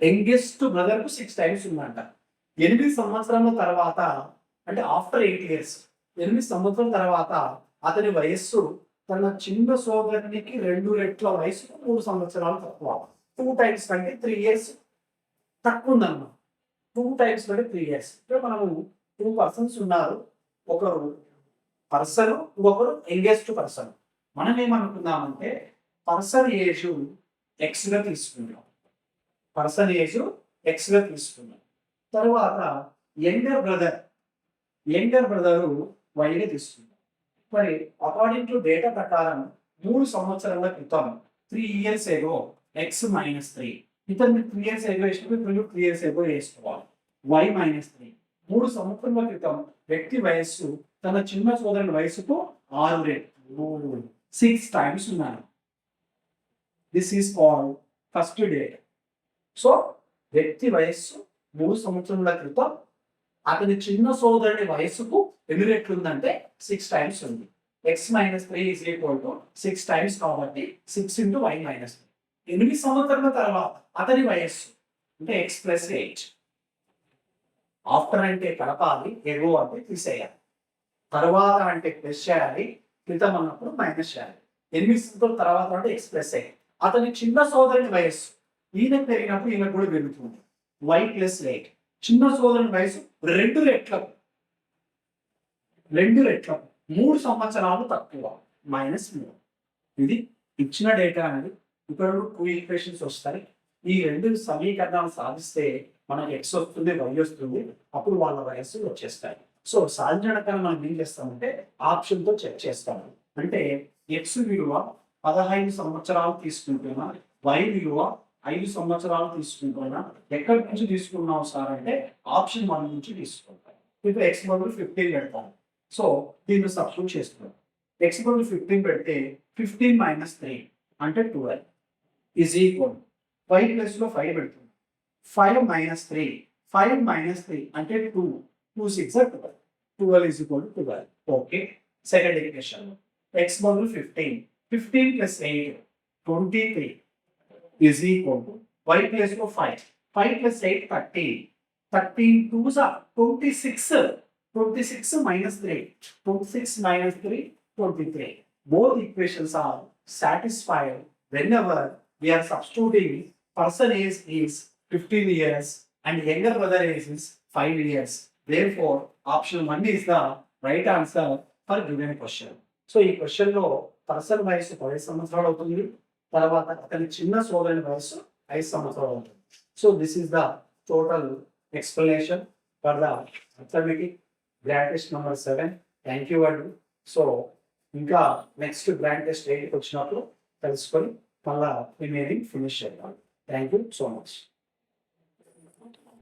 యంగెస్ట్ బ్రదర్ కు 6 times ఉందంట. 8 సంవత్సరాల తర్వాత అంటే ఆఫ్టర్ 8 years 8 సంవత్సరాల తర్వాత అతని వయస్సు తన చిన్న సోదరునికి 2 రెట్ల వయసుకు 3 సంవత్సరాలు తక్కువ. 2 times కంటే 3 years తక్కువ ఉందన్నమాట. 2 times కంటే 3 years. ఇక్కడ మనము 2 persons ఉన్నారు. ఒకరు పర్సన్, ఇంకొకరు యంగెస్ట్ పర్సన్. మనం ఏమనుకుందామంటే పర్సన్ ఏజ్ ఎక్స్ గా తీసుకుందాం. పర్సన్ ఏజ్ ఎక్స్ గా తీసుకుందాం. తర్వాత యంగర్ బ్రదరు వైగా తీసుకుందాం. మరి అకార్డింగ్ టు డేటా ప్రకారం 3 సంవత్సరాల క్రితం 3 years ఏగో ఎక్స్ -3. ఇతను 3 years ఏగో వేసుకుంటే 3 years ఏగో వేసుకోవాలి. వై -3. 3 సంవత్సరాల క్రితం వ్యక్తి వయస్సు తన చిన్న సోదరుని వయసుకు 6 రెట్లు 6 times ఉన్నాను. This is called first date. So వ్యక్తి వయస్సు 3 సంవత్సరాల క్రితం అతని చిన్న సోదరుని వయసుకు ఎన్ని రెట్లు ఉందంటే 6 times ఉంది. X -3 is equal to 6 times కాబట్టి 6 into y -3. 8 సంవత్సరాల తర్వాత అతని వయస్సు అంటే x + 8. ఆఫ్టర్ అంటే కలపాలి, ఎగో అంటే తీసేయాలి, తర్వాత అంటే ప్లస్ చేయాలి, క్రితం అన్నప్పుడు మైనస్ చేయాలి. 8 సంవత్సరాల తర్వాత అంటే x + 8. అతని చిన్న సోదరుని వయస్సు ఈయన పెరిగినప్పుడు ఈయన కూడా పెరుగుతుంది. y + 8. చిన్న సోదరుని వయసు 2 రెట్లకు 3 సంవత్సరాలు తక్కువ -3. ఇది ఇచ్చిన డేటా అనేది ఇక్కడ 2 ఈక్వేషన్స్ వస్తాయి. ఈ 2 సమీకరణాలు సాధిస్తే మనకి x వస్తుంది, y వస్తుంది. అప్పుడు వాళ్ళ వయస్సు వచ్చేస్తాయి. సో సాధారణంగా మనం ఏం చేస్తామంటే ఆప్షన్‌తో చెక్ చేస్తాము. అంటే x విలువ 15 సంవత్సరాలు తీసుకుంటున్నా, y విలువ 5 సంవత్సరాలు తీసుకుంటున్నా. ఎక్కడి నుంచి తీసుకున్నాం సార్ అంటే ఆప్షన్ 1 నుంచి తీసుకుంటాం. ఇప్పుడు x బదులు 15 పెడతాను. సో దీన్ని సబ్స్టిట్యూట్ చేస్తున్నాం. x బదులు 15 పెడితే 15 - 3 అంటే 12 ఈజ్ ఈక్వల్ y ప్లస్‌లో 5 పెడుతున్నాం. 5 - 3 5 - 3 అంటే 2 2 6 are 12. 12 is equal to 12. Okay. Second equation. X bundle 15. 15 plus 8, 23 is equal to y plus 5. 5 plus 8, 13. 13 2s are 26. 26 minus 3. 26 minus 3, 23. Both equations are satisfied whenever we are substituting person age is 15 years and younger brother age is 5 years. Therefore, option 1 is the right answer for given question. So ఈ question లో person వయసు 10 సంవత్సరాలు అవుతుంది. తర్వాత అతని చిన్న సోదరుని వయసు 5 సంవత్సరాలు అవుతుంది. So this is the total explanation for the arithmetic grand test number 7. Thank you అండి. సో ఇంకా నెక్స్ట్ గ్రాండ్ టెస్ట్ 8 వచ్చినప్పుడు తెలుసుకొని మళ్ళా రిమైనింగ్ ఫినిష్ చేద్దాం. Thank you so much.